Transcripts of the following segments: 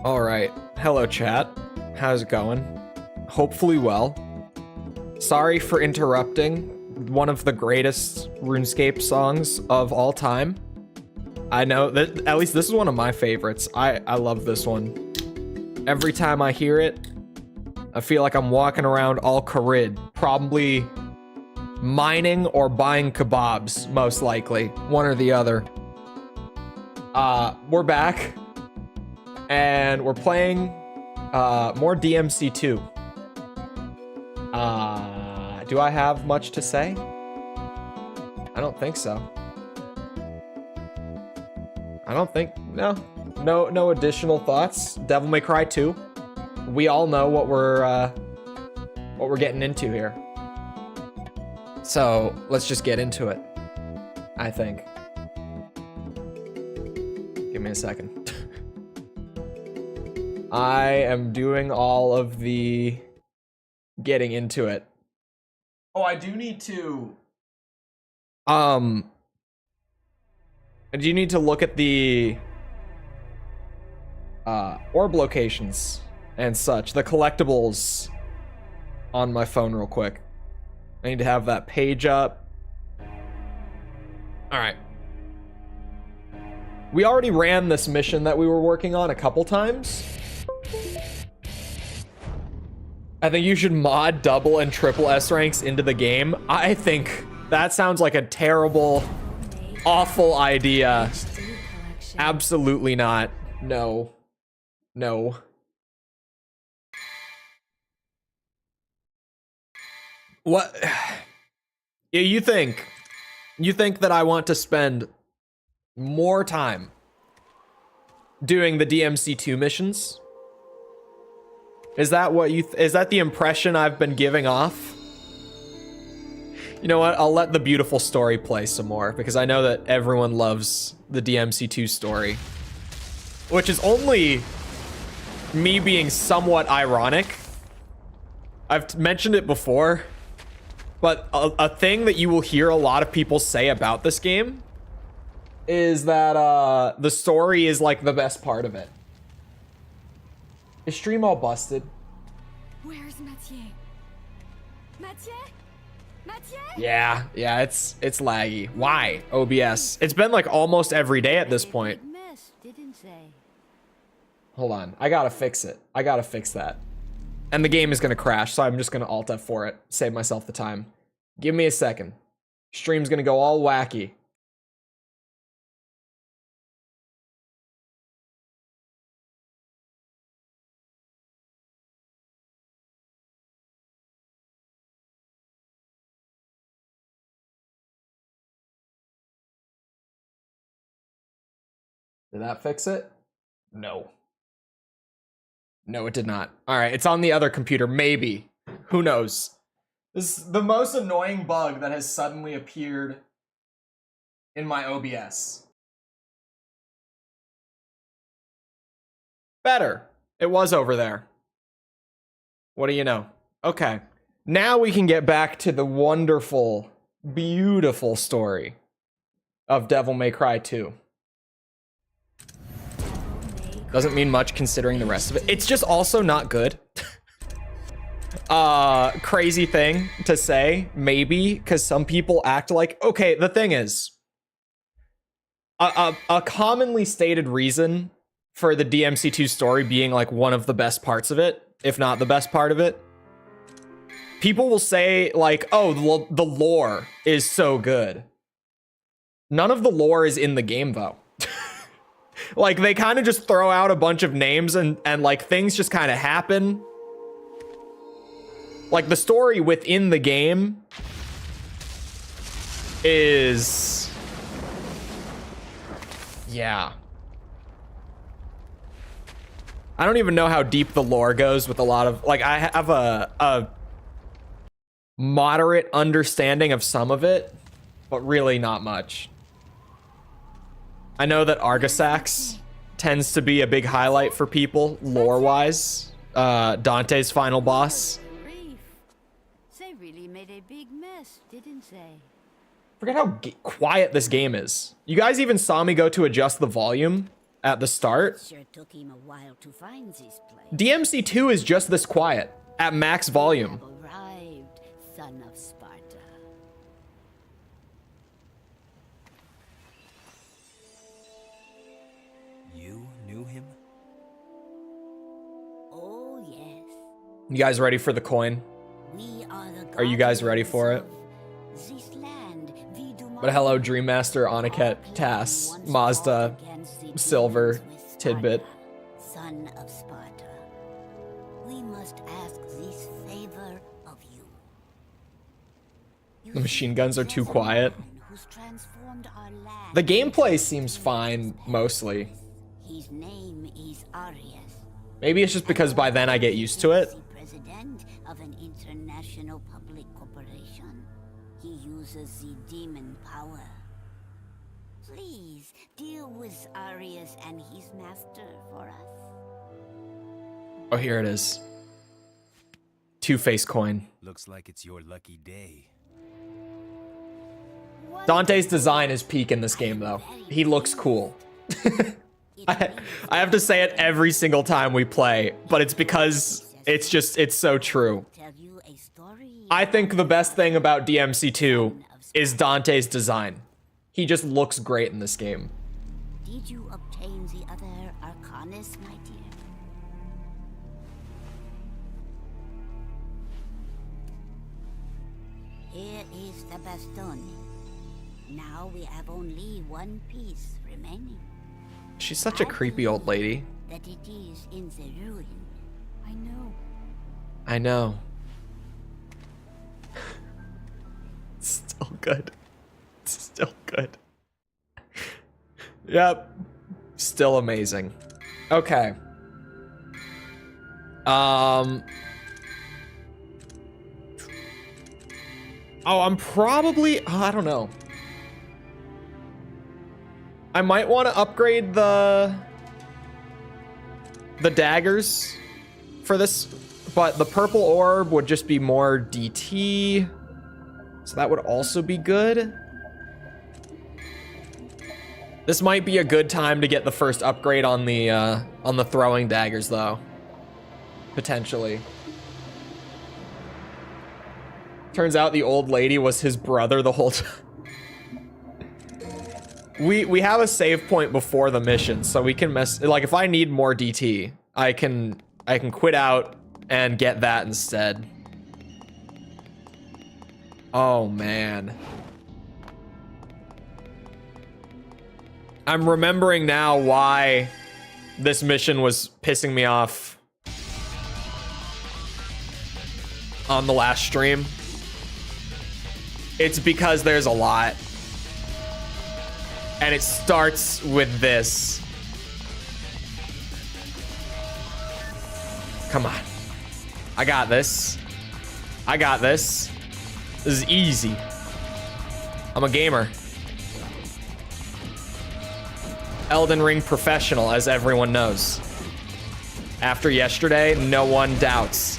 All right. Hello, chat. How's it going? Hopefully well. Sorry for interrupting one of the greatest RuneScape songs of all time. I know that at least this is one of my favorites. I love this one. Every time I hear it, I feel like I'm walking around all Karid, probably mining or buying kebabs, most likely. One or the other. We're back. And we're playing more DMC2. Do I have much to say? I don't think so. I don't think, no additional thoughts. Devil May Cry 2. We all know what we're getting into here. So let's just get into it, I think. Give me a second. I am doing all of the getting into it. Oh, I do need to look at the orb locations and such, the collectibles on my phone real quick. I need to have that page up. All right. We already ran this mission that we were working on a couple times. I think you should mod double and triple S ranks into the game. I think that sounds like a terrible, awful idea. Absolutely not. No. No. What? Yeah, you think that I want to spend more time doing the DMC2 missions? Is that what you is that the impression I've been giving off? You know what? I'll let the beautiful story play some more because I know that everyone loves the DMC2 story, which is only me being somewhat ironic. I've mentioned it before, but a thing that you will hear a lot of people say about this game is that the story is like the best part of it. Is stream all busted? Where's Mathieu? Mathieu? Mathieu? Yeah, it's laggy. Why? OBS. It's been like almost every day at this point. Hold on, I gotta fix it. I gotta fix that. And the game is gonna crash, so I'm just gonna Alt F4 it. Save myself the time. Give me a second. Stream's gonna go all wacky. Did that fix it? No. No, it did not. All right, it's on the other computer. Maybe. Who knows? This is the most annoying bug that has suddenly appeared in my OBS. Better. It was over there. What do you know? Okay. Now we can get back to the wonderful, beautiful story of Devil May Cry 2. Doesn't mean much considering the rest of it. It's just also not good. Crazy thing to say, maybe, because some people act like, okay, the thing is, a commonly stated reason for the DMC2 story being like one of the best parts of it, if not the best part of it, people will say like, oh, the lore is so good. None of the lore is in the game though. Like, they kind of just throw out a bunch of names and like, things just kind of happen. Like, the story within the game is... yeah. I don't even know how deep the lore goes with a lot of... like, I have a moderate understanding of some of it, but really not much. I know that Argisax tends to be a big highlight for people, lore-wise. Dante's final boss. They really made a big mess, didn't they? Forget how quiet this game is. You guys even saw me go to adjust the volume. at the start. Sure took him a while to find this place. DMC2 is just this quiet at max volume. Have arrived, son of Sparta. You knew him? Oh yes, You guys ready for the coin? we are the. Are you guys ready for it? guardians of this land. We do But hello, Dreammaster, Oniket, Tass, Mazda, Silver, Tidbit. Son of Sparta, we must ask this favor of you. The machine guns are too quiet. Who's transformed our land. The gameplay seems fine, mostly. His name is Arius. Maybe it's just because by then I get used to it. The president of an international public corporation. He uses the demon power. Please deal with Arius and his master for us. Oh, here it is. Two-face coin. Looks like it's your lucky day. Dante's design is peak in this game, though. He looks cool. I have to say it every single time we play, but it's because it's so true. Tell you a story. I think the best thing about DMC2 is Dante's design. He just looks great in this game. Did you obtain the other Arcanus, my dear? Here is the bastone. Now we have only one piece remaining. She's such a creepy old lady. That it is in the ruin. I know. I know. Still good. Still good. Yep. Still amazing. Okay. Oh, I'm probably... I don't know. I might want to upgrade the daggers for this, but the purple orb would just be more DT, so that would also be good. This might be a good time to get the first upgrade on the throwing daggers, though. Potentially. Turns out the old lady was his brother the whole time. We have a save point before the mission, so we can mess, like, if I need more DT, I can quit out and get that instead. Oh man. I'm remembering now why this mission was pissing me off on the last stream. It's because there's a lot. And it starts with this. Come on. I got this. I got this. This is easy. I'm a gamer. Elden Ring professional, as everyone knows. After yesterday, no one doubts.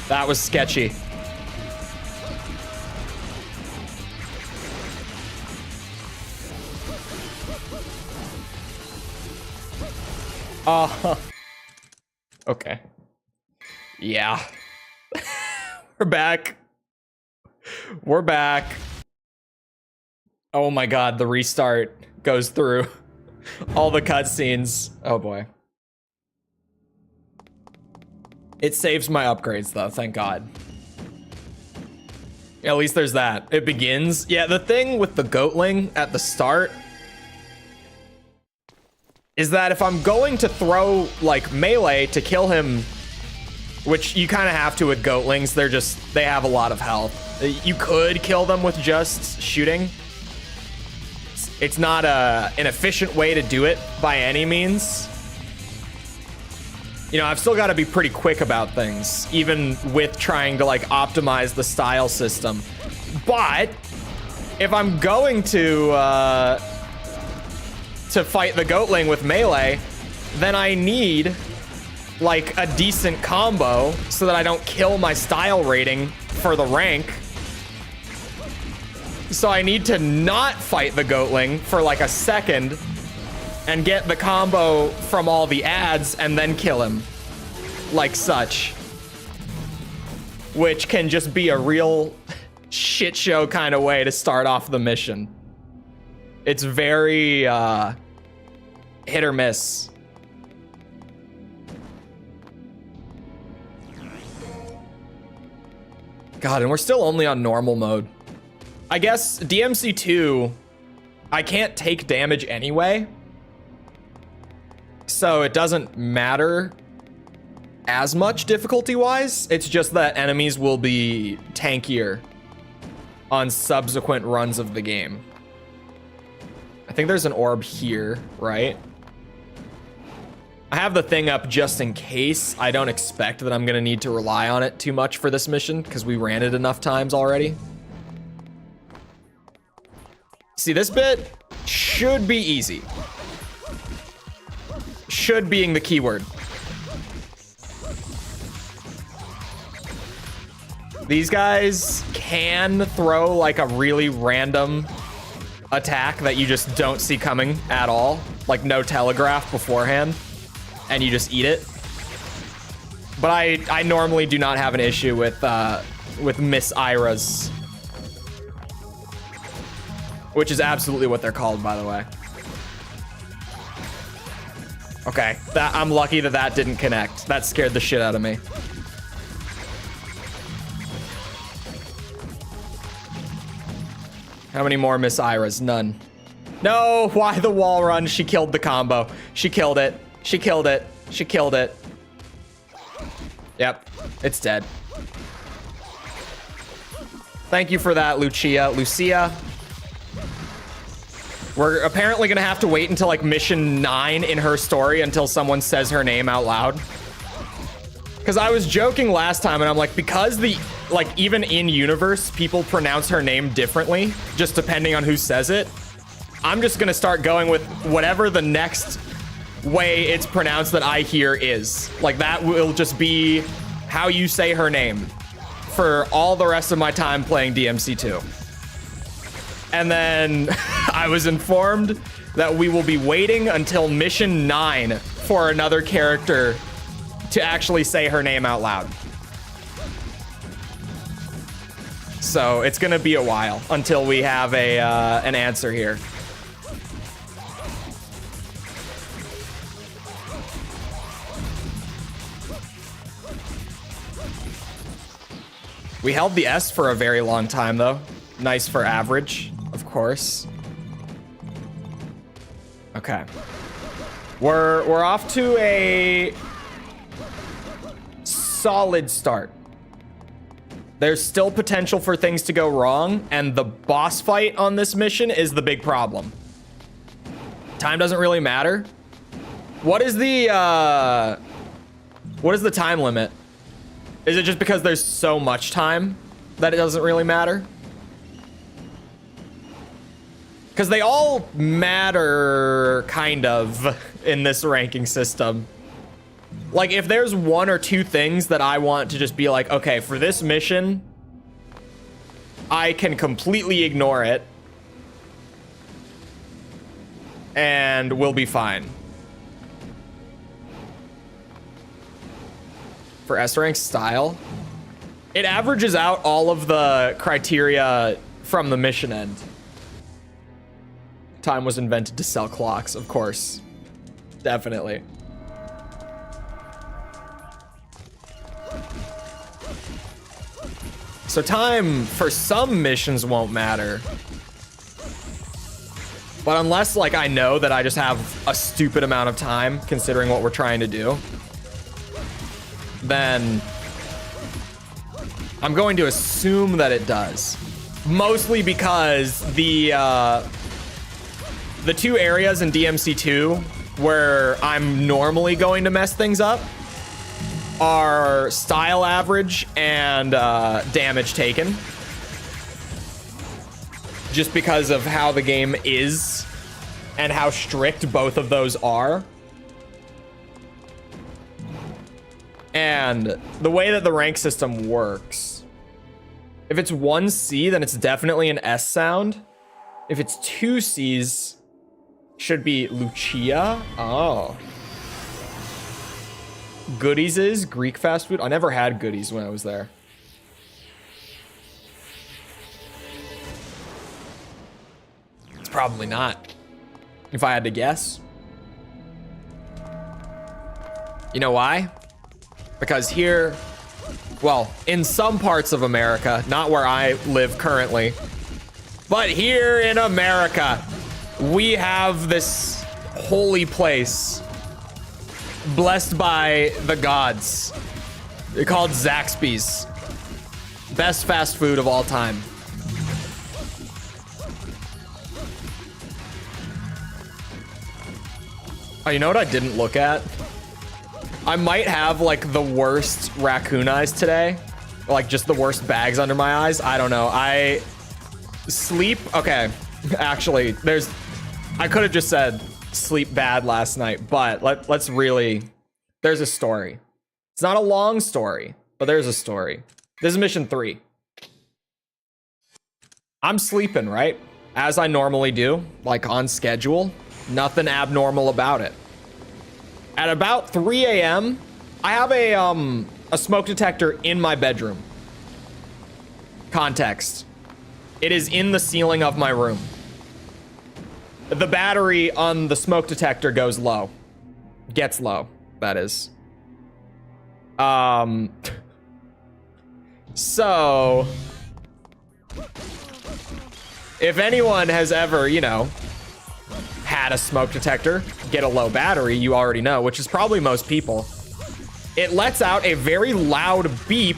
That was sketchy. Okay. Yeah. We're back. We're back. Oh my god, the restart goes through all the cutscenes. Oh boy. It saves my upgrades though, thank god. At least there's that. It begins. Yeah, the thing with the goatling at the start is that if I'm going to throw like melee to kill him, which you kind of have to with goatlings, they have a lot of health. You could kill them with just shooting. It's not an efficient way to do it by any means. You know, I've still got to be pretty quick about things, even with trying to like optimize the style system. But if I'm going to fight the goatling with melee, then I need like a decent combo so that I don't kill my style rating for the rank. So I need to not fight the goatling for like a second and get the combo from all the ads and then kill him like such. Which can just be a real shit show kind of way to start off the mission. It's very hit or miss. God, and we're still only on normal mode. I guess DMC2, I can't take damage anyway. So it doesn't matter as much difficulty-wise. It's just that enemies will be tankier on subsequent runs of the game. I think there's an orb here, right? I have the thing up just in case. I don't expect that I'm gonna need to rely on it too much for this mission because we ran it enough times already. See, this bit should be easy. Should being the keyword. These guys can throw like a really random attack that you just don't see coming at all. Like no telegraph beforehand. And you just eat it. But I normally do not have an issue with Miss Iras. Which is absolutely what they're called, by the way. Okay, I'm lucky that that didn't connect. That scared the shit out of me. How many more Miss Iras? None. No, why the wall run? She killed the combo. She killed it. She killed it. She killed it. Yep, it's dead. Thank you for that, Lucia. We're apparently gonna have to wait until like mission 9 in her story until someone says her name out loud. Because I was joking last time and I'm like, because even in universe, people pronounce her name differently, just depending on who says it. I'm just gonna start going with whatever the next way it's pronounced that I hear is. Like that will just be how you say her name for all the rest of my time playing DMC2. And then I was informed that we will be waiting until mission 9 for another character to actually say her name out loud. So it's gonna be a while until we have an answer here. We held the S for a very long time, though. Nice for average, of course. Okay. We're off to a solid start. There's still potential for things to go wrong, and the boss fight on this mission is the big problem. Time doesn't really matter. What is the time limit? Is it just because there's so much time that it doesn't really matter? Because they all matter, kind of, in this ranking system. Like, if there's one or two things that I want to just be like, okay, for this mission, I can completely ignore it, and we'll be fine. For S-rank style, it averages out all of the criteria from the mission end. Time was invented to sell clocks, of course. Definitely. So time for some missions won't matter. But unless, like, I know that I just have a stupid amount of time, considering what we're trying to do, then I'm going to assume that it does. Mostly because the two areas in DMC2 where I'm normally going to mess things up are style average and damage taken. Just because of how the game is and how strict both of those are. And the way that the rank system works If it's one C, then it's definitely an S sound. If it's two C's, should be Lucia. Oh. Goodies is Greek fast food. I never had Goodies when I was there. It's probably not, if I had to guess. You know why? Because here, well, in some parts of America, not where I live currently, but here in America, we have this holy place blessed by the gods called Zaxby's. Best fast food of all time. Oh, you know what I didn't look at? I might have like the worst raccoon eyes today. Like just the worst bags under my eyes. I don't know. I sleep. Okay. Actually, I could have just said sleep bad last night, but let's really, there's a story. It's not a long story, but there's a story. This is mission 3. I'm sleeping, right? As I normally do, like on schedule. Nothing abnormal about it. At about 3 a.m., I have a smoke detector in my bedroom. Context. It is in the ceiling of my room. The battery on the smoke detector goes low. Gets low, that is. So if anyone has ever, you know, had a smoke detector get a low battery, you already know, which is probably most people. It lets out a very loud beep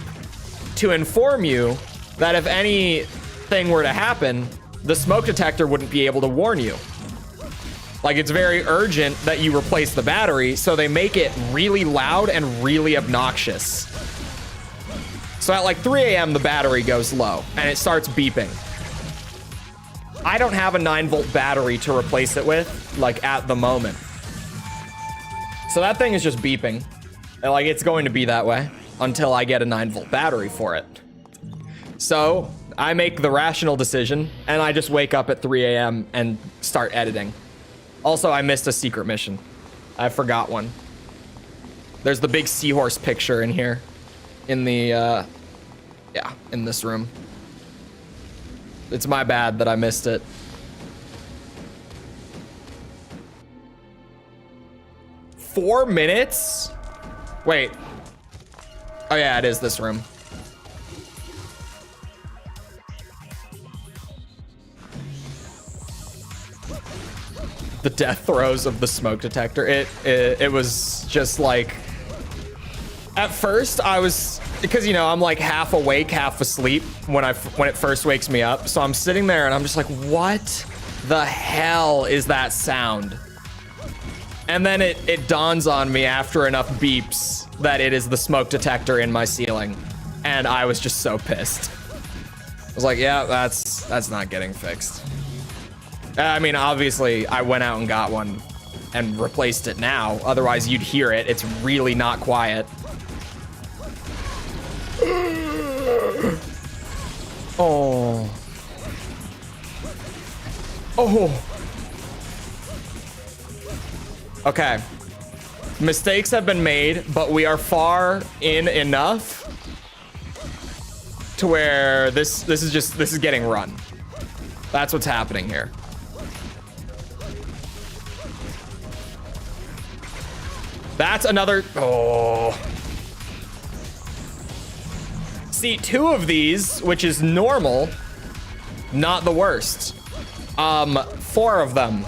to inform you that if anything were to happen, the smoke detector wouldn't be able to warn you. Like, it's very urgent that you replace the battery, so they make it really loud and really obnoxious. So at like 3 a.m., the battery goes low and it starts beeping. I don't have a 9-volt battery to replace it with, like, at the moment. So that thing is just beeping. And, like, it's going to be that way until I get a 9-volt battery for it. So I make the rational decision, and I just wake up at 3 a.m. and start editing. Also, I missed a secret mission. I forgot one. There's the big seahorse picture in here. In the, yeah, in this room. It's my bad that I missed it. Four minutes? Wait. Oh yeah, it is this room. The death throes of the smoke detector. It was just like, at first I was, because, you know, I'm like half awake, half asleep when it first wakes me up. So I'm sitting there and I'm just like, what the hell is that sound? And then it dawns on me after enough beeps that it is the smoke detector in my ceiling. And I was just so pissed. I was like, yeah, that's not getting fixed. I mean, obviously I went out and got one and replaced it now. Otherwise you'd hear it. It's really not quiet. Oh. Oh. Okay. Mistakes have been made, but we are far in enough to where this is getting run. That's what's happening here. That's another. Oh. See, 2 of these, which is normal, not the worst. 4 of them,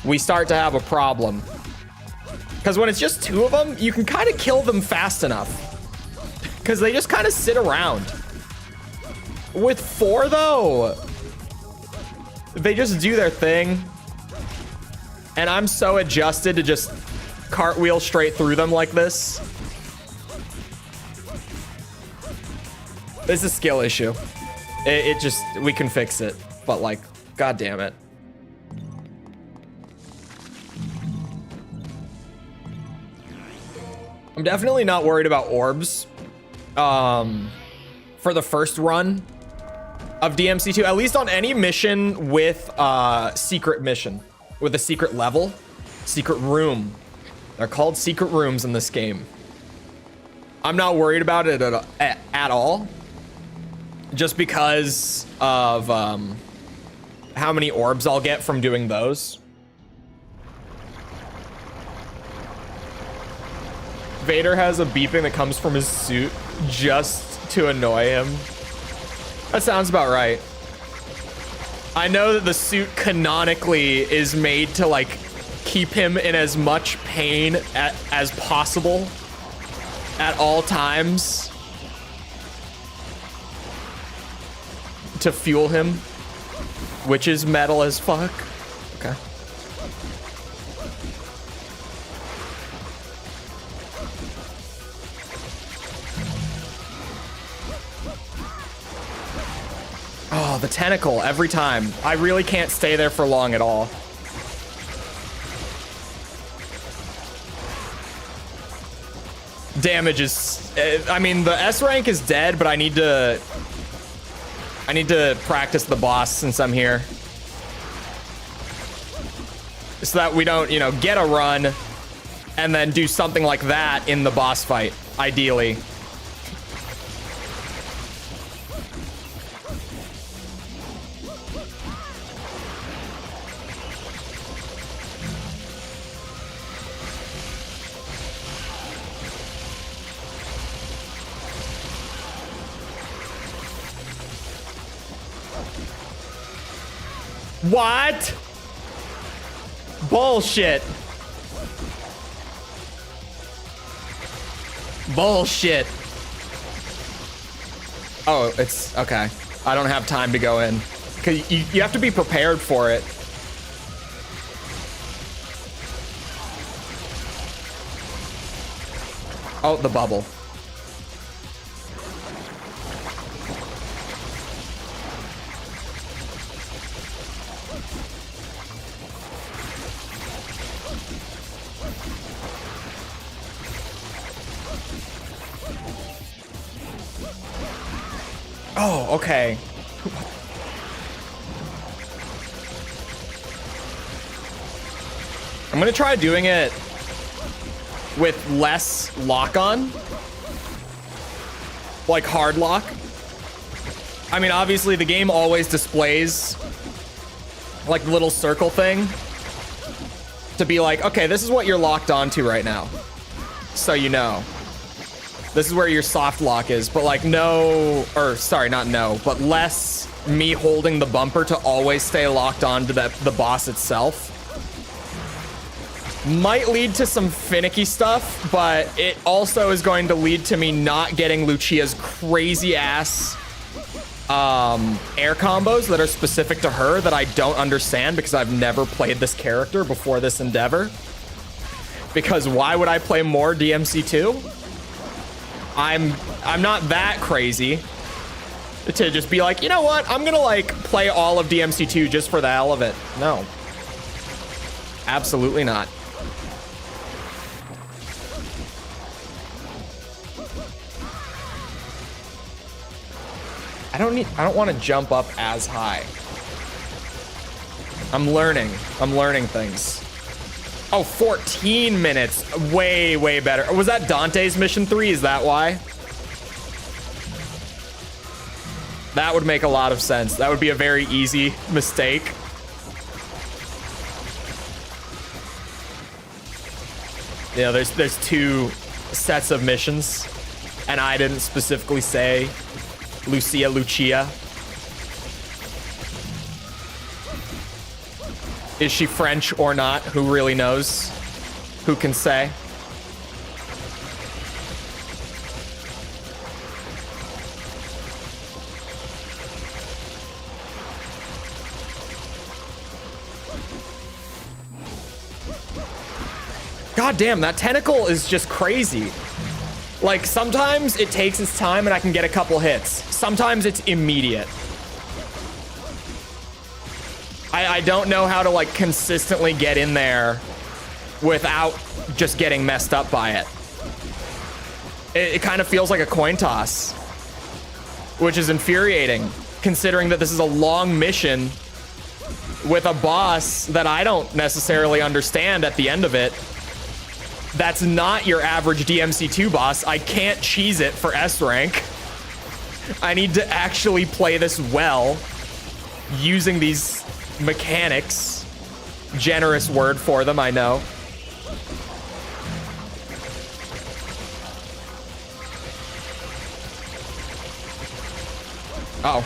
we start to have a problem. Because when it's just 2 of them, you can kind of kill them fast enough. Because they just kind of sit around. With 4, though, they just do their thing. And I'm so adjusted to just cartwheel straight through them like this. It's a skill issue. It just, we can fix it. But like, god damn it. I'm definitely not worried about orbs. For for the first run of DMC2, at least on any mission with secret mission, with a secret level, secret room. They're called secret rooms in this game. I'm not worried about it at all, just because of how many orbs I'll get from doing those. Vader has a beeping that comes from his suit just to annoy him. That sounds about right. I know that the suit canonically is made to like keep him in as much pain as possible at all times to fuel him, which is metal as fuck. Okay. Oh, the tentacle every time. I really can't stay there for long at all. Damage is, I mean, the S rank is dead, but I need to practice the boss since I'm here, so that we don't, you know, get a run and then do something like that in the boss fight, ideally. What? Bullshit. Bullshit. Oh, it's okay. I don't have time to go in. Cause you have to be prepared for it. Oh, the bubble. Oh, okay. I'm gonna try doing it with less lock-on, like hard lock. I mean, obviously the game always displays like the little circle thing to be like, okay, this is what you're locked onto right now, so you know. This is where your soft lock is, but like no, or sorry, not no, but less me holding the bumper to always stay locked on to the boss itself. Might lead to some finicky stuff, but it also is going to lead to me not getting Lucia's crazy ass air combos that are specific to her that I don't understand because I've never played this character before this endeavor. Because why would I play more DMC2? I'm not that crazy to just be like, you know what? I'm gonna like play all of DMC2 just for the hell of it. No. Absolutely not. I don't want to jump up as high. I'm learning things. Oh, 14 minutes. Way, way better. Was that Dante's mission 3? Is that why? That would make a lot of sense. That would be a very easy mistake. Yeah, there's two sets of missions, and I didn't specifically say Lucia. Is she French or not? Who really knows? Who can say? God damn, that tentacle is just crazy. Like, sometimes it takes its time and I can get a couple hits. Sometimes it's immediate. I don't know how to like consistently get in there without just getting messed up by it. It kind of feels like a coin toss. which is infuriating, considering that this is a long mission with a boss that I don't necessarily understand at the end of it. That's not your average DMC2 boss. I can't cheese it for S rank. I need to actually play this well using these mechanics. Generous word for them, I know. Oh.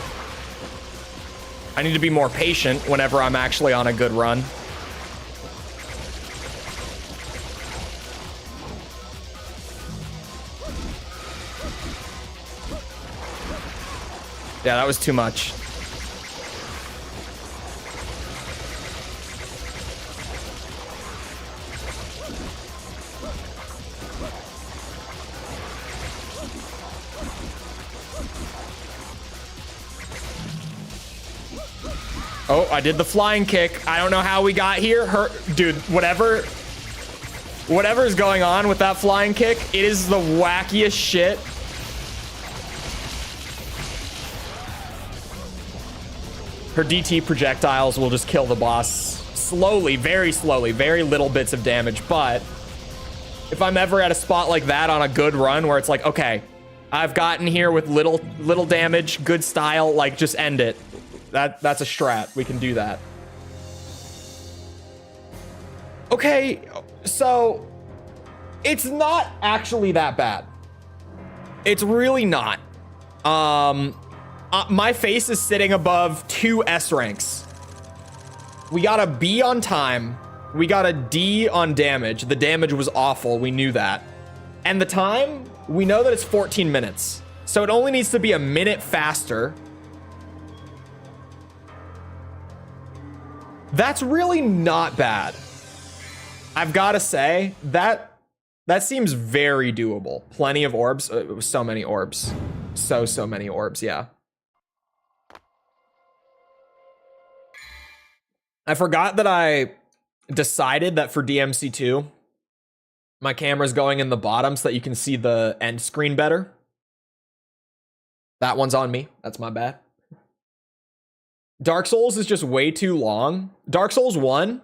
I need to be more patient whenever I'm actually on a good run. Yeah, that was too much. Oh, I did the flying kick. I don't know how we got here. Dude, whatever is going on with that flying kick, it is the wackiest shit. Her DT projectiles will just kill the boss slowly, very little bits of damage. But if I'm ever at a spot like that on a good run where it's like, okay, I've gotten here with little damage, good style, like just end it. That's a strat. We can do that. Okay, so it's not actually that bad. It's really not. My face is sitting above 2 S ranks. We got a B on time. We got a D on damage. The damage was awful. We knew that. And the time, we know that it's 14 minutes. So it only needs to be a minute faster. That's really not bad. I've got to say, that seems very doable. Plenty of orbs. So many orbs. So many orbs, yeah. I forgot that I decided that for DMC2, my camera's going in the bottom so that you can see the end screen better. That one's on me. That's my bad. Dark Souls is just way too long. Dark Souls 1,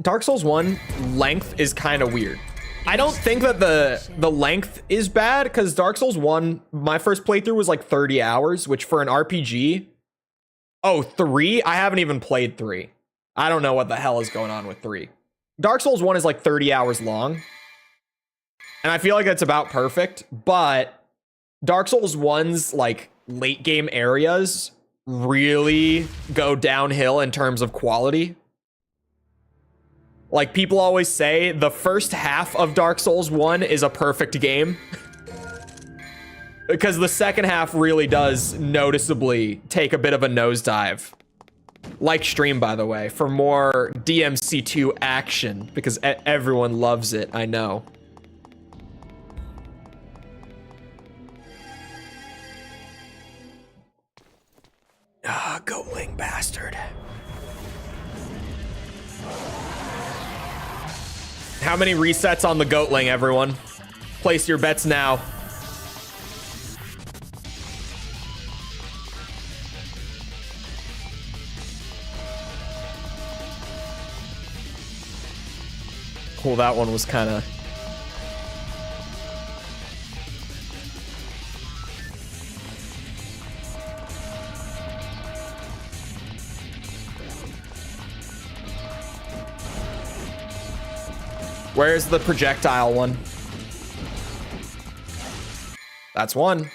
Dark Souls 1 length is kind of weird. I don't think that the length is bad, because Dark Souls 1, my first playthrough was like 30 hours, which for an RPG... Oh, 3? I haven't even played 3. I don't know what the hell is going on with 3. Dark Souls 1 is like 30 hours long. And I feel like that's about perfect, but Dark Souls 1's like late game areas really go downhill in terms of quality. Like, people always say the first half of Dark Souls 1 is a perfect game. Because the second half really does noticeably take a bit of a nosedive. Like stream, by the way, for more DMC2 action, because everyone loves it, I know. Ah, goatling bastard. How many resets on the goatling, everyone? Place your bets now. Well, that one was kind of... Where's the projectile one? That's one.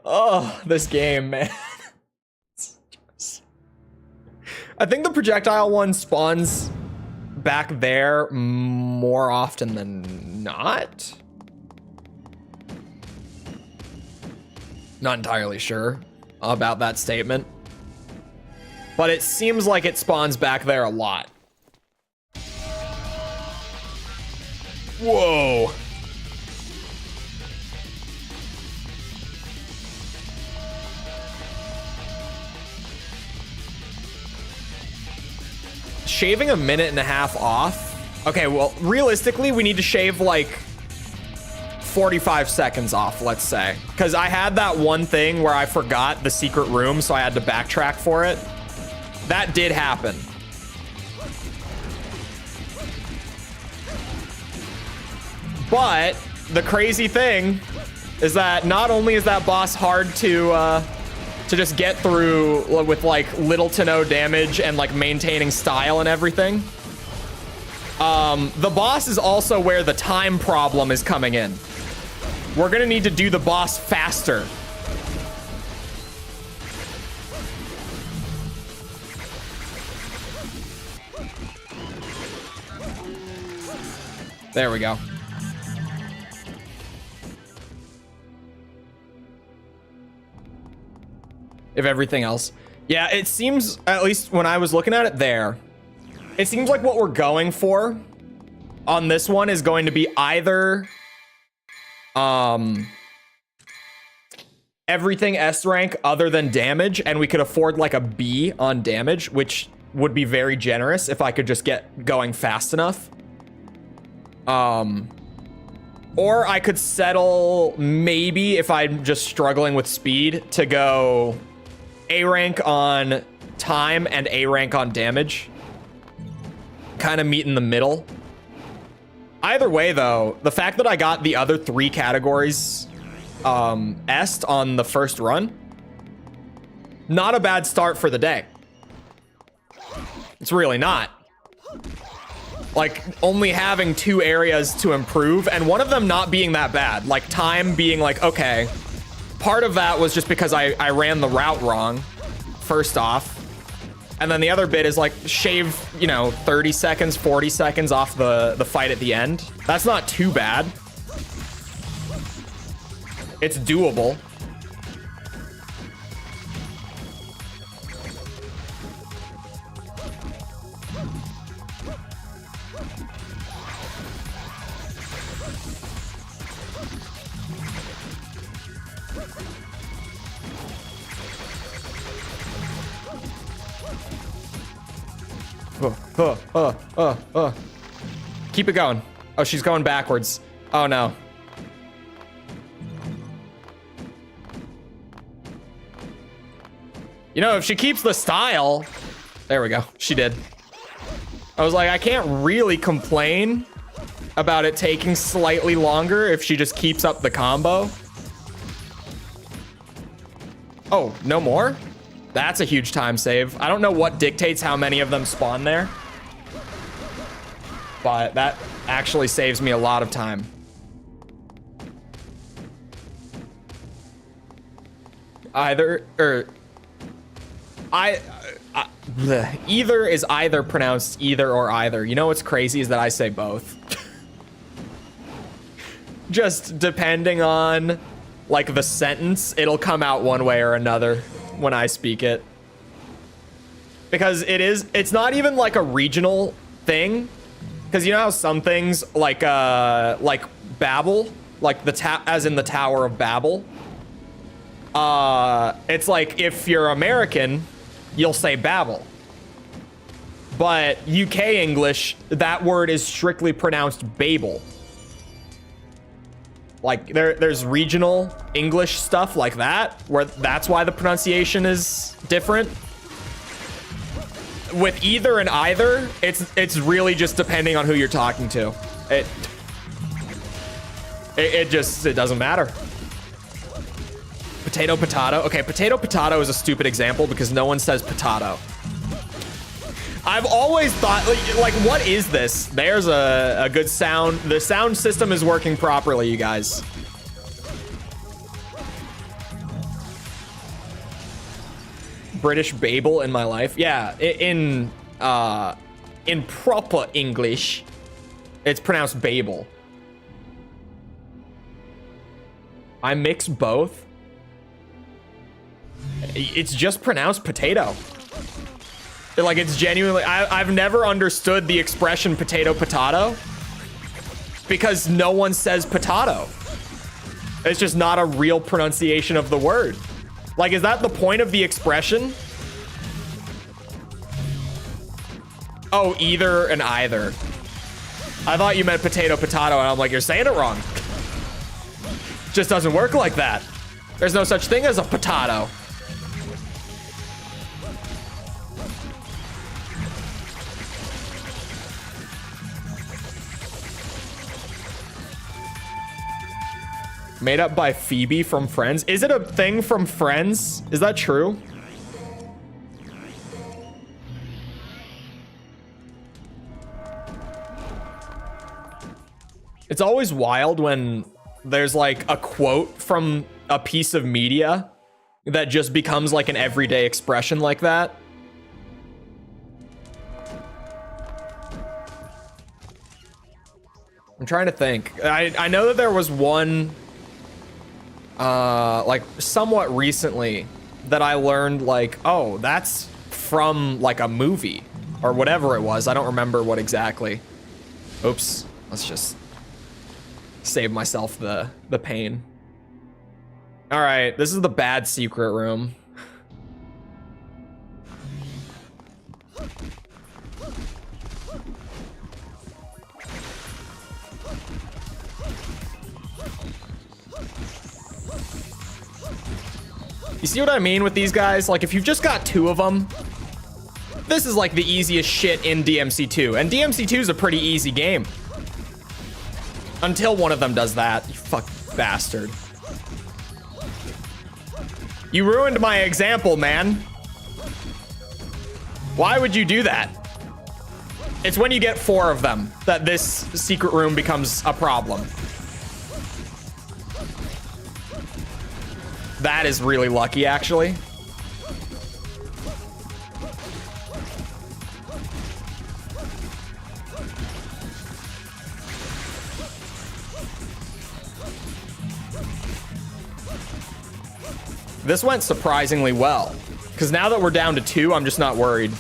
Oh, this game, man. I think the projectile one spawns back there more often than not. Not entirely sure about that statement, but it seems like it spawns back there a lot. Whoa. Shaving a minute and a half off Okay, well, realistically, we need to shave like 45 seconds off, let's say. Because I had that one thing where I forgot the secret room, so I had to backtrack for it. That did happen. But the crazy thing is that not only is that boss hard to just get through with like little to no damage and like maintaining style and everything, the boss is also where the time problem is coming in. We're gonna need to do the boss faster. There we go. If everything else. Yeah, it seems, at least when I was looking at it there, it seems like what we're going for on this one is going to be either everything S rank other than damage, and we could afford like a B on damage, which would be very generous if I could just get going fast enough. Or I could settle, maybe if I'm just struggling with speed, to go A rank on time and A rank on damage. Kind of meet in the middle. Either way, though, the fact that I got the other 3 categories S'd on the first run, not a bad start for the day. It's really not. Like, only having 2 areas to improve, and one of them not being that bad. Like, time being like, okay, part of that was just because I ran the route wrong, first off. And then the other bit is like shave, you know, 30 seconds, 40 seconds off the fight at the end. That's not too bad. It's doable. Keep it going. Oh, she's going backwards. Oh, no. You know, if she keeps the style... There we go. She did. I was like, I can't really complain about it taking slightly longer if she just keeps up the combo. Oh, no more? That's a huge time save. I don't know what dictates how many of them spawn there, but that actually saves me a lot of time. Either is either pronounced either or either. You know what's crazy is that I say both. Just depending on like the sentence, it'll come out one way or another when I speak it, because it's not even like a regional thing, because you know how some things like Babel, like as in the Tower of Babel, it's like if you're American you'll say Babel, but UK English, that word is strictly pronounced Babel. Like there's regional English stuff like that, where that's why the pronunciation is different. With either and either, it's really just depending on who you're talking to. It doesn't matter. Potato, potato. Okay, potato, potato is a stupid example because no one says potato. I've always thought, like, what is this? There's a good sound. The sound system is working properly, you guys. British Babel in my life. Yeah, in proper English, it's pronounced Babel. I mix both. It's just pronounced potato. Like, it's genuinely, I've never understood the expression potato potato because no one says potato. It's just not a real pronunciation of the word. Like, is that the point of the expression? Oh, either and either. I thought you meant potato, potato, and I'm like, you're saying it wrong. Just doesn't work like that. There's no such thing as a potato. Made up by Phoebe from Friends. Is it a thing from Friends? Is that true? It's always wild when there's like a quote from a piece of media that just becomes like an everyday expression like that. I'm trying to think. I know that there was one like somewhat recently that I learned like, oh, that's from like a movie or whatever it was. I don't remember what exactly. Oops. Let's just save myself the pain. All right, this is the bad secret room. You see what I mean with these guys? Like, if you've just got 2 of them, this is like the easiest shit in DMC2. And DMC2 is a pretty easy game. Until one of them does that. You fuck bastard. You ruined my example, man. Why would you do that? It's when you get 4 of them that this secret room becomes a problem. That is really lucky, actually. This went surprisingly well, because now that we're down to 2, I'm just not worried.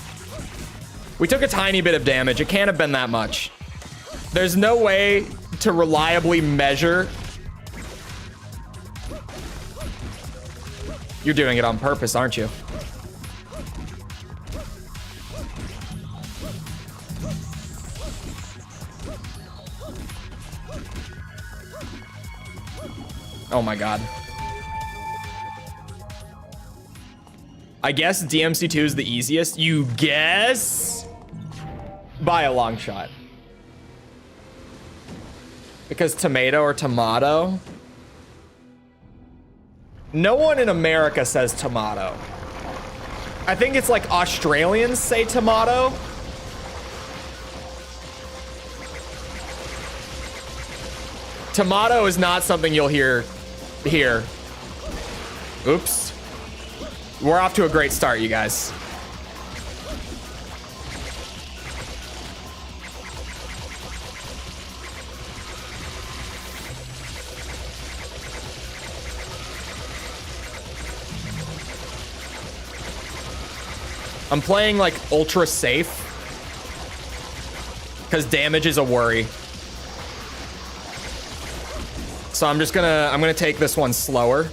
We took a tiny bit of damage. It can't have been that much. There's no way to reliably measure. You're doing it on purpose, aren't you? Oh my god. I guess DMC2 is the easiest. You guess? By a long shot. Because tomato or tomato? No one in America says tomato. I think it's like Australians say tomato. Tomato is not something you'll hear here. Oops. We're off to a great start, you guys. I'm playing like ultra safe because damage is a worry. So I'm gonna take this one slower.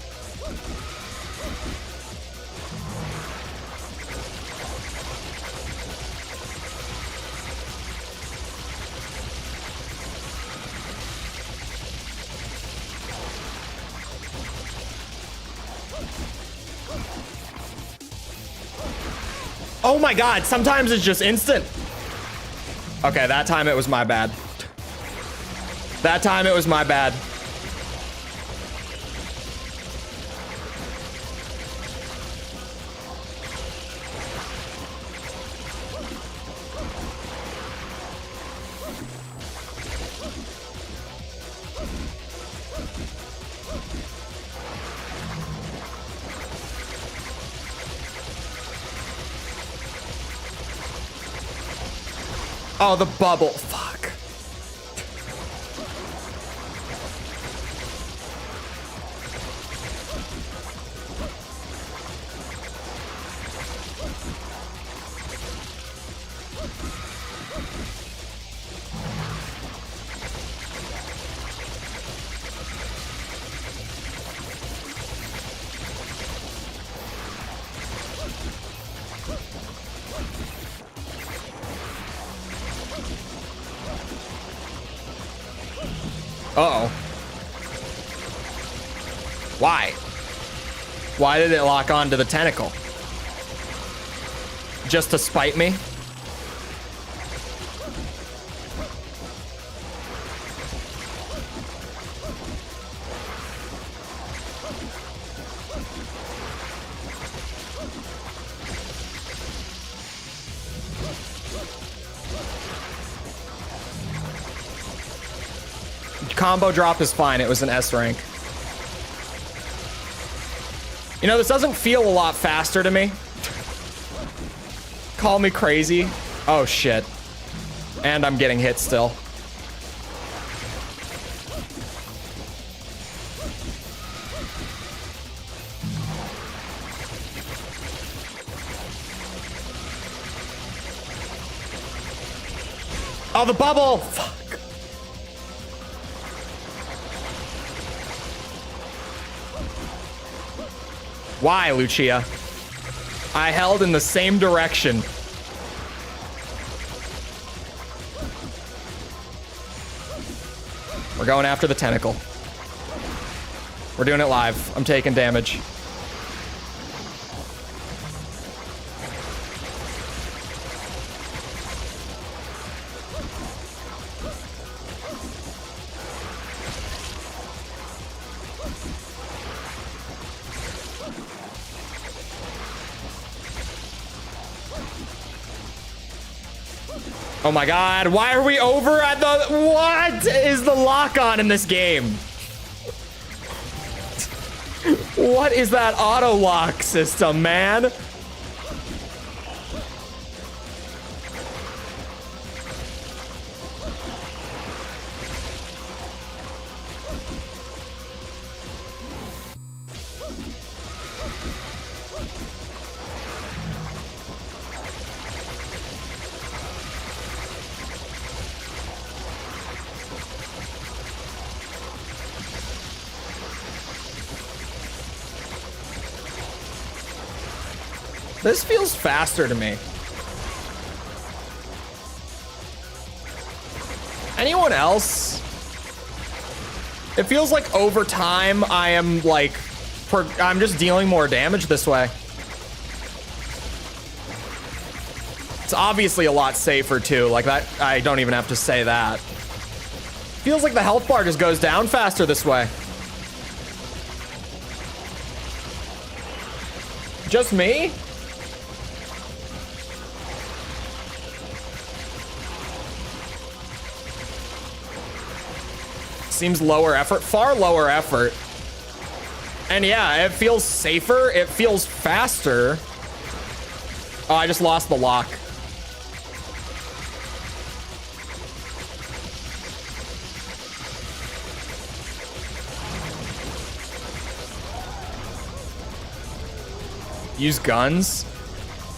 Oh my god, sometimes it's just instant. Okay, that time it was my bad. That time it was my bad. Oh, the bubble. Fuck. Uh-oh. Why? Why did it lock onto the tentacle? Just to spite me? Combo drop is fine. It was an S rank. You know, this doesn't feel a lot faster to me. Call me crazy. Oh, shit. And I'm getting hit still. Oh, the bubble! Fuck. Why, Lucia? I held in the same direction. We're going after the tentacle. We're doing it live. I'm taking damage. Oh my god, why are we over at the... What is the lock-on in this game? What is that auto-lock system, man? This feels faster to me. Anyone else? It feels like over time I am like, I'm just dealing more damage this way. It's obviously a lot safer too. Like that, I don't even have to say that. Feels like the health bar just goes down faster this way. Just me? Seems lower effort, far lower effort. And yeah, it feels safer. It feels faster. Oh, I just lost the lock. Use guns?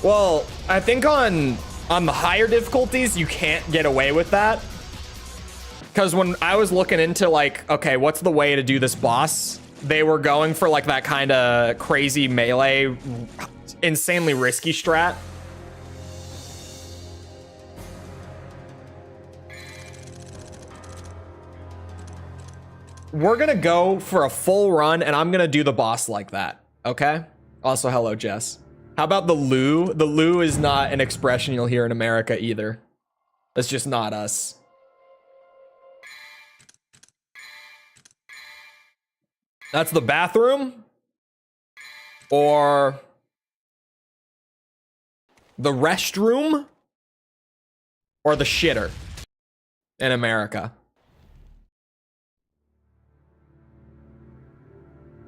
Well, I think on the higher difficulties, you can't get away with that. Because when I was looking into like, okay, what's the way to do this boss? They were going for like that kind of crazy melee, insanely risky strat. We're gonna go for a full run and I'm gonna do the boss like that, okay? Also, hello, Jess. How about the Lou? The Lou is not an expression you'll hear in America either. That's just not us. That's the bathroom or the restroom or the shitter in America.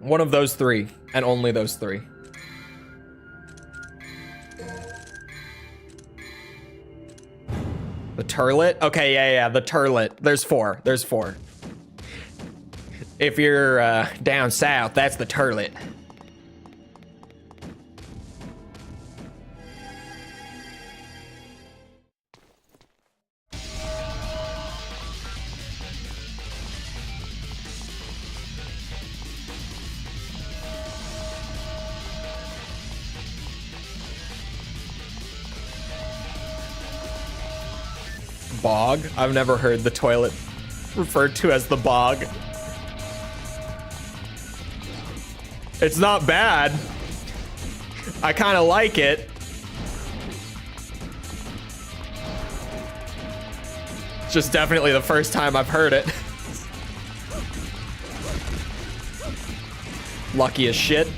One of those three and only those three. The turlet? Okay, yeah, the turlet. There's four. There's four. If you're down south, that's the turlet. Bog? I've never heard the toilet referred to as the bog. It's not bad. I kind of like it. It's just definitely the first time I've heard it. Lucky as shit.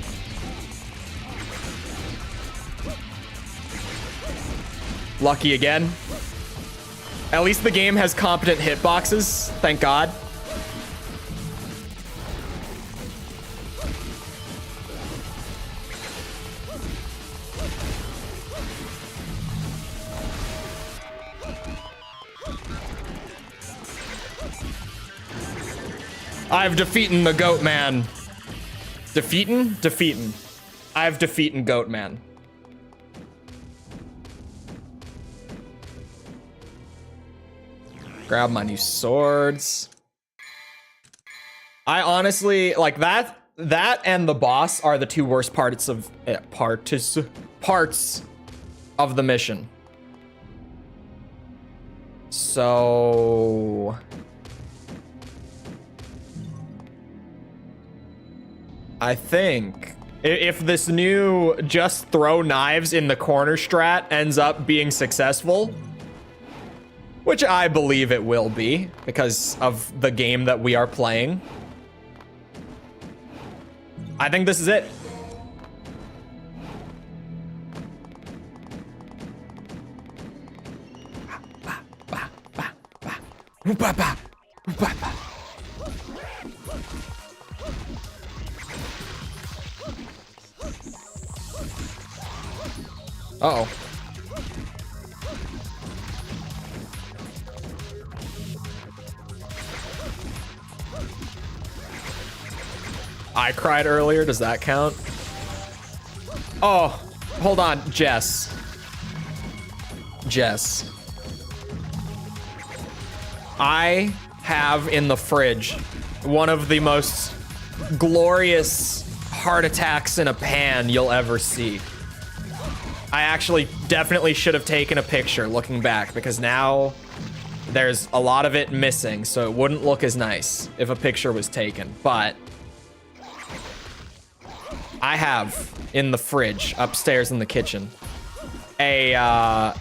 Lucky again. At least the game has competent hitboxes, thank God. I've defeated the goat man. Defeatin'? I've defeated goat man. Grab my new swords. I honestly like that and the boss are the two worst parts of parts of the mission. So I think if this new just throw knives in the corner strat ends up being successful, which I believe it will be because of the game that we are playing, I think this is it. Uh-oh. I cried earlier. Does that count? Oh, hold on. Jess. I have in the fridge one of the most glorious heart attacks in a pan you'll ever see. I actually definitely should have taken a picture looking back because now there's a lot of it missing, so it wouldn't look as nice if a picture was taken. But I have in the fridge upstairs in the kitchen a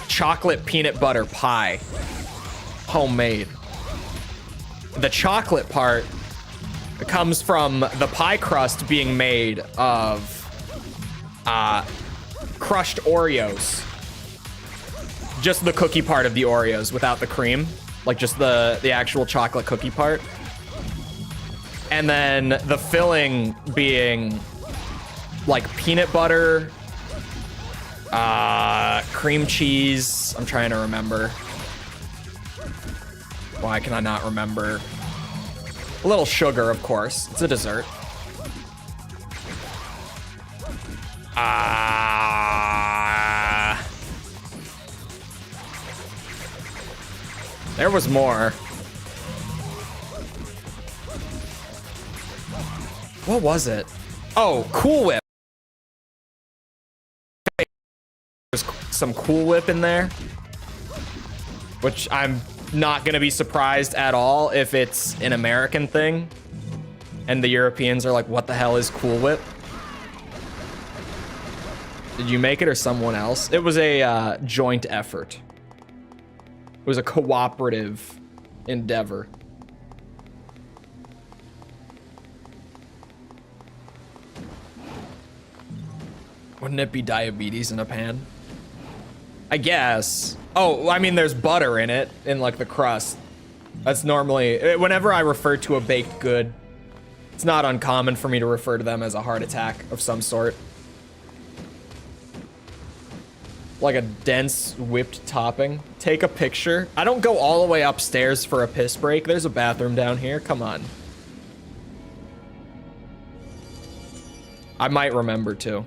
chocolate peanut butter pie, homemade. The chocolate part comes from the pie crust being made of crushed Oreos. Just the cookie part of the Oreos without the cream, like just the actual chocolate cookie part. And then the filling being like peanut butter, cream cheese. I'm trying to remember. Why can I not remember? A little sugar, of course. It's a dessert. There was more. What was it? Oh, Cool Whip. There's some Cool Whip in there, which I'm not gonna be surprised at all if it's an American thing and the Europeans are like, what the hell is Cool Whip? Did you make it or someone else? It was a joint effort. It was a cooperative endeavor. Wouldn't it be diabetes in a pan? I guess. Oh, I mean, there's butter in it, in like the crust. That's normally, whenever I refer to a baked good, it's not uncommon for me to refer to them as a heart attack of some sort. Like a dense whipped topping. Take a picture. I don't go all the way upstairs for a piss break. There's a bathroom down here. Come on. I might remember to.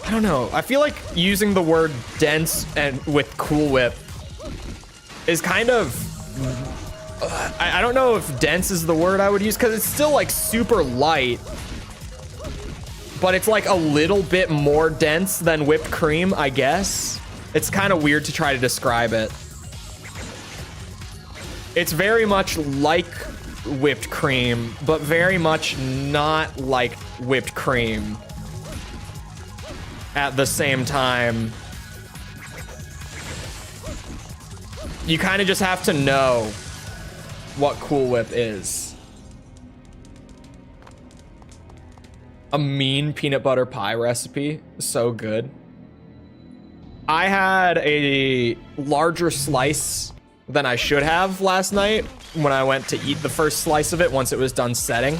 I don't know. I feel like using the word dense and with Cool Whip is kind of... I don't know if dense is the word I would use because it's still like super light. But it's like a little bit more dense than whipped cream, I guess. It's kind of weird to try to describe it. It's very much like whipped cream, but very much not like whipped cream at the same time. You kind of just have to know what Cool Whip is. A mean peanut butter pie recipe, so good. I had a larger slice than I should have last night when I went to eat the first slice of it once it was done setting.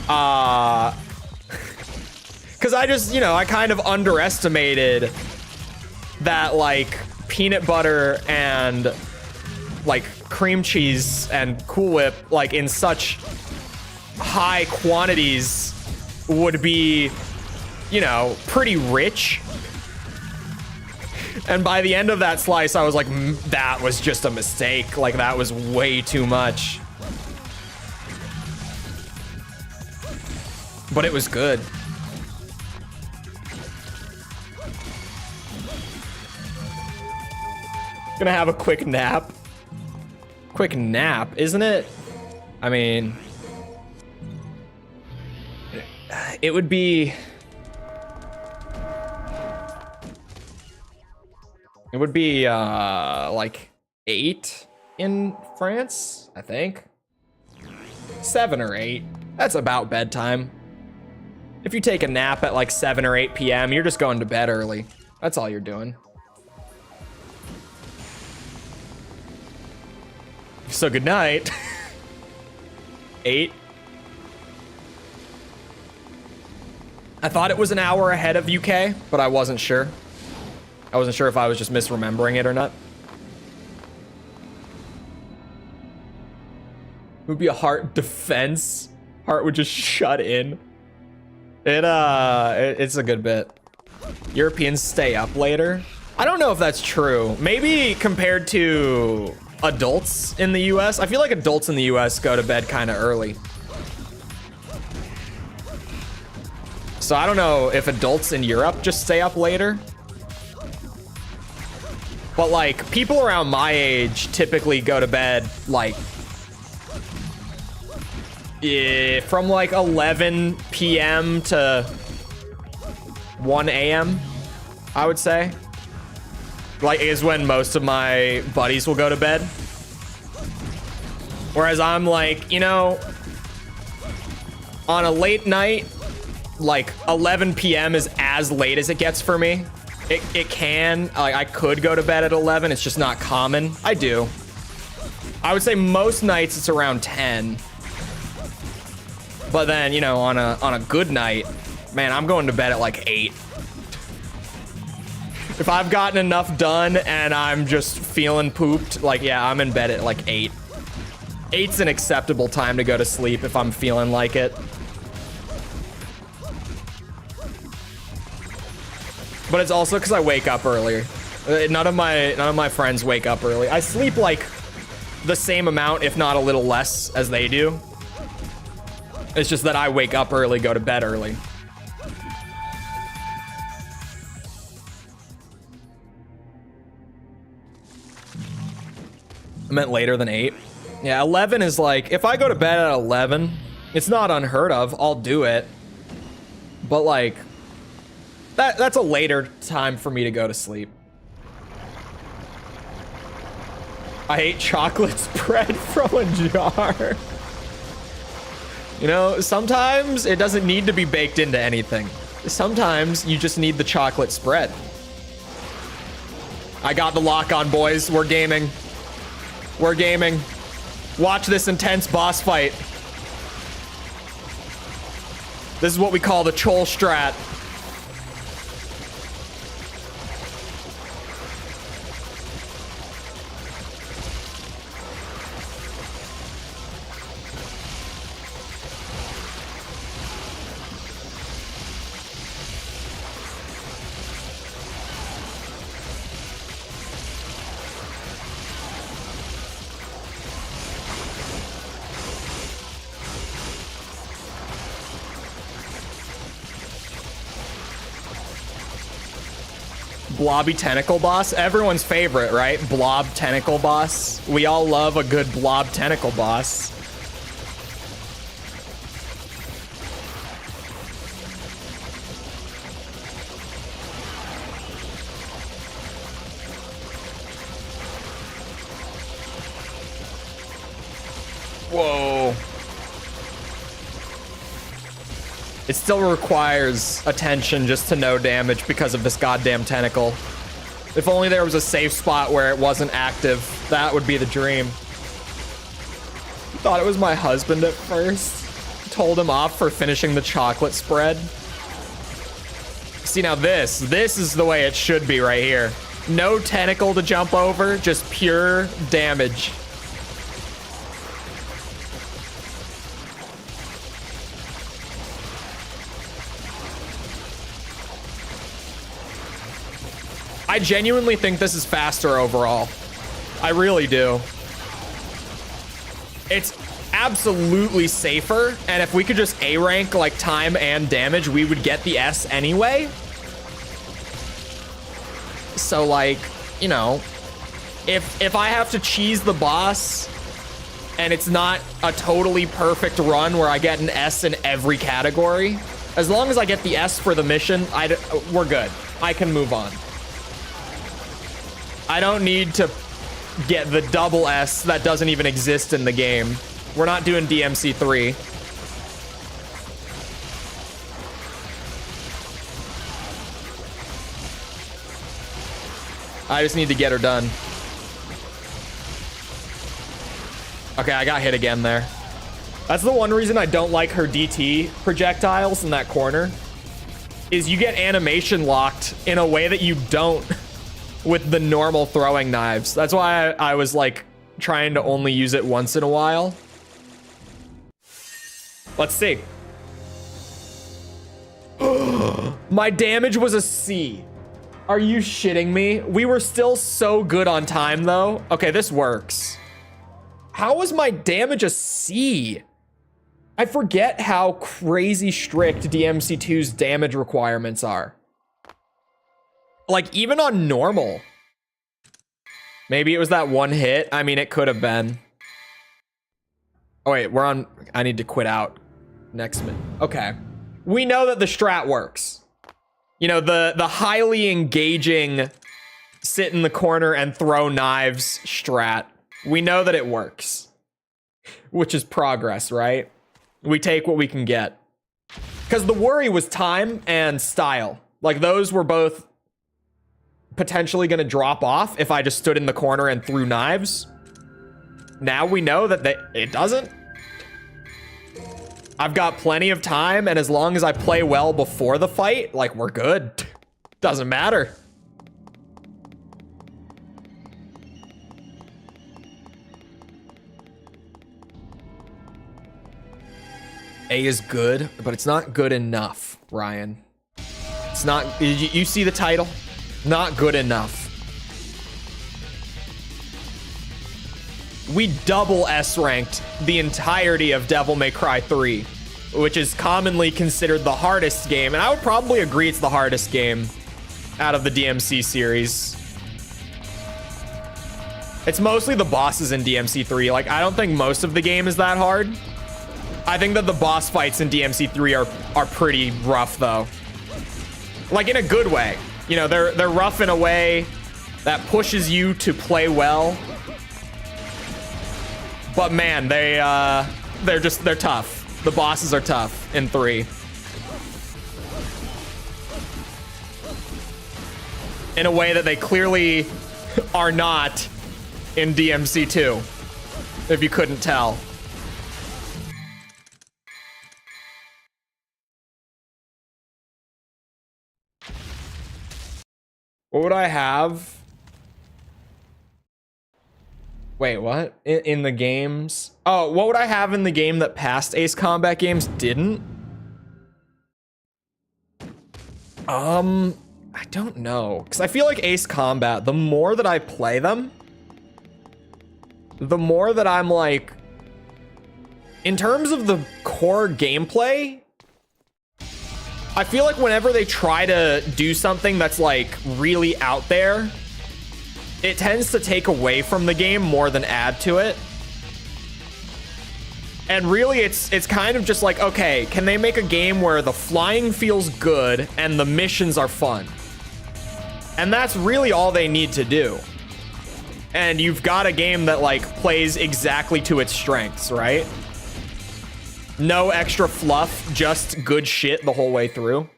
Because I just, you know, I kind of underestimated that, like, peanut butter and, like, cream cheese and Cool Whip, like, in such high quantities would be, you know, pretty rich. And by the end of that slice, I was like, that was just a mistake. Like, that was way too much. But it was good. Gonna have a quick nap. Quick nap, isn't it? I mean, it would be... It would be, like 8 in France, I think. 7 or 8. That's about bedtime. If you take a nap at like 7 or 8 p.m., you're just going to bed early. That's all you're doing. So good night. 8. I thought it was an hour ahead of UK, but I wasn't sure. I wasn't sure if I was just misremembering it or not. It would be a heart defense. Heart would just shut in. It's a good bit. Europeans stay up later. I don't know if that's true. Maybe compared to adults in the US. I feel like adults in the US go to bed kind of early. So I don't know if adults in Europe just stay up later. But like people around my age typically go to bed like from like 11 p.m. to 1 a.m. I would say. Like is when most of my buddies will go to bed. Whereas I'm like, you know, on a late night, like 11 p.m. is as late as it gets for me. It can, like, I could go to bed at 11. It's just not common. I do. I would say most nights it's around 10. But then, you know, on a good night, man, I'm going to bed at like 8. If I've gotten enough done and I'm just feeling pooped, like, yeah, I'm in bed at like 8. 8's an acceptable time to go to sleep if I'm feeling like it. But it's also because I wake up earlier. None of my friends wake up early. I sleep like the same amount, if not a little less, as they do. It's just that I wake up early, go to bed early. I meant later than 8. Yeah, 11 is like, if I go to bed at 11, it's not unheard of. I'll do it. But like, that's a later time for me to go to sleep. I hate chocolate spread from a jar. You know, sometimes it doesn't need to be baked into anything. Sometimes you just need the chocolate spread. I got the lock on, boys. We're gaming. We're gaming. Watch this intense boss fight. This is what we call the Chole strat. Blobby tentacle boss. Everyone's favorite, right? Blob tentacle boss. We all love a good blob tentacle boss. Whoa. It still requires attention just to no damage because of this goddamn tentacle. If only there was a safe spot where it wasn't active, that would be the dream. Thought it was my husband at first. Told him off for finishing the chocolate spread. See, now this is the way it should be right here. No tentacle to jump over, just pure damage. I genuinely think this is faster overall. I really do. It's absolutely safer, and if we could just A rank like time and damage, we would get the S anyway. So like, you know, if I have to cheese the boss and it's not a totally perfect run where I get an S in every category, as long as I get the S for the mission, we're good. I can move on. I don't need to get the double S that doesn't even exist in the game. We're not doing DMC 3. I just need to get her done. Okay, I got hit again there. That's the one reason I don't like her DT projectiles in that corner, is you get animation locked in a way that you don't with the normal throwing knives. That's why I was like trying to only use it once in a while. Let's see. My damage was a C. Are you shitting me? We were still so good on time though. Okay, this works. How was my damage a C? I forget how crazy strict DMC2's damage requirements are. Like, even on normal. Maybe it was that one hit. I mean, it could have been. Oh, wait, we're on... I need to quit out next minute. Okay. We know that the strat works. You know, the highly engaging sit in the corner and throw knives strat. We know that it works. Which is progress, right? We take what we can get. Because the worry was time and style. Like, those were both potentially going to drop off if I just stood in the corner and threw knives. Now we know that it doesn't. I've got plenty of time, and as long as I play well before the fight, like, we're good. Doesn't matter. A is good, but it's not good enough, Ryan. It's not... You see the title? Not good enough. We double S ranked the entirety of Devil May Cry 3, which is commonly considered the hardest game, and I would probably agree it's the hardest game out of the DMC series. It's mostly the bosses in DMC 3. Like, I don't think most of the game is that hard. I think that the boss fights in DMC 3 are pretty rough though. Like, in a good way. You know, they're rough in a way that pushes you to play well. But man, they're tough. The bosses are tough in 3. In a way that they clearly are not in DMC 2, if you couldn't tell. What would I have? Wait, what? In the games? Oh, what would I have in the game that past Ace Combat games didn't? I don't know. Because I feel like Ace Combat, the more that I play them, the more that I'm like... In terms of the core gameplay, I feel like whenever they try to do something that's like really out there, it tends to take away from the game more than add to it. And really, it's kind of just like, okay, can they make a game where the flying feels good and the missions are fun? And that's really all they need to do. And you've got a game that like plays exactly to its strengths, right? No extra fluff, just good shit the whole way through.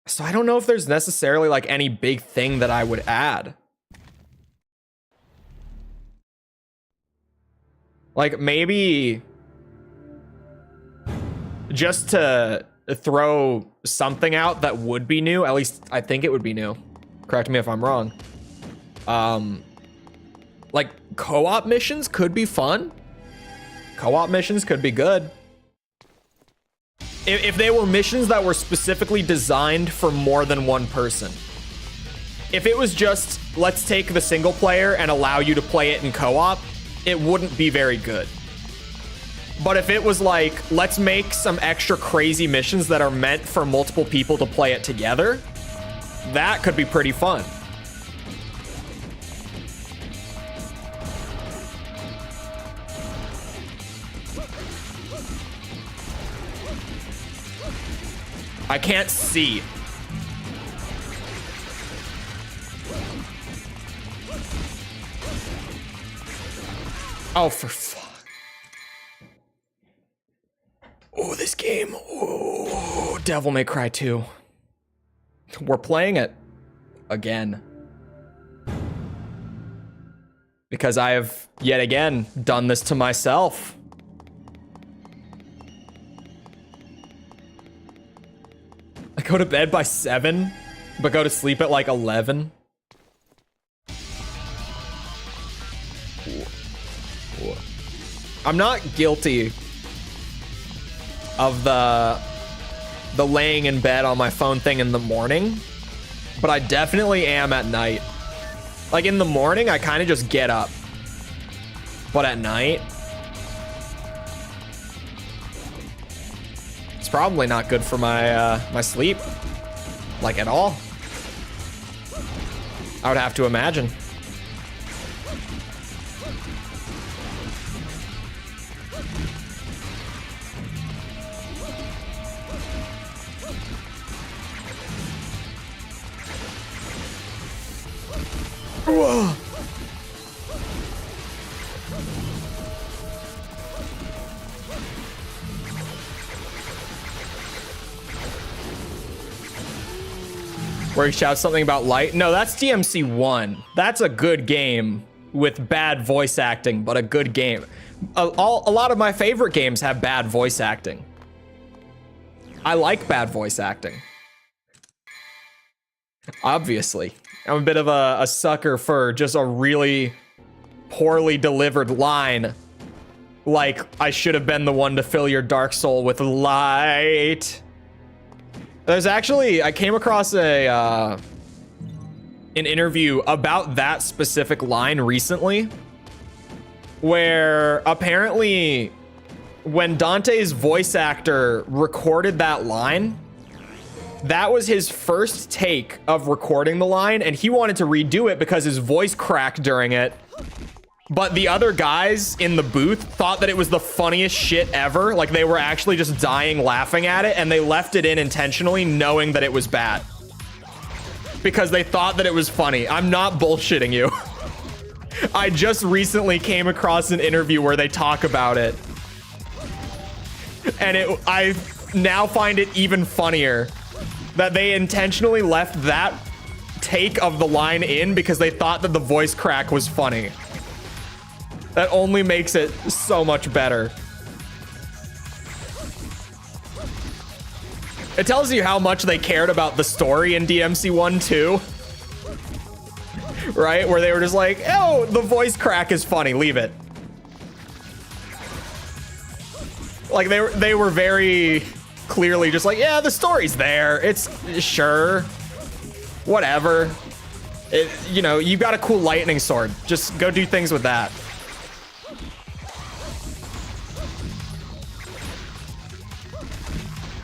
So I don't know if there's necessarily like any big thing that I would add. Like maybe just to throw something out that would be new. At least I think it would be new. Correct me if I'm wrong. Like co-op missions could be fun. Co-op missions could be good. If they were missions that were specifically designed for more than one person. If it was just, let's take the single player and allow you to play it in co-op, it wouldn't be very good. But if it was like, let's make some extra crazy missions that are meant for multiple people to play it together, that could be pretty fun. I can't see. Oh, for fuck. Oh, this game. Oh, Devil May Cry 2. We're playing it again. Because I have, yet again, done this to myself. I go to bed by 7, but go to sleep at like 11. I'm not guilty of the laying in bed on my phone thing in the morning, but I definitely am at night. Like in the morning, I kind of just get up, but at night, it's probably not good for my my sleep, like at all. I would have to imagine. Whoa. Where he shouts something about light? No, that's DMC 1. That's a good game with bad voice acting, but a good game. A lot of my favorite games have bad voice acting. I like bad voice acting. Obviously. I'm a bit of a sucker for just a really poorly delivered line. Like, I should have been the one to fill your dark soul with light. There's actually, I came across an interview about that specific line recently, where apparently when Dante's voice actor recorded that line, that was his first take of recording the line, and he wanted to redo it because his voice cracked during it. But the other guys in the booth thought that it was the funniest shit ever. Like, they were actually just dying laughing at it, and they left it in intentionally knowing that it was bad. Because they thought that it was funny. I'm not bullshitting you. I just recently came across an interview where they talk about it. And I now find it even funnier that they intentionally left that take of the line in because they thought that the voice crack was funny. That only makes it so much better. It tells you how much they cared about the story in DMC 1 too. Right? Where they were just like, oh, the voice crack is funny, leave it. Like they were very clearly just like, yeah, the story's there. It's sure. Whatever. You know, you've got a cool lightning sword. Just go do things with that.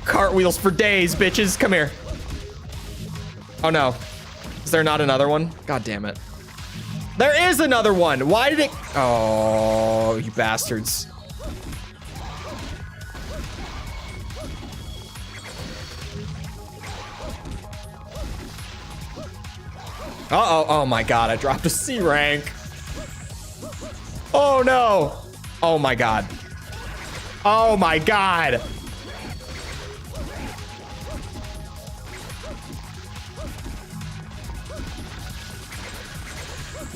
Cartwheels for days, bitches. Come here. Oh no. Is there not another one? God damn it. There is another one. Why did it? Oh, you bastards. Uh-oh. Oh my god, I dropped a C rank. Oh no. Oh my god. Oh my god.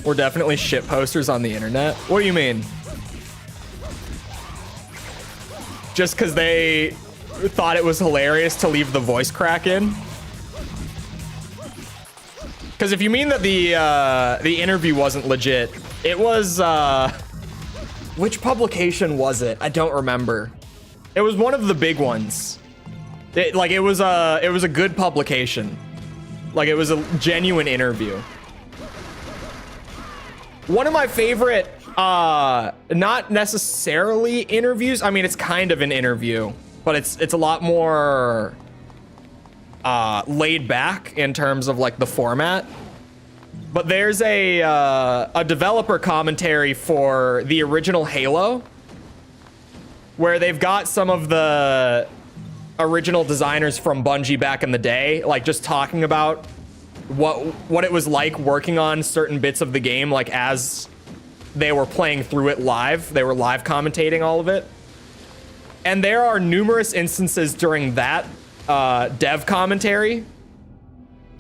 We're definitely shit posters on the internet. What do you mean? Just because they thought it was hilarious to leave the voice crack in? Because if you mean that the interview wasn't legit, it was, which publication was it? I don't remember. It was one of the big ones. It was a good publication. Like, it was a genuine interview. One of my favorite, not necessarily interviews. I mean, it's kind of an interview, but it's a lot more laid back in terms of like the format. But there's a developer commentary for the original Halo, where they've got some of the original designers from Bungie back in the day, like just talking about what it was like working on certain bits of the game, like as they were playing through it live. They were live commentating all of it. And there are numerous instances during that dev commentary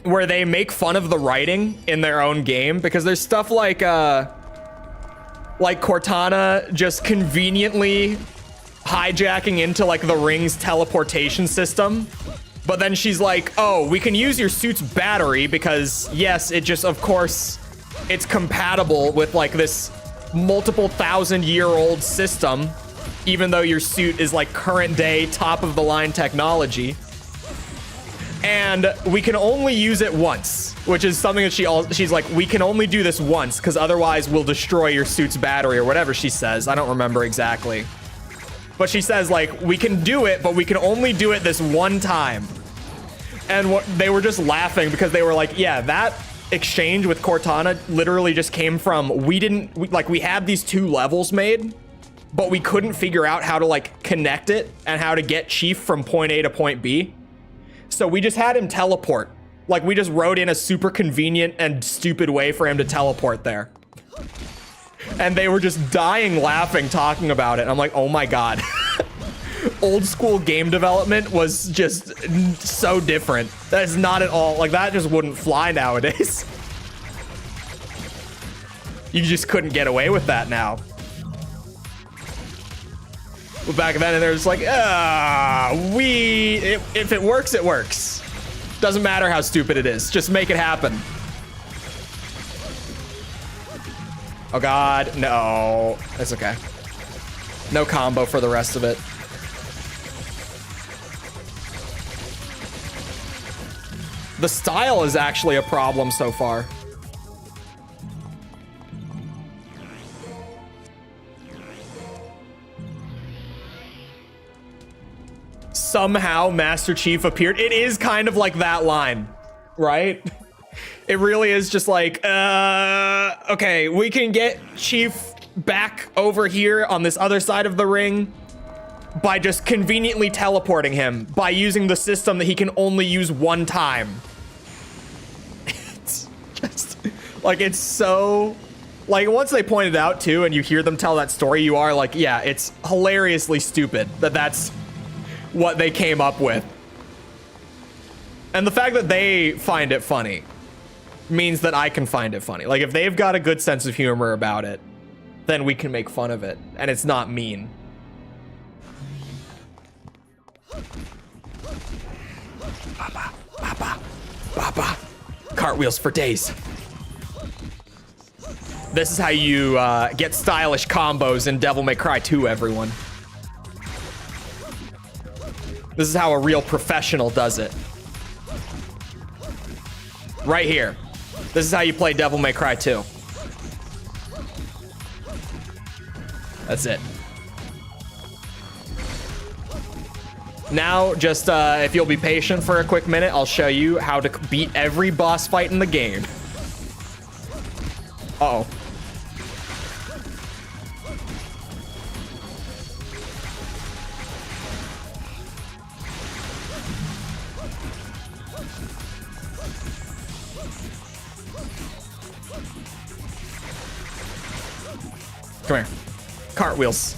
where they make fun of the writing in their own game, because there's stuff like Cortana just conveniently hijacking into like the ring's teleportation system. But then she's like, oh, we can use your suit's battery because, yes, it just, of course, it's compatible with like this multiple 1,000-year-old system, even though your suit is like current day, top of the line technology. And we can only use it once, which is something that she's like, we can only do this once because otherwise we'll destroy your suit's battery, or whatever she says. I don't remember exactly. But she says, like, we can do it, but we can only do it this one time. And they were just laughing because they were like, yeah, that exchange with Cortana literally just came from, we had these 2 levels made, but we couldn't figure out how to like connect it and how to get Chief from point A to point B. So we just had him teleport. Like, we just wrote in a super convenient and stupid way for him to teleport there. And they were just dying laughing talking about it. And I'm like, oh my god. Old school game development was just so different. That is not at all, like, that just wouldn't fly nowadays. You just couldn't get away with that now. But back then, and they're just like, if it works, it works. Doesn't matter how stupid it is. Just make it happen. Oh god, no. That's okay. No combo for the rest of it. The style is actually a problem so far. Somehow Master Chief appeared. It is kind of like that line, right? It really is just like, okay, we can get Chief back over here on this other side of the ring by just conveniently teleporting him by using the system that he can only use one time. It's just like, it's so, like, once they point it out too and you hear them tell that story, you are like, yeah, it's hilariously stupid that that's what they came up with. And the fact that they find it funny means that I can find it funny. Like, if they've got a good sense of humor about it, then we can make fun of it and it's not mean. Baba, baba, baba. Cartwheels for days. This is how you get stylish combos in Devil May Cry 2, everyone. This is how a real professional does it. Right here. This is how you play Devil May Cry 2. That's it. Now, just if you'll be patient for a quick minute, I'll show you how to beat every boss fight in the game. Uh-oh. Come here. Cartwheels.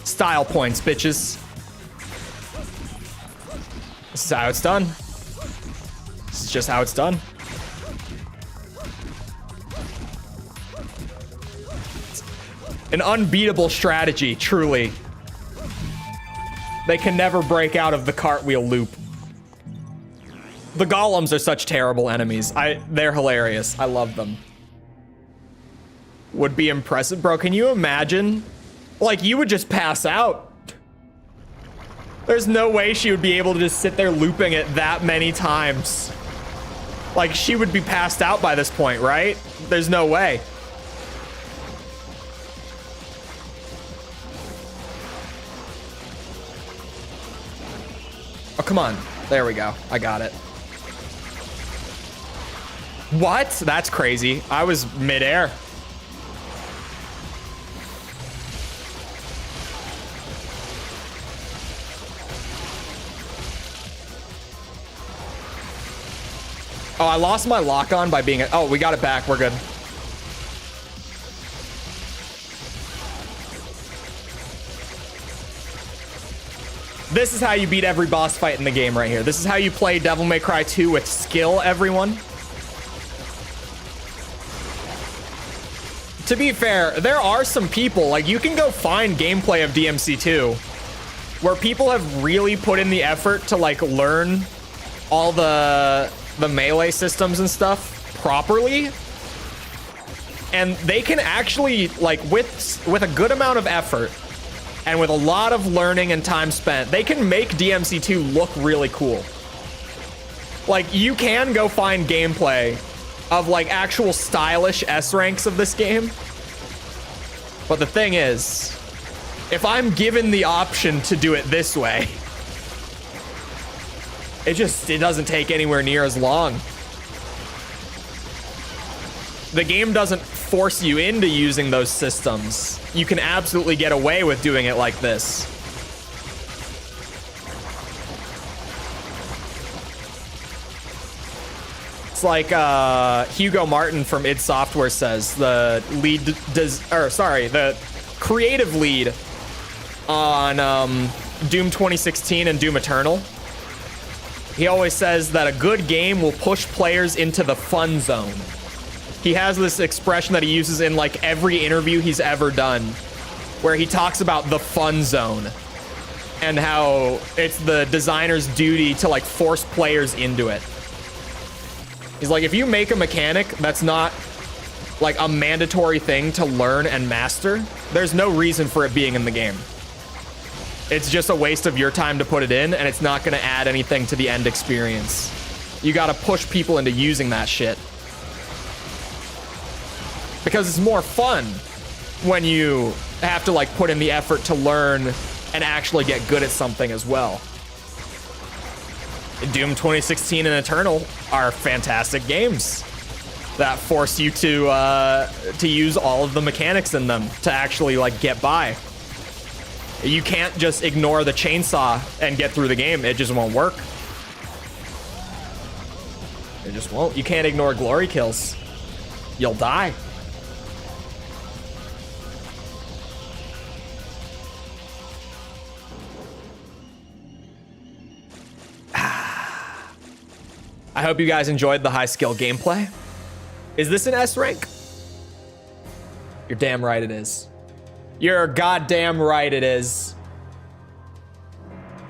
Style points, bitches. This is how it's done. This is just how it's done. It's an unbeatable strategy, truly. They can never break out of the cartwheel loop. The golems are such terrible enemies. They're hilarious. I love them. Would be impressive. Bro, can you imagine? Like, you would just pass out. There's no way she would be able to just sit there looping it that many times. Like, she would be passed out by this point, right? There's no way. Oh, come on. There we go. I got it. What? That's crazy. I was midair. Oh, I lost my lock on by being... Oh, we got it back. We're good. This is how you beat every boss fight in the game right here. This is how you play Devil May Cry 2 with skill, everyone. To be fair, there are some people, like, you can go find gameplay of DMC2 where people have really put in the effort to, like, learn all the melee systems and stuff properly, and they can actually, like, with a good amount of effort and with a lot of learning and time spent, they can make DMC2 look really cool. Like, you can go find gameplay of, like, actual stylish S ranks of this game, but the thing is, if I'm given the option to do it this way, it doesn't take anywhere near as long. The game doesn't force you into using those systems. You can absolutely get away with doing it like this. It's like Hugo Martin from id Software says, the creative lead on Doom 2016 and Doom Eternal. He always says that a good game will push players into the fun zone. He has this expression that he uses in, like, every interview he's ever done, where he talks about the fun zone and how it's the designer's duty to, like, force players into it. He's like, if you make a mechanic that's not, like, a mandatory thing to learn and master, there's no reason for it being in the game. It's just a waste of your time to put it in, and it's not going to add anything to the end experience. You got to push people into using that shit. Because it's more fun when you have to, like, put in the effort to learn and actually get good at something as well. Doom 2016 and Eternal are fantastic games that force you to use all of the mechanics in them to actually, like, get by. You can't just ignore the chainsaw and get through the game. It just won't work. It just won't. You can't ignore glory kills. You'll die. I hope you guys enjoyed the high skill gameplay. Is this an S rank? You're damn right it is. You're goddamn right it is.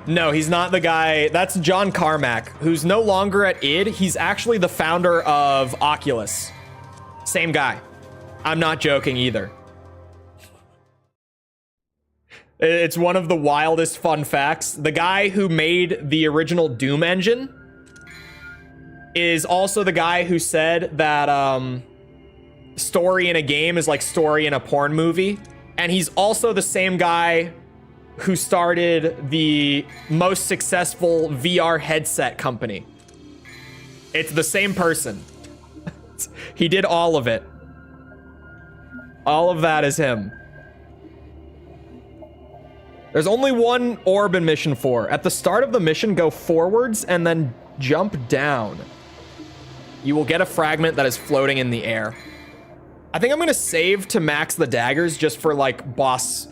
No, he's not the guy. That's John Carmack, who's no longer at id. He's actually the founder of Oculus. Same guy. I'm not joking either. It's one of the wildest fun facts. The guy who made the original Doom engine is also the guy who said that story in a game is like story in a porn movie. And he's also the same guy who started the most successful VR headset company. It's the same person. He did all of it. All of that is him. There's only one orb in mission 4. At the start of the mission, go forwards and then jump down. You will get a fragment that is floating in the air. I think I'm gonna save to max the daggers just for like boss,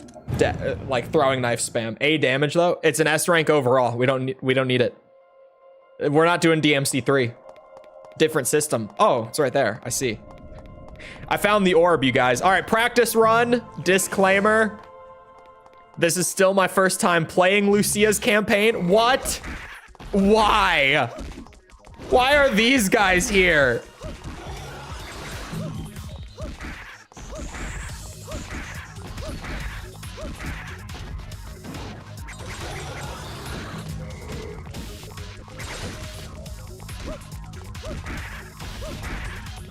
like throwing knife spam. A damage though. It's an S rank overall. We don't need it. We're not doing DMC 3. Different system. Oh, it's right there. I see. I found the orb, you guys. All right, practice run. Disclaimer. This is still my first time playing Lucia's campaign. What? Why? Why are these guys here?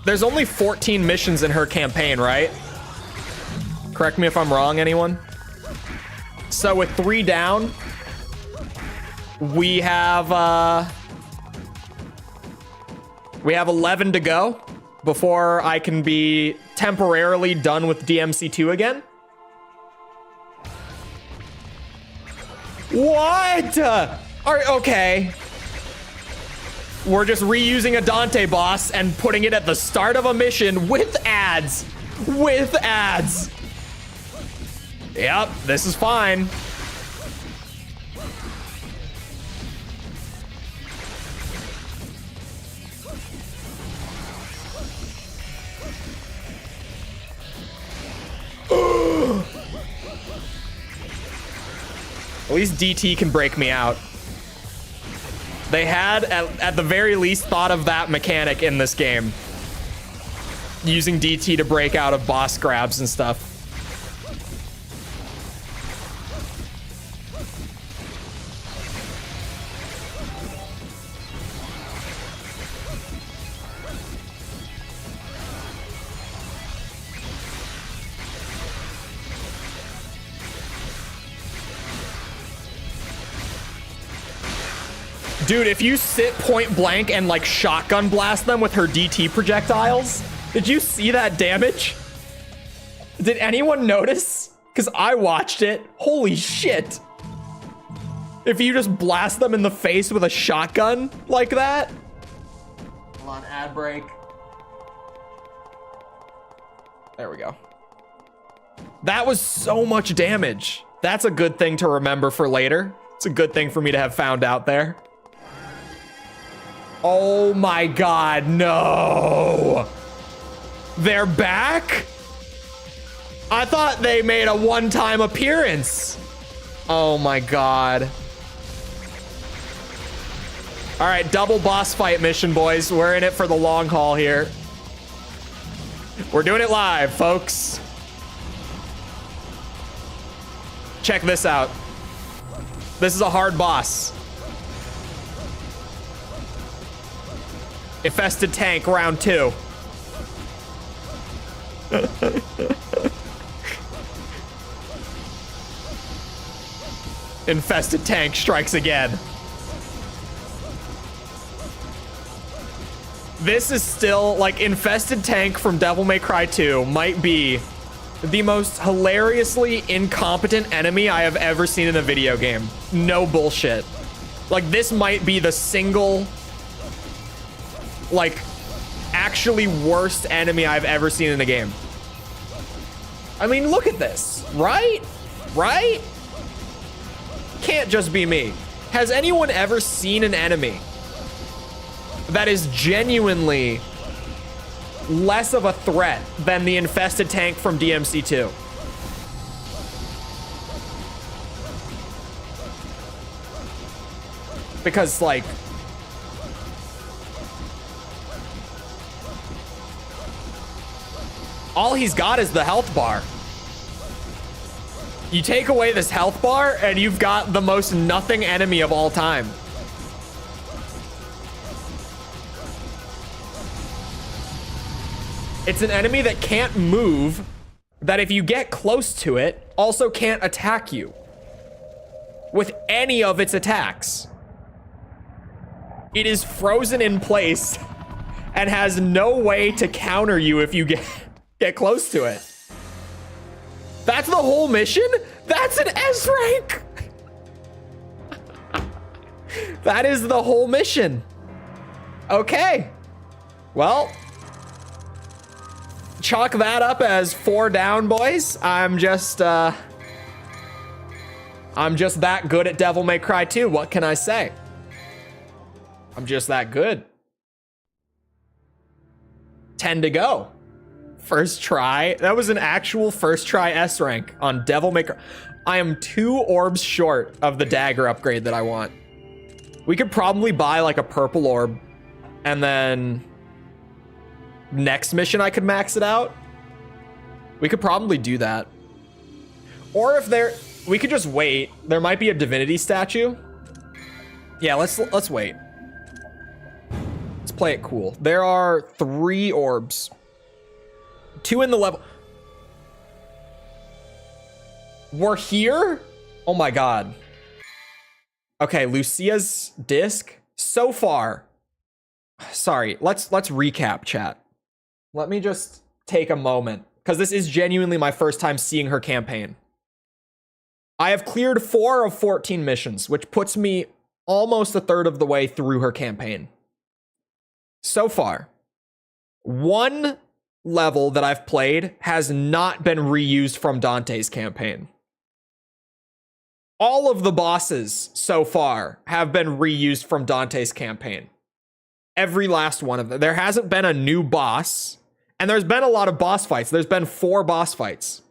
There's only 14 missions in her campaign, right? Correct me if I'm wrong, anyone? So with 3 down, we have 11 to go before I can be temporarily done with DMC2 again. What? Okay. We're just reusing a Dante boss and putting it at the start of a mission with ads. With ads. Yep, this is fine. At least DT can break me out. They had, at the very least, thought of that mechanic in this game. Using DT to break out of boss grabs and stuff. Dude, if you sit point blank and like shotgun blast them with her DT projectiles, did you see that damage? Did anyone notice? Because I watched it. Holy shit. If you just blast them in the face with a shotgun like that. Hold on, ad break. There we go. That was so much damage. That's a good thing to remember for later. It's a good thing for me to have found out there. Oh my god, no. They're back? I thought they made a one-time appearance. Oh my god. All right, double boss fight mission, boys. We're in it for the long haul here. We're doing it live, folks. Check this out. This is a hard boss. Infested tank round 2. Infested tank strikes again. This is still like infested tank from Devil May Cry 2 might be the most hilariously incompetent enemy I have ever seen in a video game. No bullshit. Like this might be the single like actually worst enemy I've ever seen in a game. I mean, look at this, right? Right? Can't just be me. Has anyone ever seen an enemy that is genuinely less of a threat than the infested tank from DMC2? Because like all he's got is the health bar. You take away this health bar and you've got the most nothing enemy of all time. It's an enemy that can't move, that if you get close to it, also can't attack you. with any of its attacks. It is frozen in place and has no way to counter you if you get close to it. That's the whole mission? That's an S rank. That is the whole mission. Okay. Well, chalk that up as 4 down, boys. I'm just that good at Devil May Cry 2. What can I say? I'm just that good. 10 to go. First try. That was an actual first try S rank on Devil May Cry. I am 2 orbs short of the dagger upgrade that I want. We could probably buy like a purple orb, and then next mission I could max it out. We could probably do that. Or if we could just wait. There might be a divinity statue. Yeah, let's wait. Let's play it cool. There are 3 orbs. 2 in the level. We're here? Oh my god. Okay, Lucia's disc. So far. Sorry, let's recap, chat. Let me just take a moment, because this is genuinely my first time seeing her campaign. I have cleared 4 of 14 missions, which puts me almost a third of the way through her campaign. So far, 1 level that I've played has not been reused from Dante's campaign. All of the bosses so far have been reused from Dante's campaign. Every last one of them. There hasn't been a new boss, and there's been a lot of boss fights. There's been 4 boss fights.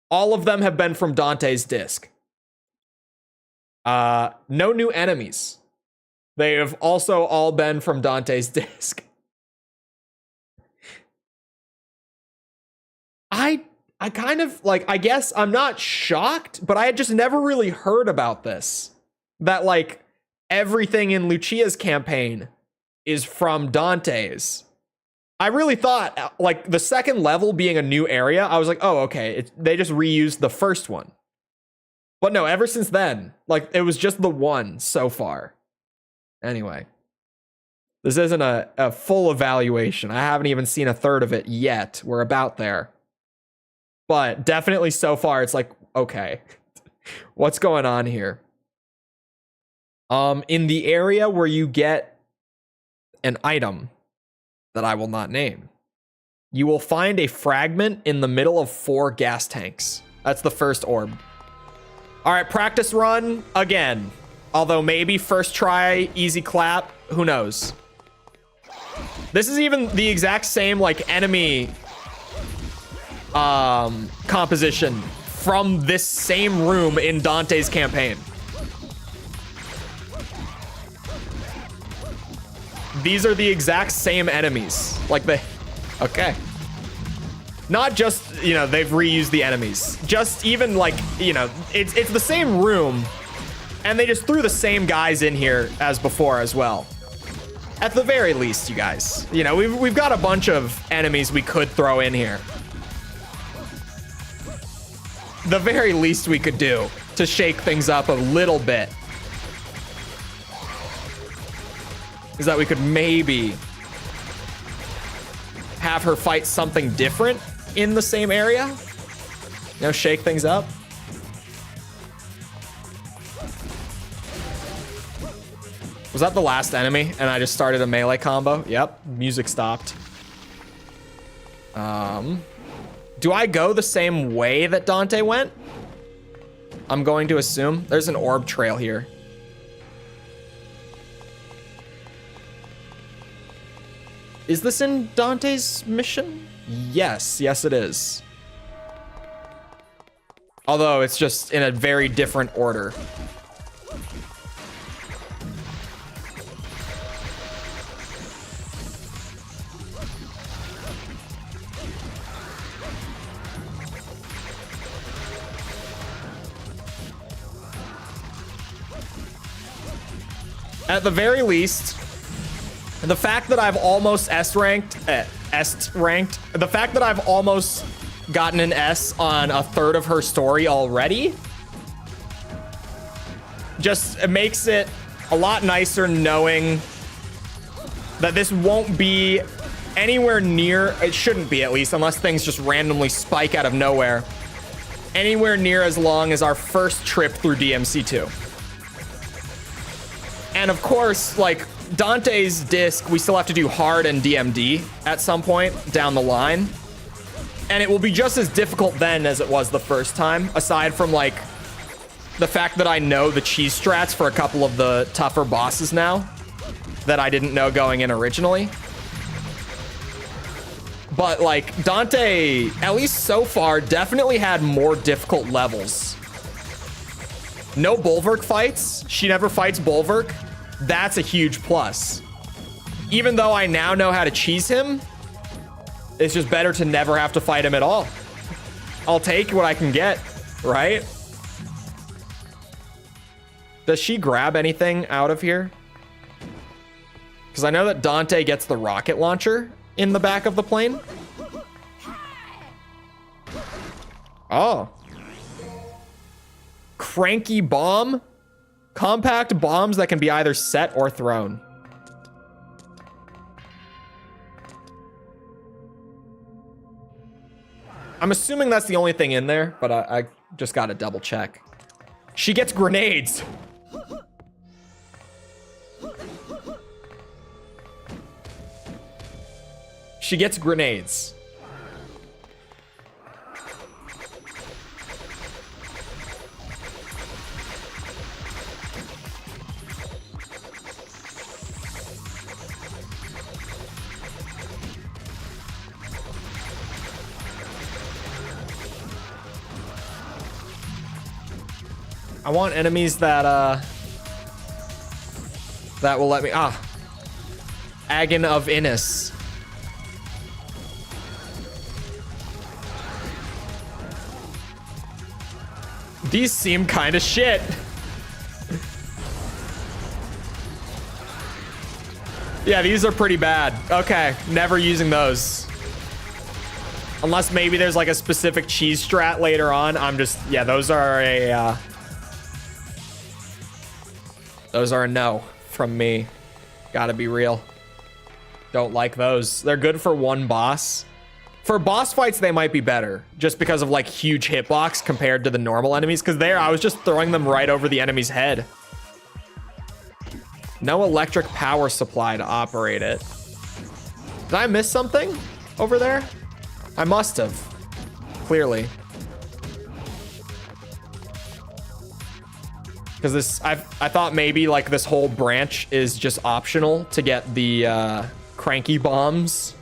All of them have been from Dante's disc. No new enemies. They have also all been from Dante's disc. I kind of, like, I guess I'm not shocked, but I had just never really heard about this. That, like, everything in Lucia's campaign is from Dante's. I really thought, like, the second level being a new area, I was like, oh, okay, they just reused the first one. But no, ever since then, like, it was just the one so far. Anyway. This isn't a full evaluation. I haven't even seen a third of it yet. We're about there. But definitely so far, it's like, okay, what's going on here? In the area where you get an item that I will not name, you will find a fragment in the middle of 4 gas tanks. That's the first orb. All right, practice run again. Although maybe first try, easy clap, who knows? This is even the exact same, like, enemy composition from this same room in Dante's campaign. These are the exact same enemies. Like okay. Not just, you know, they've reused the enemies. Just even like, you know, it's the same room, and they just threw the same guys in here as before as well. At the very least, you guys. You know, we've got a bunch of enemies we could throw in here. The very least we could do to shake things up a little bit is that we could maybe have her fight something different in the same area. You know, shake things up. Was that the last enemy and I just started a melee combo? Yep, music stopped. Do I go the same way that Dante went? I'm going to assume. There's an orb trail here. Is this in Dante's mission? Yes, yes it is. Although it's just in a very different order. At the very least, the fact that I've almost S-ranked, the fact that I've almost gotten an S on a third of her story already Just it makes it a lot nicer knowing that this won't be anywhere near, it shouldn't be at least, unless things just randomly spike out of nowhere, anywhere near as long as our first trip through DMC2. And of course, like, Dante's disc, we still have to do hard and DMD at some point down the line. And it will be just as difficult then as it was the first time, aside from, like, the fact that I know the cheese strats for a couple of the tougher bosses now that I didn't know going in originally. But, like, Dante, at least so far, definitely had more difficult levels. No Bulwark fights. She never fights Bulwark. That's a huge plus. Even though I now know how to cheese him, it's just better to never have to fight him at all. I'll take what I can get, right? Does she grab anything out of here? Because I know that Dante gets the rocket launcher in the back of the plane. Oh. Cranky bomb. Compact bombs that can be either set or thrown. I'm assuming that's the only thing in there, but I just gotta double check. She gets grenades. She gets grenades. I want enemies that will let me Agon of Innis. These seem kind of shit. Yeah, these are pretty bad. Okay, never using those. Unless maybe there's like a specific cheese strat later on. Yeah, those are a no from me. Gotta be real. Don't like those. They're good for one boss. For boss fights, they might be better, just because of like huge hitbox compared to the normal enemies. Because there, I was just throwing them right over the enemy's head. No electric power supply to operate it. Did I miss something over there? I must have. Clearly. Because this, I thought maybe like this whole branch is just optional to get the cranky bombs.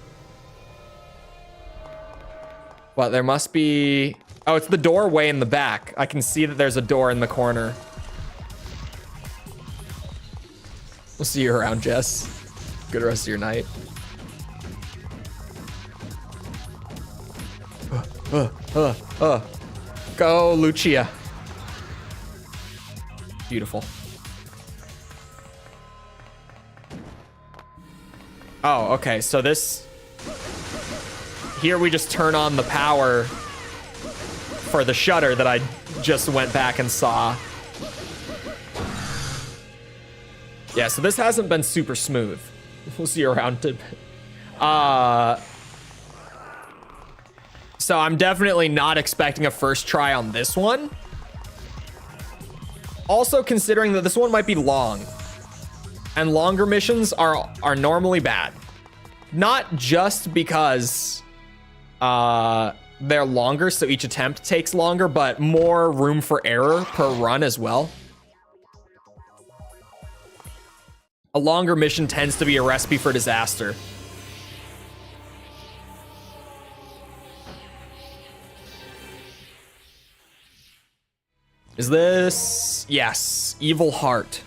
But there must be... Oh, it's the doorway in the back. I can see that there's a door in the corner. We'll see you around, Jess. Good rest of your night. Go, Lucia. Beautiful. Oh, okay. So this... Here we just turn on the power for the shutter that I just went back and saw. Yeah, so this hasn't been super smooth. We'll see you around. So I'm definitely not expecting a first try on this one. Also considering that this one might be long. And longer missions are normally bad. Not just because they're longer, so each attempt takes longer, but more room for error per run as well. A longer mission tends to be a recipe for disaster. Is this... Yes. Evil Heart.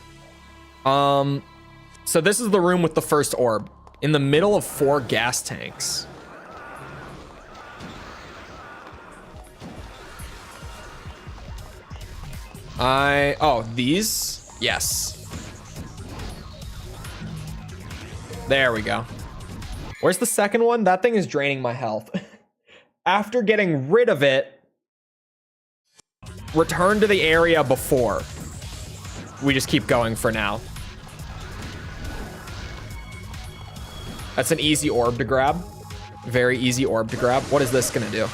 So this is the room with the first orb. In the middle of 4 gas tanks. Oh, these? Yes. There we go. Where's the second one? That thing is draining my health. After getting rid of it, return to the area before. we just keep going for now. That's an easy orb to grab. Very easy orb to grab. What is this gonna do?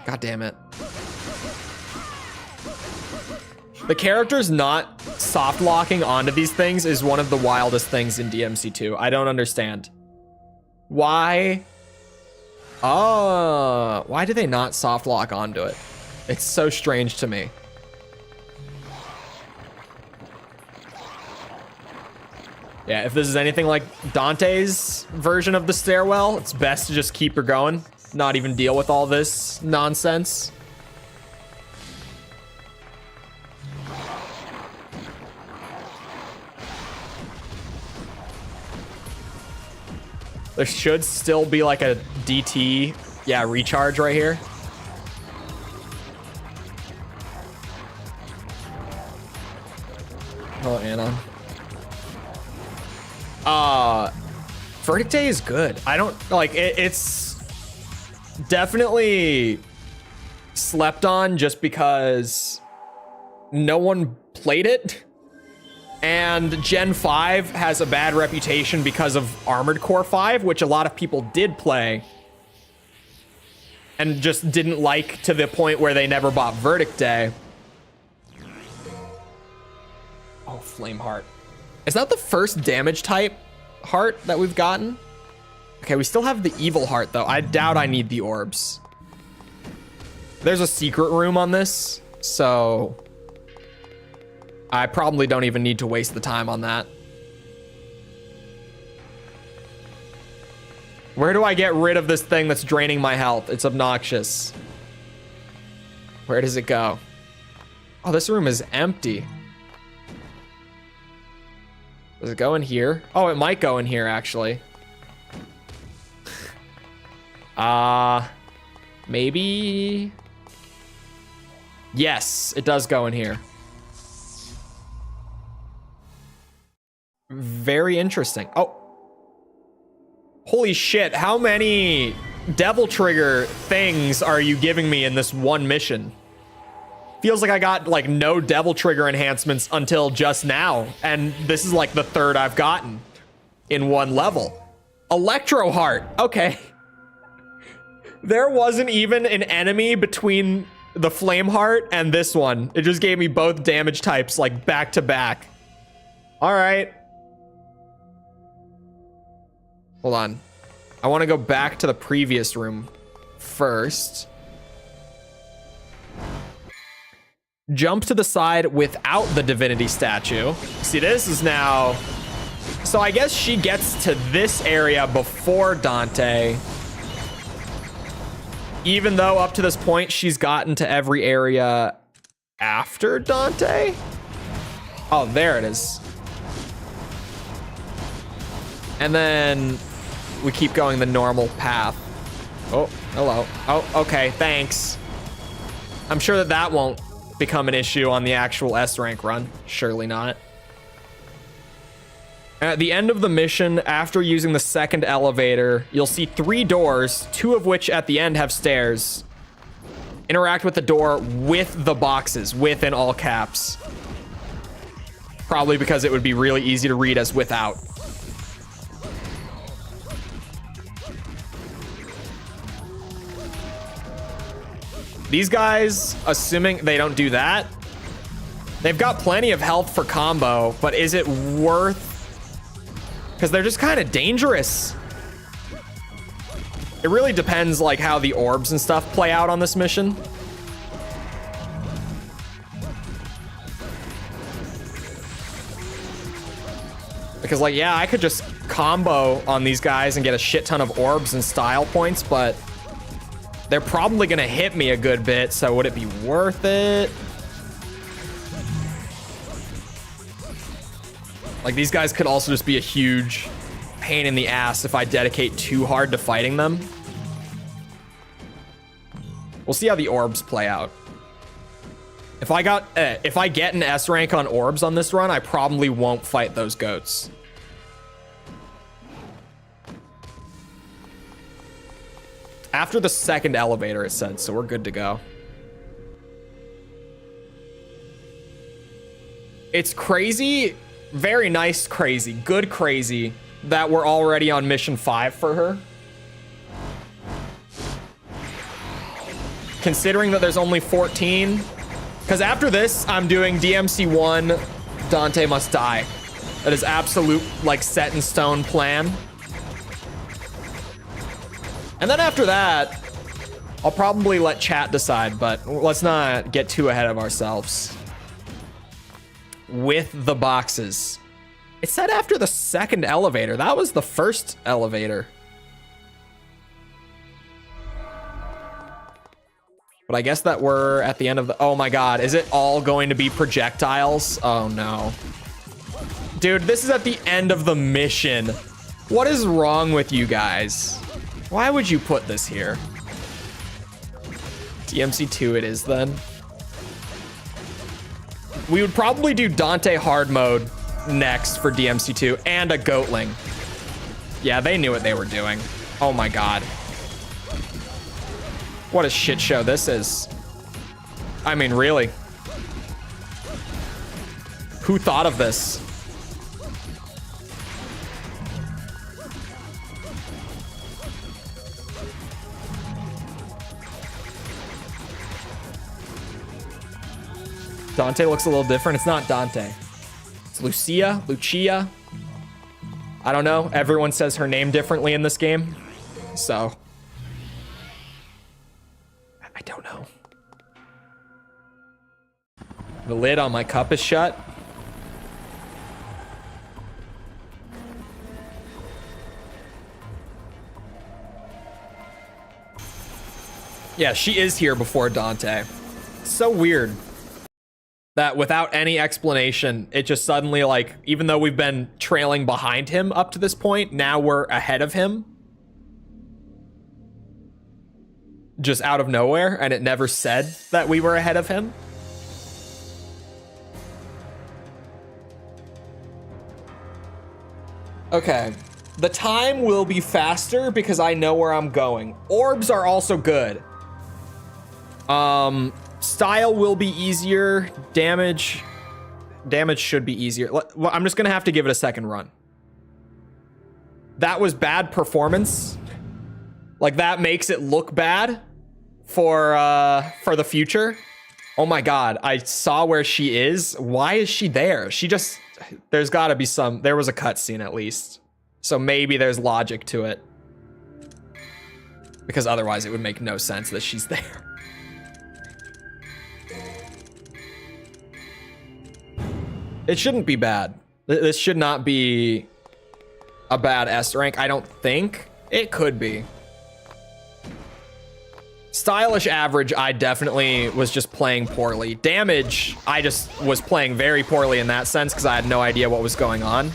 God damn it. The characters not soft locking onto these things is one of the wildest things in DMC2. I don't understand. Why? Oh, why do they not soft lock onto it? It's so strange to me. Yeah, if this is anything like Dante's version of the stairwell, it's best to just keep her going. Not even deal with all this nonsense. There should still be like a DT, yeah, recharge right here. Oh, Anna. Verdict Day is good. I don't like it. It's definitely slept on just because no one played it. And Gen 5 has a bad reputation because of Armored Core 5, which a lot of people did play and just didn't like to the point where they never bought Verdict Day. Oh, Flame Heart. Is that the first damage type heart that we've gotten? Okay, we still have the Evil Heart, though. I doubt I need the orbs. There's a secret room on this, so I probably don't even need to waste the time on that. Where do I get rid of this thing that's draining my health? It's obnoxious. Where does it go? Oh, this room is empty. Does it go in here? Oh, it might go in here, actually. Maybe? Yes, it does go in here. Very interesting. Oh. Holy shit, how many Devil Trigger things are you giving me in this one mission? Feels like I got like no Devil Trigger enhancements until just now, and this is like the third I've gotten in one level. Electro Heart, okay. There wasn't even an enemy between the Flame Heart and this one. It just gave me both damage types like back to back. All right. Hold on. I want to go back to the previous room first. Jump to the side without the divinity statue. See, this is now... So I guess she gets to this area before Dante. Even though up to this point, she's gotten to every area after Dante. Oh, there it is. And then we keep going the normal path. Oh, hello. Oh, okay, thanks. I'm sure that that won't become an issue on the actual S rank run. Surely not. At the end of the mission, after using the second elevator, you'll see 3 doors, 2 of which at the end have stairs. Interact with the door with the boxes, with in all caps. Probably because it would be really easy to read as without. These guys, assuming they don't do that, they've got plenty of health for combo, but is it worth... Because they're just kind of dangerous. It really depends like how the orbs and stuff play out on this mission. Because like, yeah, I could just combo on these guys and get a shit ton of orbs and style points, but they're probably gonna hit me a good bit, so would it be worth it? Like, these guys could also just be a huge pain in the ass if I dedicate too hard to fighting them. We'll see how the orbs play out. If I get an S rank on orbs on this run, I probably won't fight those goats. After the second elevator, it said, so we're good to go. It's crazy, very nice crazy, good crazy that we're already on mission 5 for her. Considering that there's only 14. Because after this, I'm doing DMC 1, Dante Must Die. That is absolute, like, set in stone plan. And then after that, I'll probably let chat decide, but let's not get too ahead of ourselves. With the boxes. It said after the second elevator. That was the first elevator. But I guess that we're at the end of the... Oh my god, is it all going to be projectiles? Oh no. Dude, this is at the end of the mission. What is wrong with you guys? Why would you put this here? DMC 2 it is then. We would probably do Dante hard mode next for DMC 2 and a goatling. Yeah, they knew what they were doing. Oh my god. What a shit show this is. I mean, really. Who thought of this? Dante looks a little different. It's not Dante. It's Lucia. I don't know. Everyone says her name differently in this game. So. I don't know. The lid on my cup is shut. Yeah, she is here before Dante. So weird that without any explanation, it just suddenly, like, even though we've been trailing behind him up to this point, now we're ahead of him. Just out of nowhere, and it never said that we were ahead of him. Okay. The time will be faster because I know where I'm going. Orbs are also good. Style will be easier. Damage should be easier. Well, I'm just gonna have to give it a second run. That was bad performance. Like, that makes it look bad for the future. Oh my god, I saw where she is. Why is she there? She just... There's gotta be some... There was a cutscene at least. So maybe there's logic to it. Because otherwise it would make no sense that she's there. It shouldn't be bad. This should not be a bad S rank, I don't think. It could be. Stylish average, I definitely was just playing poorly. Damage, I just was playing very poorly in that sense because I had no idea what was going on.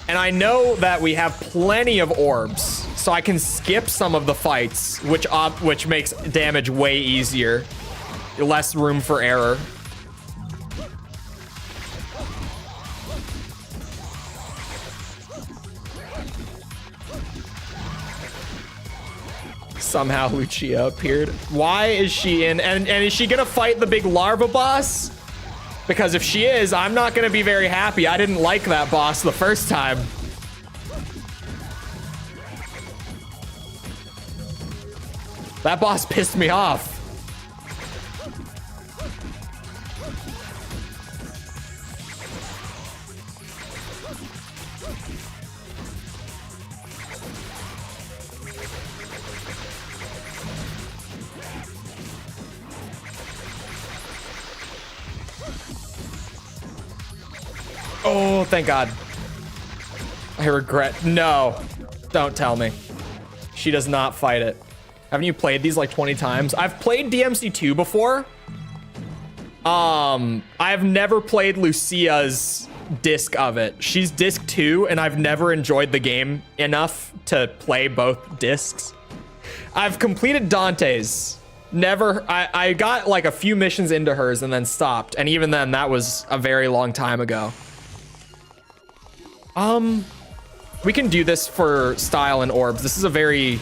And I know that we have plenty of orbs, so I can skip some of the fights, which makes damage way easier. Less room for error. Somehow Lucia appeared. Why is she in? And is she gonna fight the big larva boss? Because if she is, I'm not gonna be very happy. I didn't like that boss the first time. That boss pissed me off. Oh, thank God. I regret. No, don't tell me. She does not fight it. Haven't you played these like 20 times? I've played DMC 2 before. I've never played Lucia's disc of it. She's disc 2, and I've never enjoyed the game enough to play both discs. I've completed Dante's. Never. I got like a few missions into hers and then stopped. And even then, that was a very long time ago. We can do this for style and orbs. This is a very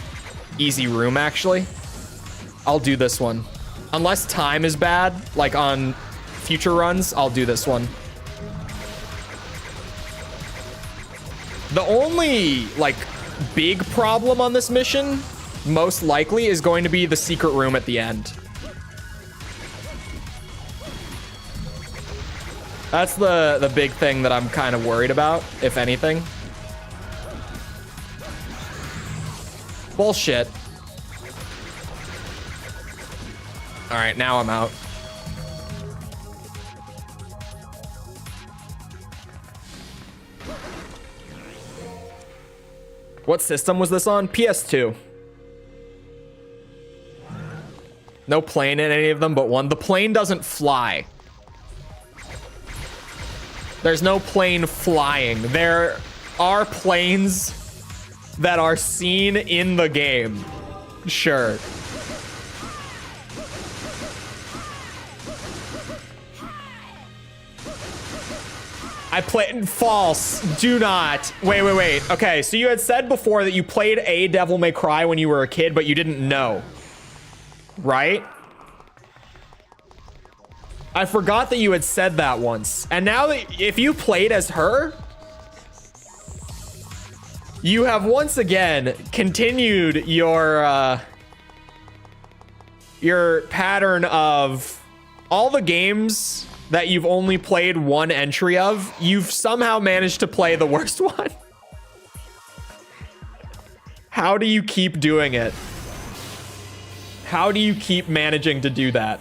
easy room, actually. I'll do this one. Unless time is bad, like on future runs, I'll do this one. The only, like, big problem on this mission, most likely, is going to be the secret room at the end. That's the big thing that I'm kind of worried about, if anything. Bullshit. All right, now I'm out. What system was this on? PS2. No plane in any of them but one. The plane doesn't fly. There's no plane flying. There are planes that are seen in the game. Sure. I played false. Do not. Wait. Okay, so you had said before that you played a Devil May Cry when you were a kid, but you didn't know. Right? I forgot that you had said that once. And now that if you played as her, you have once again continued your pattern of all the games that you've only played one entry of, you've somehow managed to play the worst one. How do you keep doing it? How do you keep managing to do that?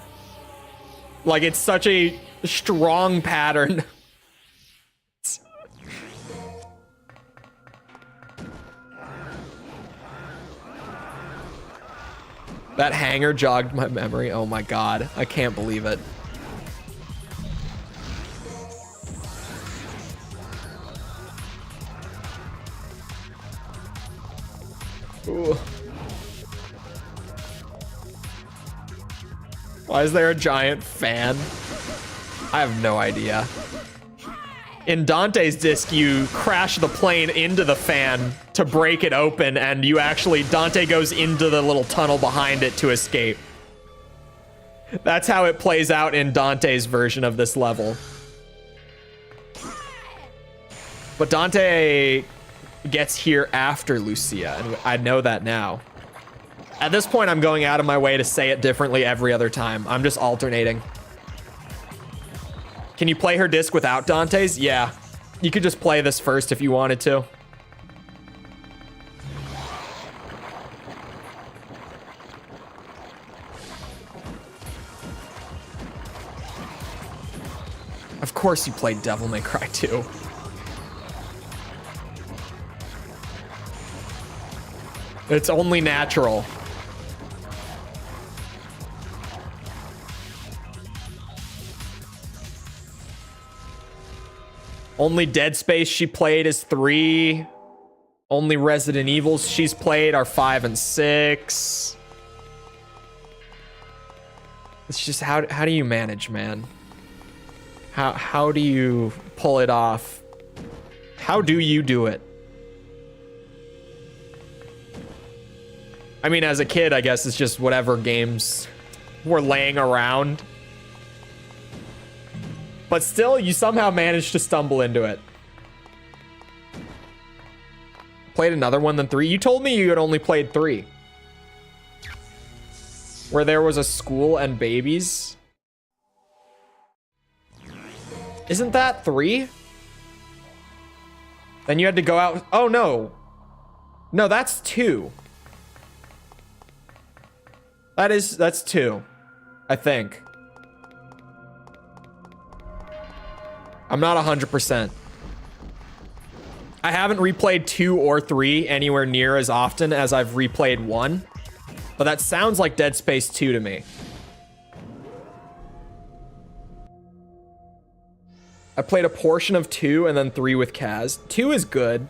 Like, it's such a strong pattern. That hanger jogged my memory. Oh my god, I can't believe it. Ooh. Why is there a giant fan? I have no idea. In Dante's disc, you crash the plane into the fan to break it open, and you actually, Dante goes into the little tunnel behind it to escape. That's how it plays out in Dante's version of this level. But Dante gets here after Lucia, and I know that now. At this point, I'm going out of my way to say it differently every other time. I'm just alternating. Can you play her disc without Dante's? Yeah. You could just play this first if you wanted to. Of course you played Devil May Cry 2. It's only natural. Only Dead Space she played is 3. Only Resident Evils she's played are 5 and 6. It's just how do you manage, man? How do you pull it off? How do you do it? I mean, as a kid, I guess it's just whatever games were laying around. But still, you somehow managed to stumble into it. Played another one than 3? You told me you had only played 3. Where there was a school and babies. Isn't that 3? Then you had to go out. Oh, no. No, that's 2. That's 2, I think. I'm not 100%. I haven't replayed 2 or 3 anywhere near as often as I've replayed 1, but that sounds like Dead Space 2 to me. I played a portion of 2 and then 3 with Kaz. 2 is good.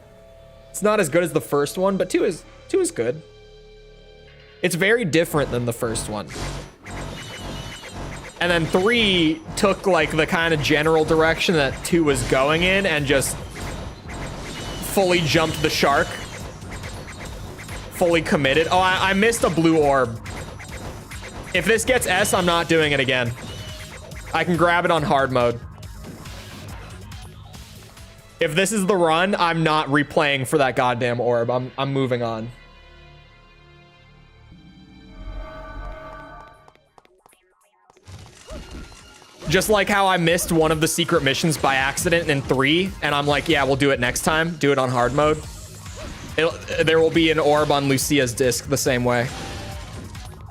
It's not as good as the first one, but 2 is good. It's very different than the first one. And then 3 took like the kind of general direction that 2 was going in and just fully jumped the shark. Fully committed. Oh, I missed a blue orb. If this gets S, I'm not doing it again. I can grab it on hard mode. If this is the run, I'm not replaying for that goddamn orb. I'm moving on. Just like how I missed one of the secret missions by accident in 3, and I'm like, yeah, we'll do it next time. Do it on hard mode. There will be an orb on Lucia's disc the same way.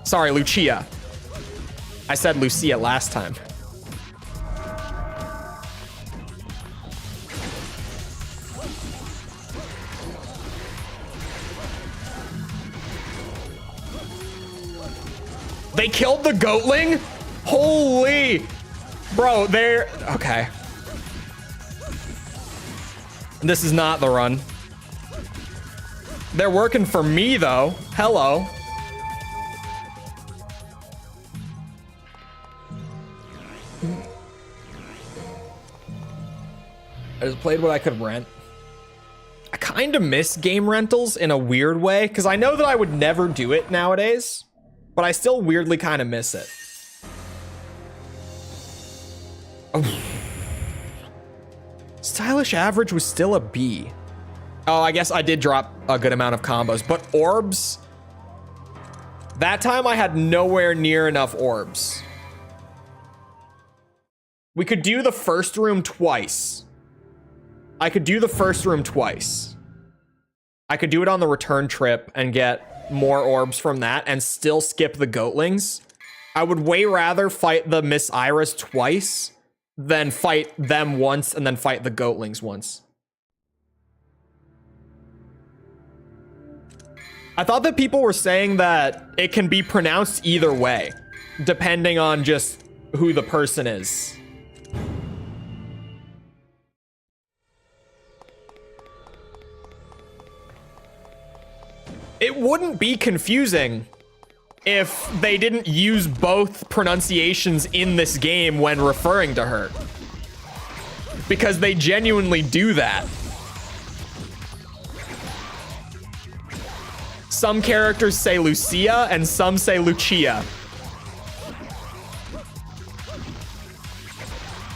Sorry, Lucia. I said Lucia last time. They killed the goatling? Holy... Bro, they're... Okay. This is not the run. They're working for me, though. Hello. I just played what I could rent. I kind of miss game rentals in a weird way, because I know that I would never do it nowadays, but I still weirdly kind of miss it. Oh. Stylish average was still a B. Oh, I guess I did drop a good amount of combos, but orbs, that time I had nowhere near enough orbs. We could do the first room twice. I could do the first room twice. I could do it on the return trip and get more orbs from that and still skip the goatlings. I would way rather fight the Miss Iris twice than fight them once and then fight the goatlings once. I thought that people were saying that it can be pronounced either way, depending on just who the person is. It wouldn't be confusing if they didn't use both pronunciations in this game when referring to her. Because they genuinely do that. Some characters say Lucia and some say Lucia.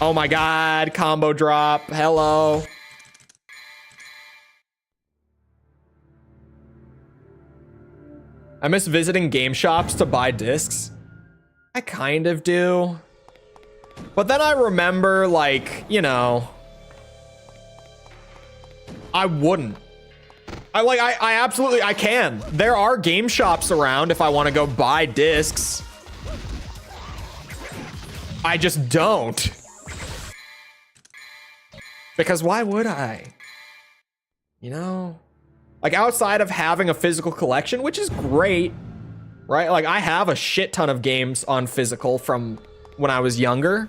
Oh my god, combo drop. Hello. I miss visiting game shops to buy discs. I kind of do. But then I remember, like, you know, I wouldn't. I absolutely, I can. There are game shops around if I want to go buy discs. I just don't. Because why would I? You know? Like, outside of having a physical collection, which is great, right? Like, I have a shit ton of games on physical from when I was younger,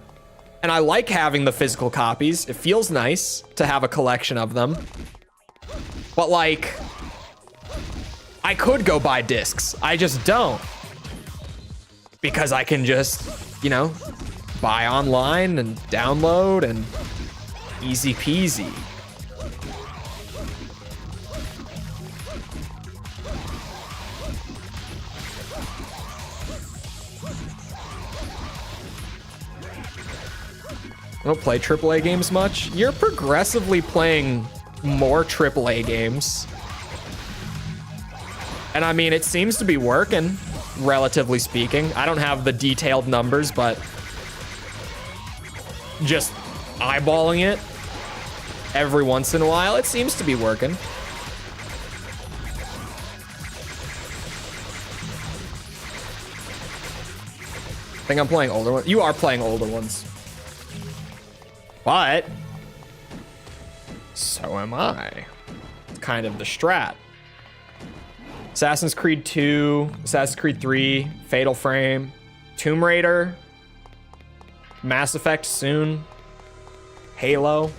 and I like having the physical copies. It feels nice to have a collection of them. But, like, I could go buy discs. I just don't. Because I can just, you know, buy online and download and easy peasy. I don't play AAA games much. You're progressively playing more AAA games. And I mean, it seems to be working, relatively speaking. I don't have the detailed numbers, but just eyeballing it every once in a while, it seems to be working. I think I'm playing older ones. You are playing older ones. But so am I. It's kind of the strat. Assassin's Creed 2, Assassin's Creed 3, Fatal Frame, Tomb Raider, Mass Effect soon, Halo.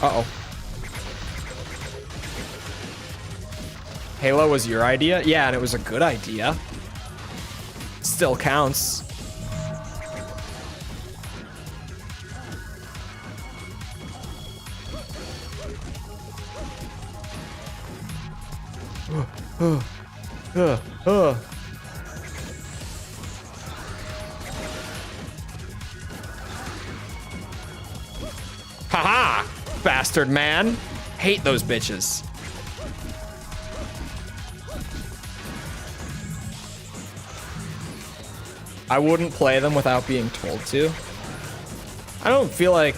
Uh-oh. Halo was your idea? Yeah, and it was a good idea. Still counts. Haha! Bastard man. Hate those bitches. I wouldn't play them without being told to. I don't feel like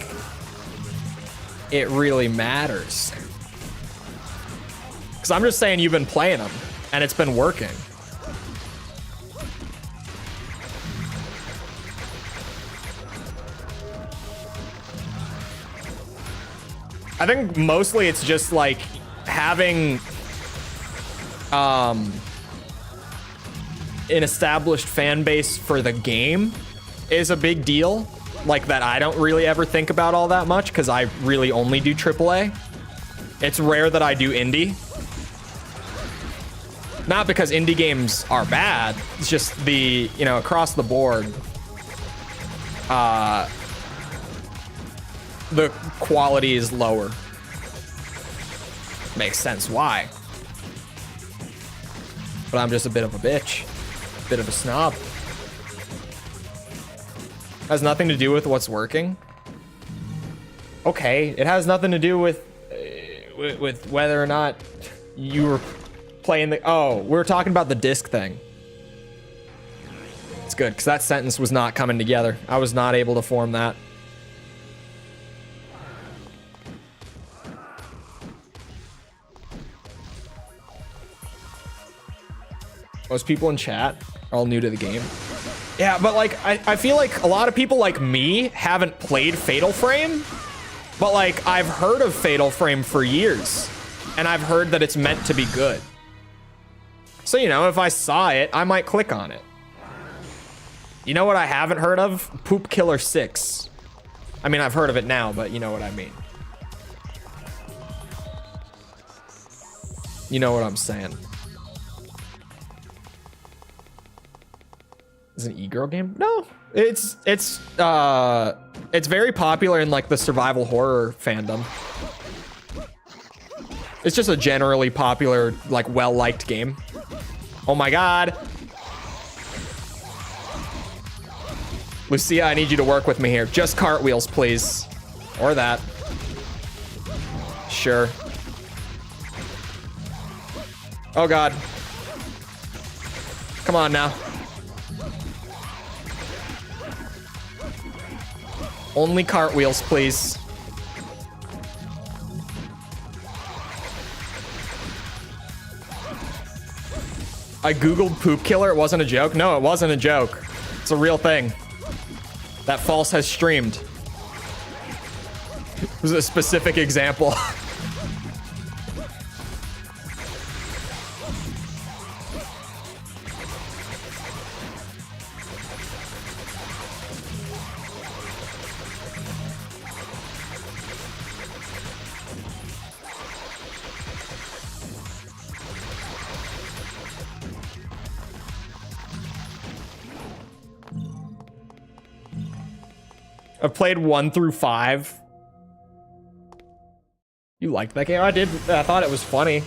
it really matters. Because I'm just saying you've been playing them and it's been working. I think mostly it's just like having an established fan base for the game is a big deal. Like that I don't really ever think about all that much because I really only do AAA. It's rare that I do indie. Not because indie games are bad. It's just the, you know, across the board, the quality is lower. Makes sense why. But I'm just a bit of a bitch. A bit of a snob. Has nothing to do with what's working. Okay, it has nothing to do with whether or not you were playing the... Oh, we were talking about the disc thing. It's good, because that sentence was not coming together. I was not able to form that. Most people in chat are all new to the game. Yeah, but like, I feel like a lot of people like me haven't played Fatal Frame, but like, I've heard of Fatal Frame for years, and I've heard that it's meant to be good. So, you know, if I saw it, I might click on it. You know what I haven't heard of? Poop Killer 6. I mean, I've heard of it now, but you know what I mean. You know what I'm saying. Is it an e-girl game? No, it's very popular in like the survival horror fandom. It's just a generally popular, like well-liked game. Oh my God. Lucia, I need you to work with me here. Just cartwheels, please. Or that. Sure. Oh God. Come on now. Only cartwheels, please. I googled poop killer. It wasn't a joke. No, it wasn't a joke. It's a real thing. That false has streamed. It was a specific example. I've played 1 through 5. You liked that game? I did. I thought it was funny.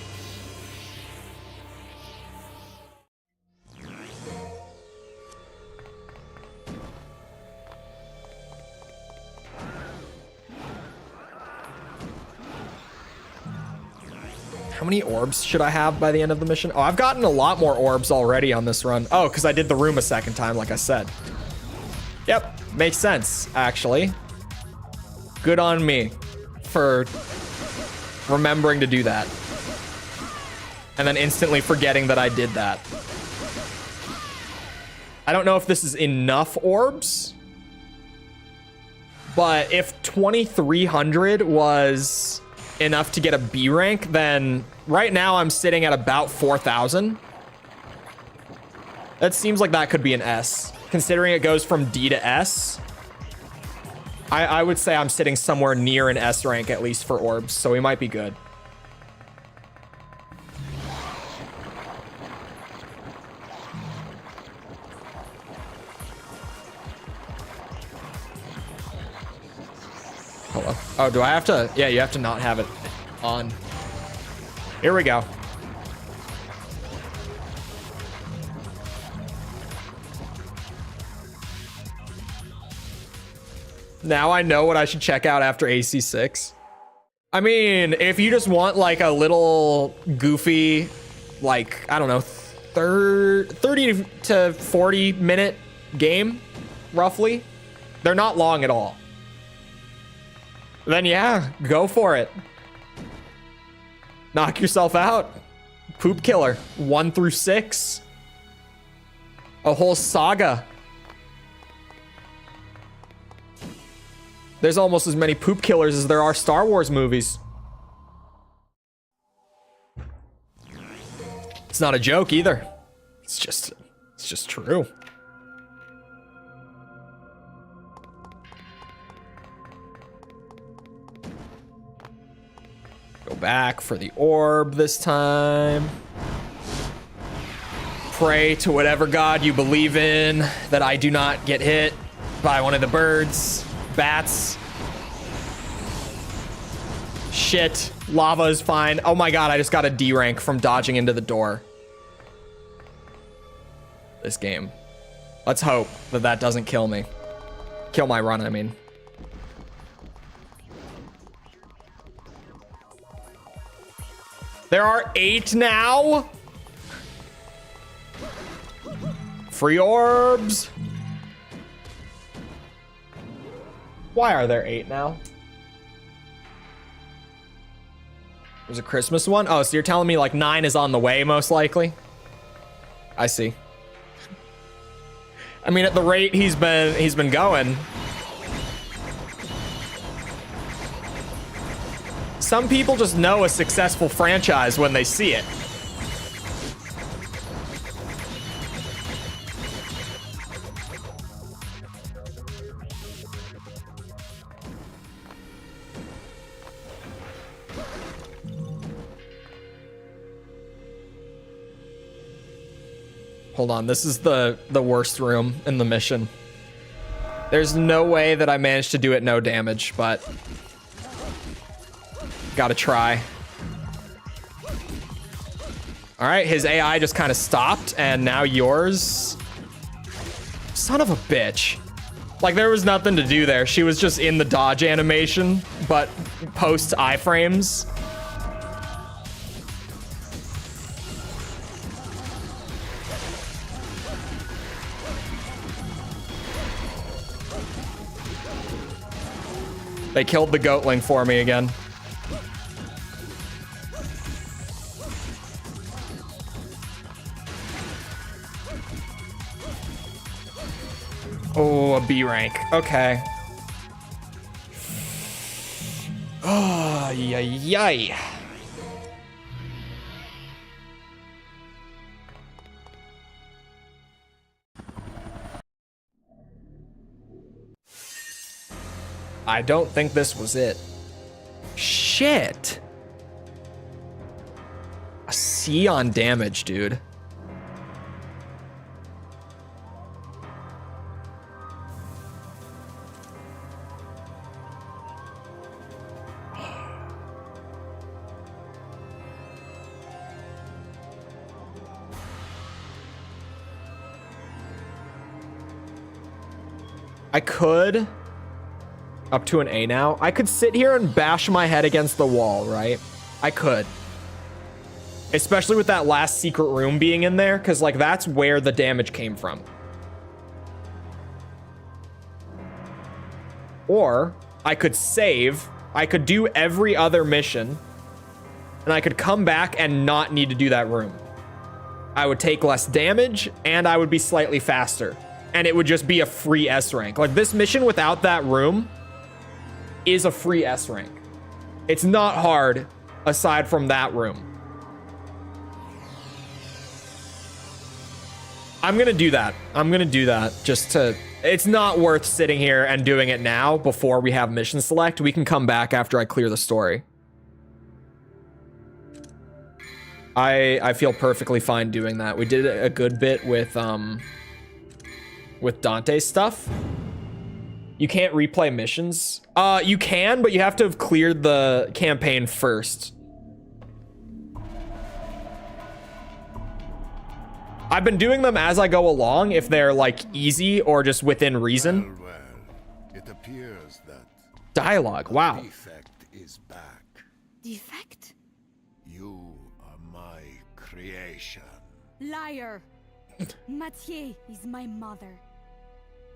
How many orbs should I have by the end of the mission? Oh, I've gotten a lot more orbs already on this run. Oh, because I did the room a second time, like I said. Yep. Makes sense, actually. Good on me for remembering to do that. And then instantly forgetting that I did that. I don't know if this is enough orbs, but if 2,300 was enough to get a B rank, then right now I'm sitting at about 4,000. That seems like that could be an S. Considering it goes from D to S, I would say I'm sitting somewhere near an S rank, at least for orbs, so we might be good. Hello. Oh, do I have to? Yeah, you have to not have it on. Here we go. Now I know what I should check out after AC6. I mean, if you just want like a little goofy, like, I don't know, 30 to 40 minute game, roughly. They're not long at all. Then yeah, go for it. Knock yourself out. Poop Killer, 1 through 6. A whole saga. There's almost as many Poop Killers as there are Star Wars movies. It's not a joke either. It's just true. Go back for the orb this time. Pray to whatever god you believe in that I do not get hit by one of the birds, bats. Shit, lava is fine. Oh my god, I just got a D rank from dodging into the door. This game. Let's hope that that doesn't kill me. Kill my run, I mean. There are 8 now. Free orbs. Why are there 8 now? There's a Christmas one. Oh, so you're telling me like 9 is on the way, most likely? I see. I mean, at the rate he's been going. Some people just know a successful franchise when they see it. Hold on, this is the worst room in the mission. There's no way that I managed to do it no damage, but gotta try. All right, his AI just kind of stopped, and now yours. Son of a bitch. Like, there was nothing to do there. She was just in the dodge animation, but post iframes. They killed the goatling for me again. Oh, a B rank. Okay. Oh, yay. I don't think this was it. Shit. A C on damage, dude. I could, up to an A now, I could sit here and bash my head against the wall, right? I could. Especially with that last secret room being in there, because like that's where the damage came from. Or I could save, I could do every other mission, and I could come back and not need to do that room. I would take less damage, and I would be slightly faster. And it would just be a free S rank. Like, this mission without that room is a free S rank. It's not hard aside from that room. I'm gonna do that. I'm gonna do that just to... It's not worth sitting here and doing it now before we have mission select. We can come back after I clear the story. I feel perfectly fine doing that. We did a good bit with Dante's stuff. You can't replay missions. You can, but you have to have cleared the campaign first. I've been doing them as I go along, if they're like easy or just within reason. Well, it appears dialogue. Wow. Defect is back. Defect? You are my creation. Liar! Mathieu is my mother.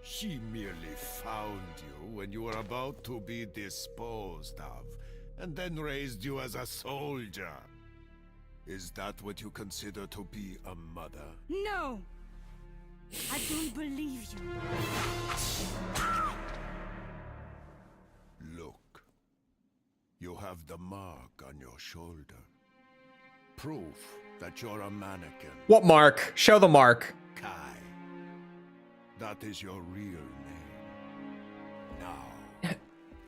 She merely found you when you were about to be disposed of, and then raised you as a soldier. Is that what you consider to be a mother? No! I don't believe you. Look. You have the mark on your shoulder. Proof that you're a mannequin. What mark? Show the mark. Kai. That is your real name. Now,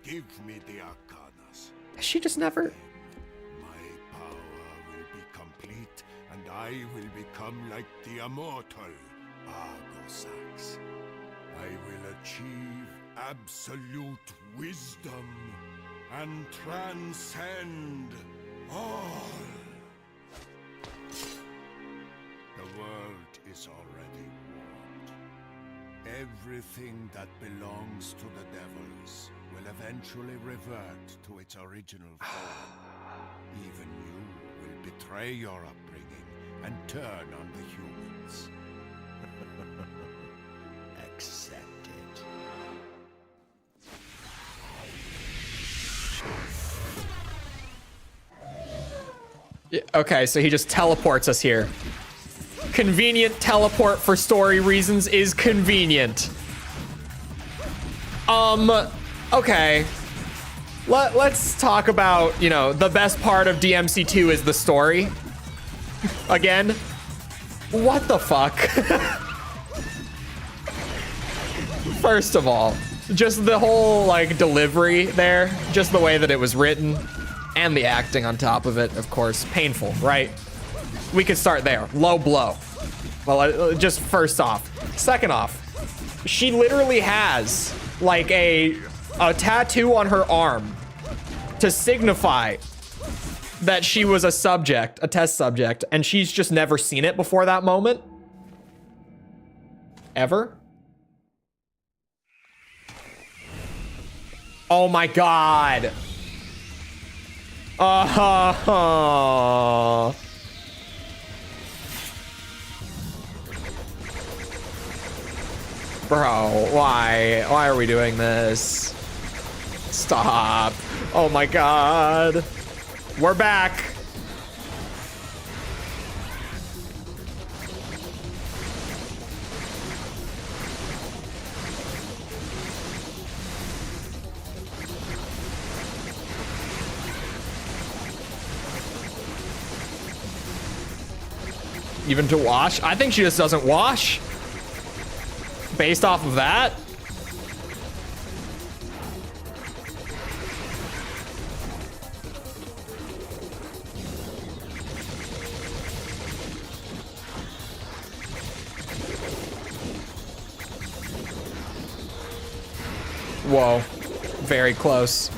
give me the arcanas. She just never. My power will be complete, and I will become like the immortal Argosax. I will achieve absolute wisdom and transcend all. The world is already warped. Everything that belongs to the devils will eventually revert to its original form. Even you will betray your upbringing and turn on the humans. Accept it. Okay, so he just teleports us here. Convenient teleport for story reasons is convenient. Okay. Let's talk about, you know, the best part of DMC2 is the story. Again. What the fuck? First of all, just the whole, like, delivery there. Just the way that it was written. And the acting on top of it, of course. Painful, right? We could start there. Low blow. Well, just first off. Second off, she literally has, like, a tattoo on her arm to signify that she was a subject, a test subject, and she's just never seen it before that moment. Ever? Oh my god. Bro, why? Why are we doing this? Stop. Oh my god. We're back. Even to wash? I think she just doesn't wash. Based off of that. Whoa. Very close.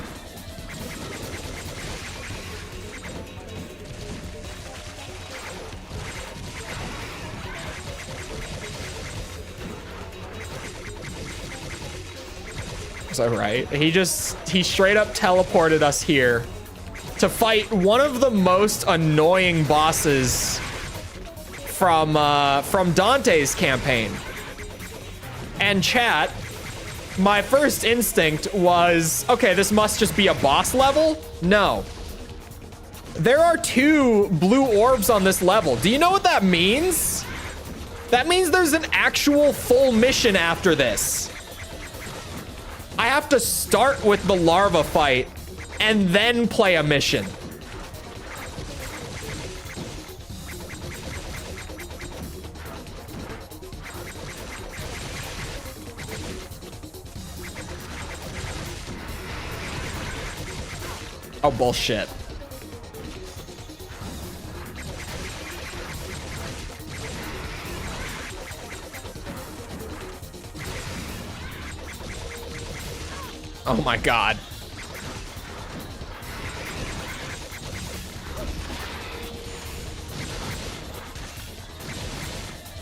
Is that right? He straight up teleported us here to fight one of the most annoying bosses from Dante's campaign. And chat, my first instinct was, okay, this must just be a boss level. No. There are 2 blue orbs on this level. Do you know what that means? That means there's an actual full mission after this. I have to start with the larva fight and then play a mission. Oh, bullshit. Oh my god.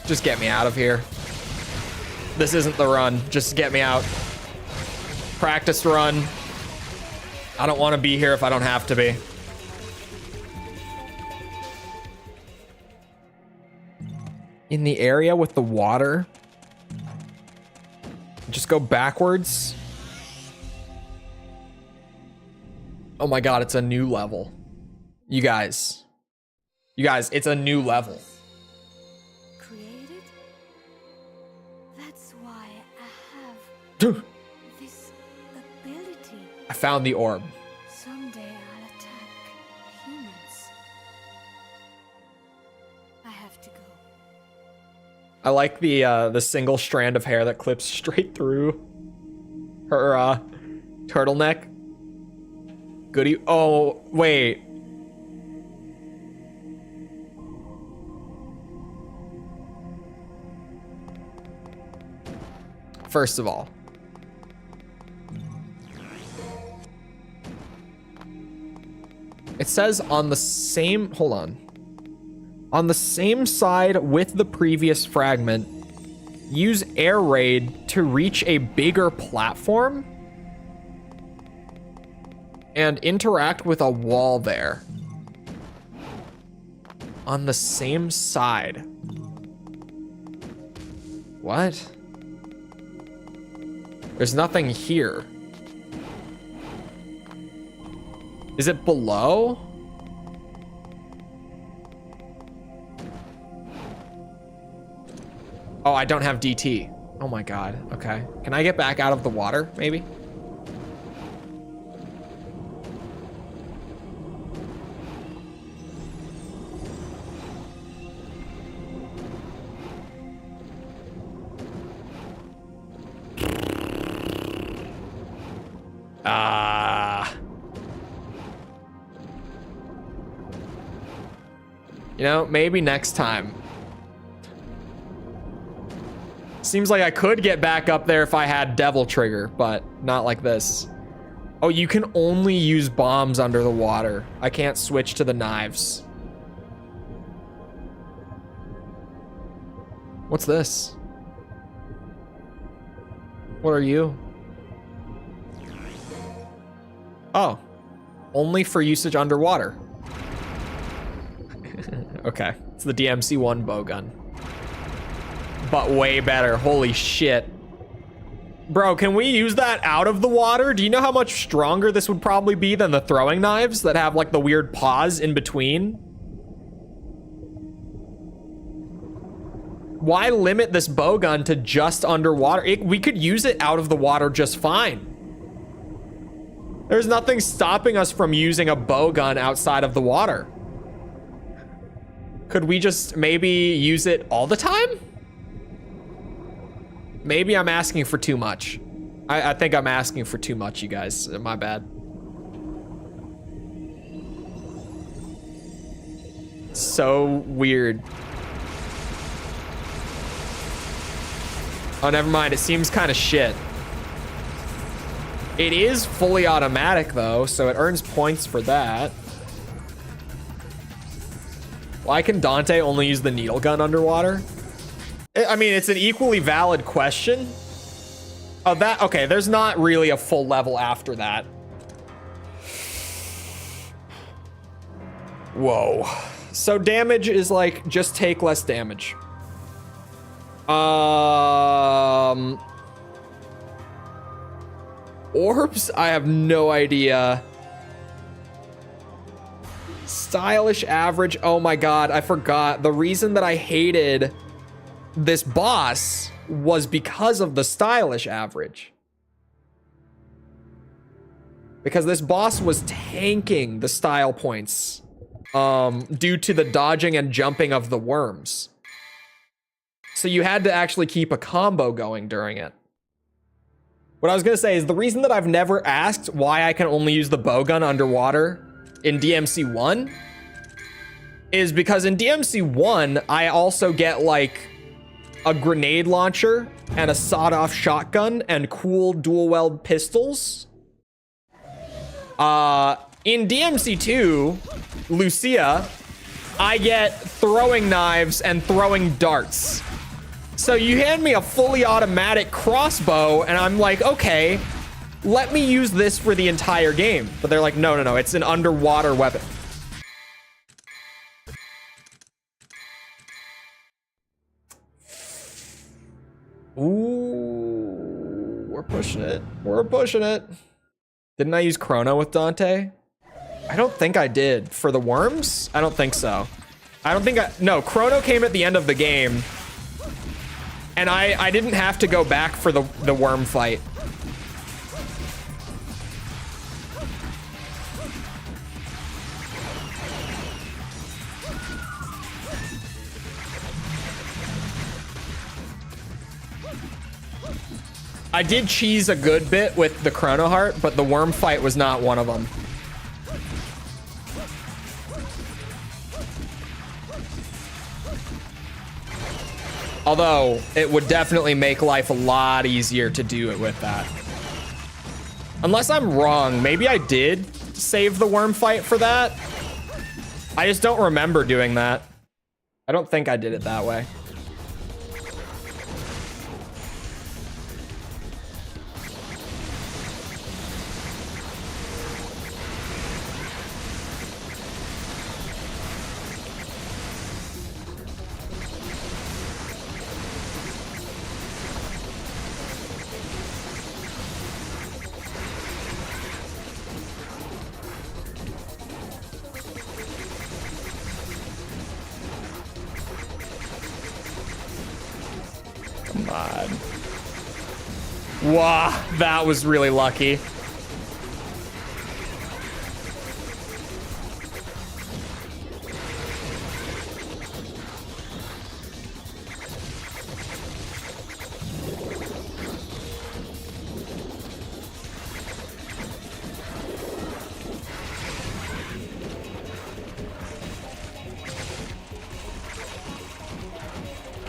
Just get me out of here. This isn't the run. Just get me out. Practice run. I don't want to be here if I don't have to be. In the area with the water. Just go backwards. Oh my god, it's a new level. You guys, it's a new level. Created? That's why I have this ability. I found the orb. Someday I'll attack humans. I have to go. I like the single strand of hair that clips straight through her turtleneck. Goody. Oh, wait. First of all, it says on the same, hold on. On the same side with the previous fragment, use air raid to reach a bigger platform and interact with a wall there. On the same side. What? There's nothing here. Is it below? Oh, I don't have DT. Oh my god. Okay. Can I get back out of the water, maybe? You know, maybe next time. Seems like I could get back up there if I had Devil Trigger, but not like this. Oh, you can only use bombs under the water. I can't switch to the knives. What's this? What are you? Oh, only for usage underwater. Okay, it's the DMC-1 bowgun. But way better, holy shit. Bro, can we use that out of the water? Do you know how much stronger this would probably be than the throwing knives that have like the weird pause in between? Why limit this bowgun to just underwater? We could use it out of the water just fine. There's nothing stopping us from using a bowgun outside of the water. Could we just maybe use it all the time? Maybe I'm asking for too much. I think I'm asking for too much, you guys. My bad. So weird. Oh, never mind. It seems kind of shit. It is fully automatic, though, so it earns points for that. Why can Dante only use the needle gun underwater? I mean, it's an equally valid question. Oh, that, okay, there's not really a full level after that. Whoa. So damage is like, just take less damage. Orbs? I have no idea. Stylish average. Oh my god, I forgot. The reason that I hated this boss was because of the stylish average. Because this boss was tanking the style points due to the dodging and jumping of the worms. So you had to actually keep a combo going during it. What I was gonna say is the reason that I've never asked why I can only use the bowgun underwater in DMC1 is because in DMC1, I also get like a grenade launcher and a sawed-off shotgun and cool dual-weld pistols. In DMC2, Lucia, I get throwing knives and throwing darts. So you hand me a fully automatic crossbow and I'm like, okay, let me use this for the entire game. But they're like, no, no, no, it's an underwater weapon. Ooh, we're pushing it. We're pushing it. Didn't I use Chrono with Dante? I don't think I did. For the worms? I don't think so. I don't think no, Chrono came at the end of the game. And I didn't have to go back for the worm fight. I did cheese a good bit with the Chrono Heart, but the worm fight was not one of them. Although, it would definitely make life a lot easier to do it with that. Unless I'm wrong, maybe I did save the worm fight for that. I just don't remember doing that. I don't think I did it that way. Come on. Wow, that was really lucky.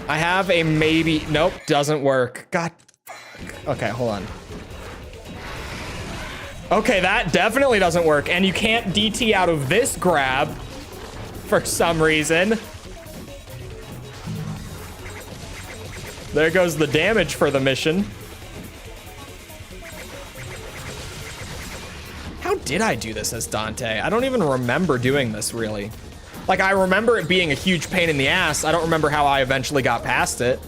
I have a maybe. Nope, doesn't work. God. Fuck. Okay, hold on. Okay, that definitely doesn't work. And you can't DT out of this grab for some reason. There goes the damage for the mission. How did I do this as Dante? I don't even remember doing this, really. Like, I remember it being a huge pain in the ass. I don't remember how I eventually got past it.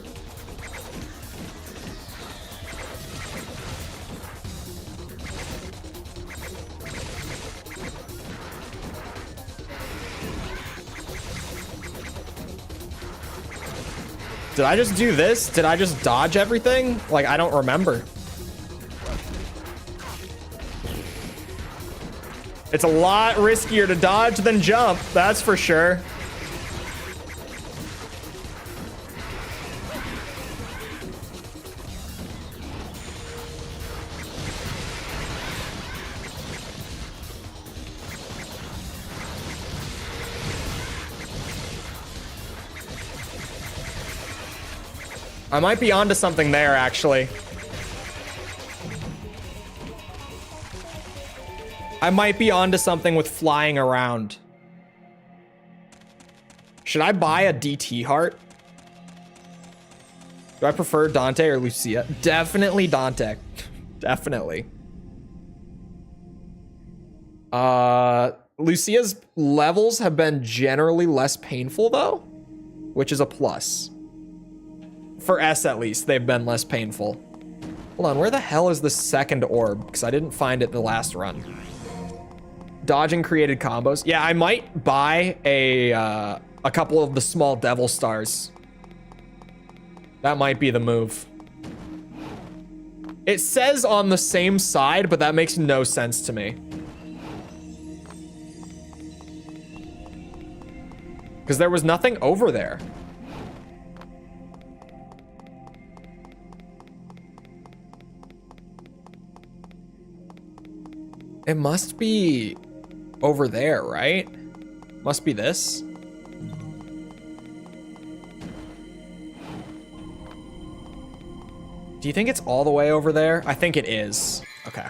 Did I just do this? Did I just dodge everything? Like, I don't remember. It's a lot riskier to dodge than jump, that's for sure. I might be onto something there, actually. I might be onto something with flying around. Should I buy a DT heart? Do I prefer Dante or Lucia? Definitely Dante. Definitely. Lucia's levels have been generally less painful though, which is a plus. For S at least, they've been less painful. Hold on, where the hell is the second orb? Because I didn't find it the last run. Dodging created combos. Yeah, I might buy a couple of the small devil stars. That might be the move. It says on the same side, but that makes no sense to me. Because there was nothing over there. It must be over there, right? Must be this. Do you think it's all the way over there? I think it is. Okay.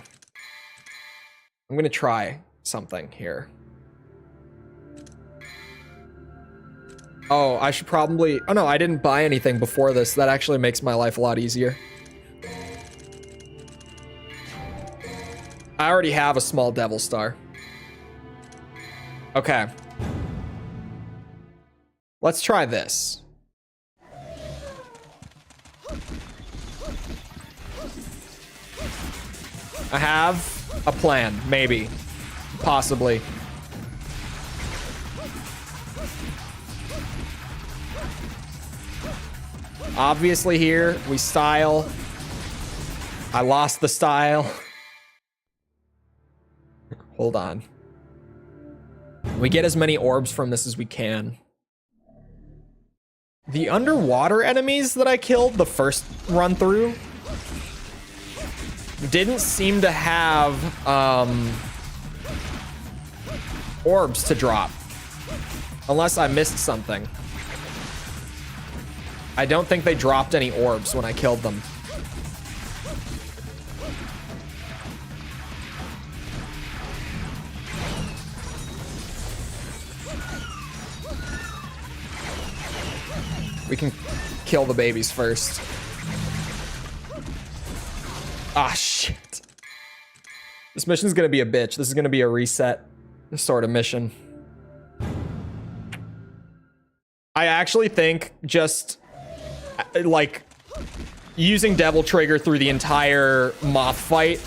I'm gonna try something here. Oh, I should probably... Oh no, I didn't buy anything before this. That actually makes my life a lot easier. I already have a small devil star. Okay. Let's try this. I have a plan, maybe. Possibly. Obviously here, we style. I lost the style. Hold on. We get as many orbs from this as we can. The underwater enemies that I killed the first run through didn't seem to have orbs to drop. Unless I missed something. I don't think they dropped any orbs when I killed them. We can kill the babies first. Ah, shit. This mission's gonna be a bitch. This is gonna be a reset sort of mission. I actually think just, like, using Devil Trigger through the entire moth fight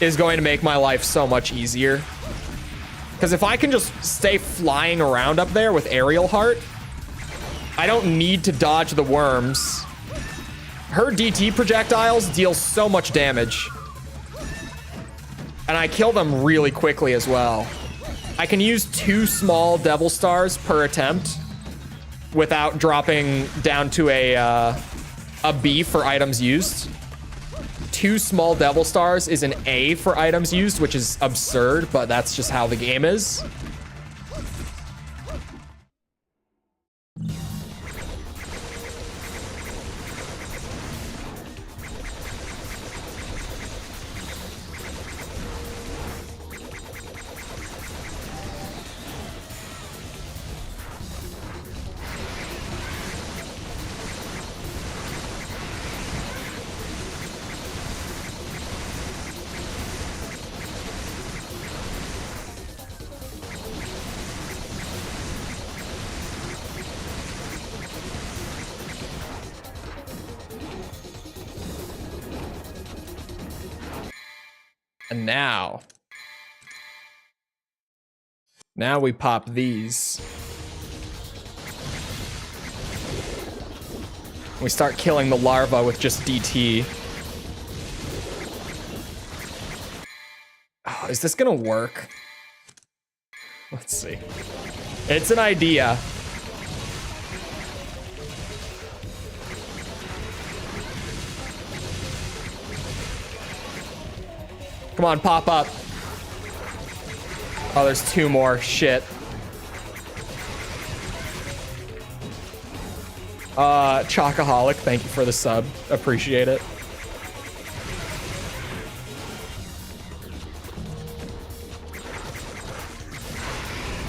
is going to make my life so much easier. Because if I can just stay flying around up there with Aerial Heart, I don't need to dodge the worms. Her DT projectiles deal so much damage. And I kill them really quickly as well. I can use 2 small Devil Stars per attempt without dropping down to a B for items used. 2 small Devil Stars is an A for items used, which is absurd, but that's just how the game is. And now we pop these. We start killing the larva with just DT. Oh, is this gonna work? Let's see. It's an idea. Come on, pop up. Oh, there's 2 more. Shit. Chocoholic, thank you for the sub. Appreciate it.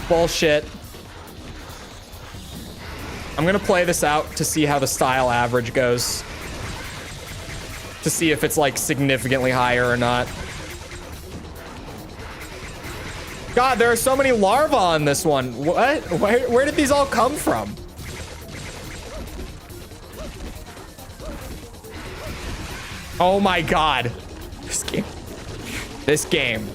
Bullshit. I'm gonna play this out to see how the style average goes. To see if it's like significantly higher or not. God, there are so many larvae on this one. What? Where did these all come from? Oh my God. This game. This game.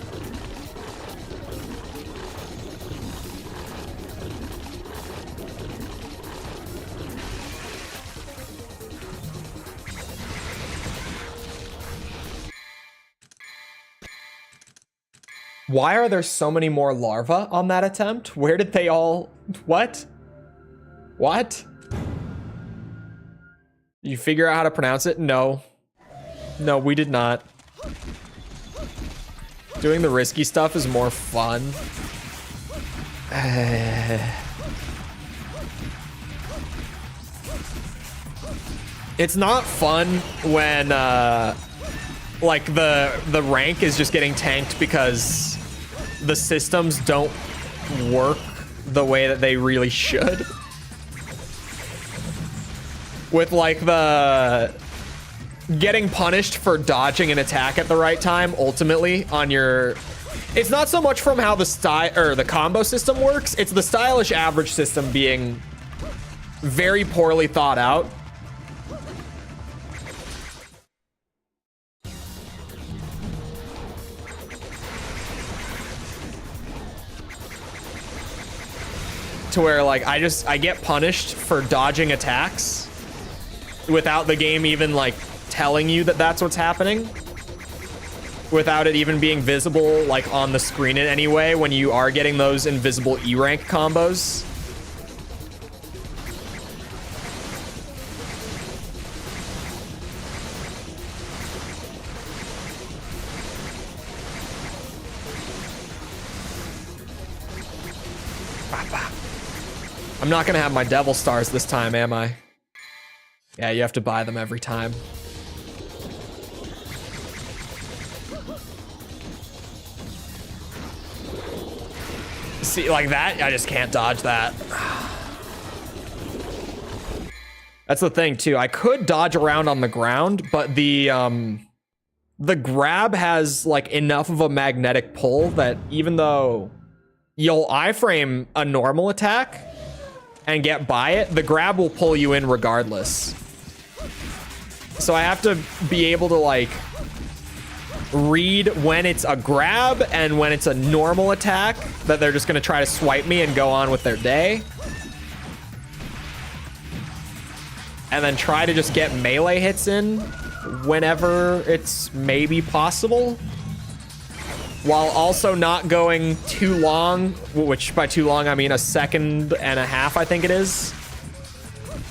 Why are there so many more larvae on that attempt? Where did they all... What? What? You figure out how to pronounce it? No. No, we did not. Doing the risky stuff is more fun. It's not fun when, like, the rank is just getting tanked because the systems don't work the way that they really should. With, like, the getting punished for dodging an attack at the right time ultimately on your... It's not so much from how the style or the combo system works, it's the stylish average system being very poorly thought out. To where like I get punished for dodging attacks without the game even like telling you that that's what's happening, without it even being visible like on the screen in any way when you are getting those invisible E rank combos. I'm not gonna have my devil stars this time, am I? Yeah, you have to buy them every time. See, like that, I just can't dodge that. That's the thing too. I could dodge around on the ground, but the grab has like enough of a magnetic pull that even though you'll iframe a normal attack and get by it, the grab will pull you in regardless. So I have to be able to like read when it's a grab and when it's a normal attack that they're just gonna try to swipe me and go on with their day. And then try to just get melee hits in whenever it's maybe possible, while also not going too long, which by too long I mean a second and a half, I think it is,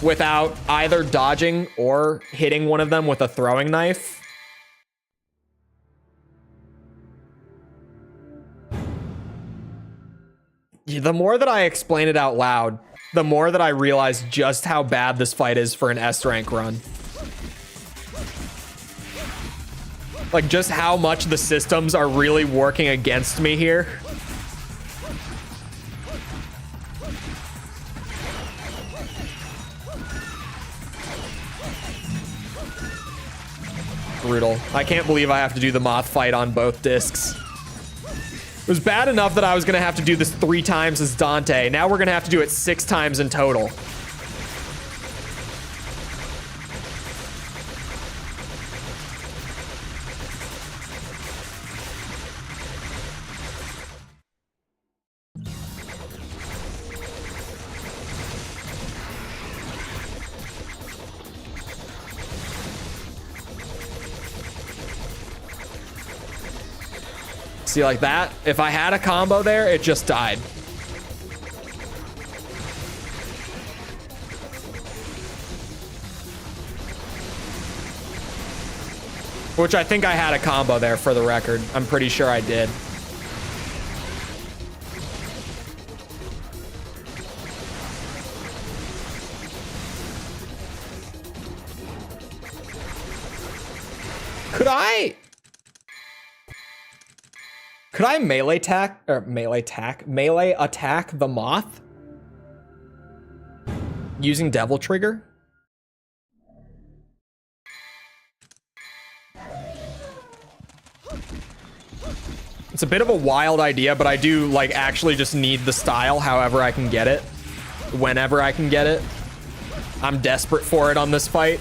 without either dodging or hitting one of them with a throwing knife. The more that I explain it out loud, the more that I realize just how bad this fight is for an S rank run. Like just how much the systems are really working against me here. Brutal. I can't believe I have to do the moth fight on both discs. It was bad enough that I was gonna have to do this 3 times as Dante. Now we're gonna have to do it 6 times in total. See, like that, if I had a combo there, it just died. Which I think I had a combo there for the record. I'm pretty sure I did. Could I melee attack the moth using Devil Trigger? It's a bit of a wild idea, but I do like actually just need the style however I can get it, whenever I can get it. I'm desperate for it on this fight.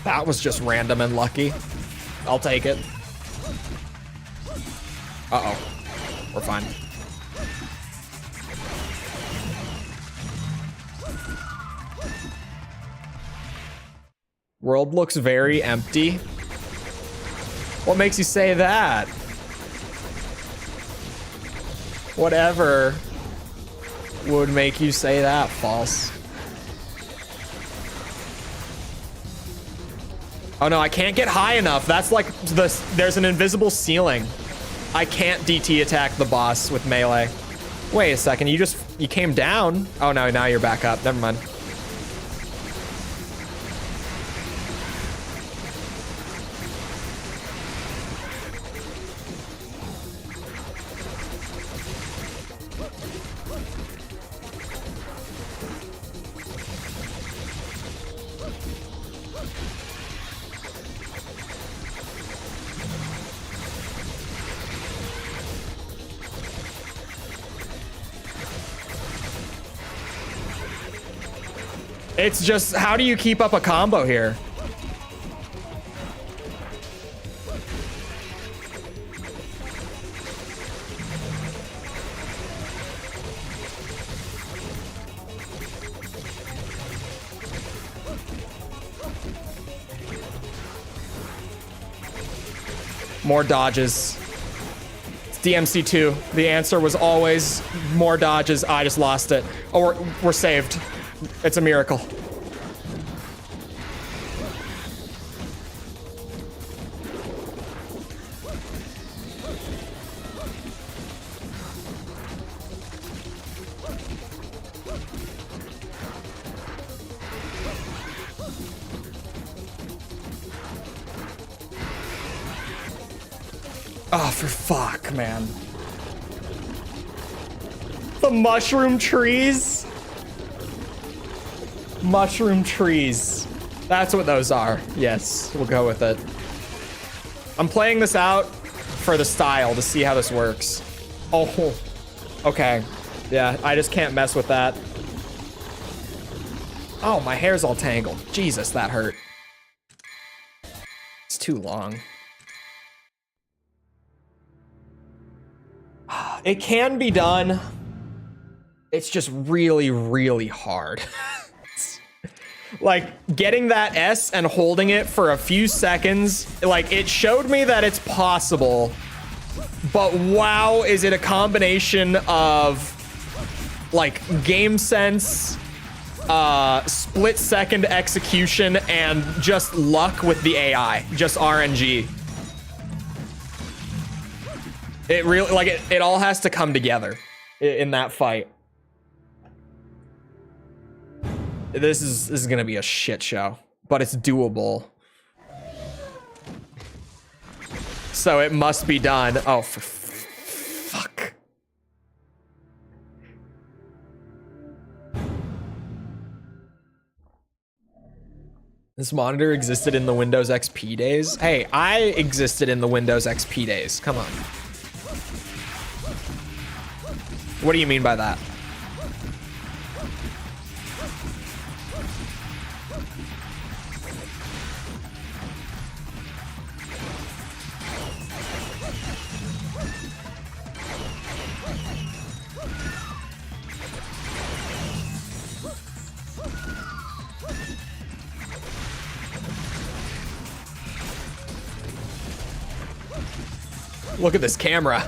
That was just random and lucky. I'll take it. Uh-oh. We're fine. World looks very empty. What makes you say that? Whatever would make you say that, false. Oh no, I can't get high enough. That's like there's an invisible ceiling. I can't DT attack the boss with melee. Wait a second, you came down. Oh no, now you're back up. Never mind. It's just, how do you keep up a combo here? More dodges. It's DMC2. The answer was always more dodges. I just lost it. Oh, we're saved. It's a miracle. Oh, for fuck, man. The mushroom trees. Mushroom trees. That's what those are. Yes, we'll go with it. I'm playing this out for the style to see how this works. Oh, okay. Yeah, I just can't mess with that. Oh, my hair's all tangled. Jesus, that hurt. It's too long. It can be done. It's just really, really hard. Like, getting that S and holding it for a few seconds, like, it showed me that it's possible. But wow, is it a combination of, like, game sense, split-second execution, and just luck with the AI. Just RNG. It really, like, it all has to come together in that fight. This is gonna be a shit show, but it's doable. So it must be done. Oh, for fuck. This monitor existed in the Windows XP days. Hey, I existed in the Windows XP days. Come on. What do you mean by that? Look at this camera.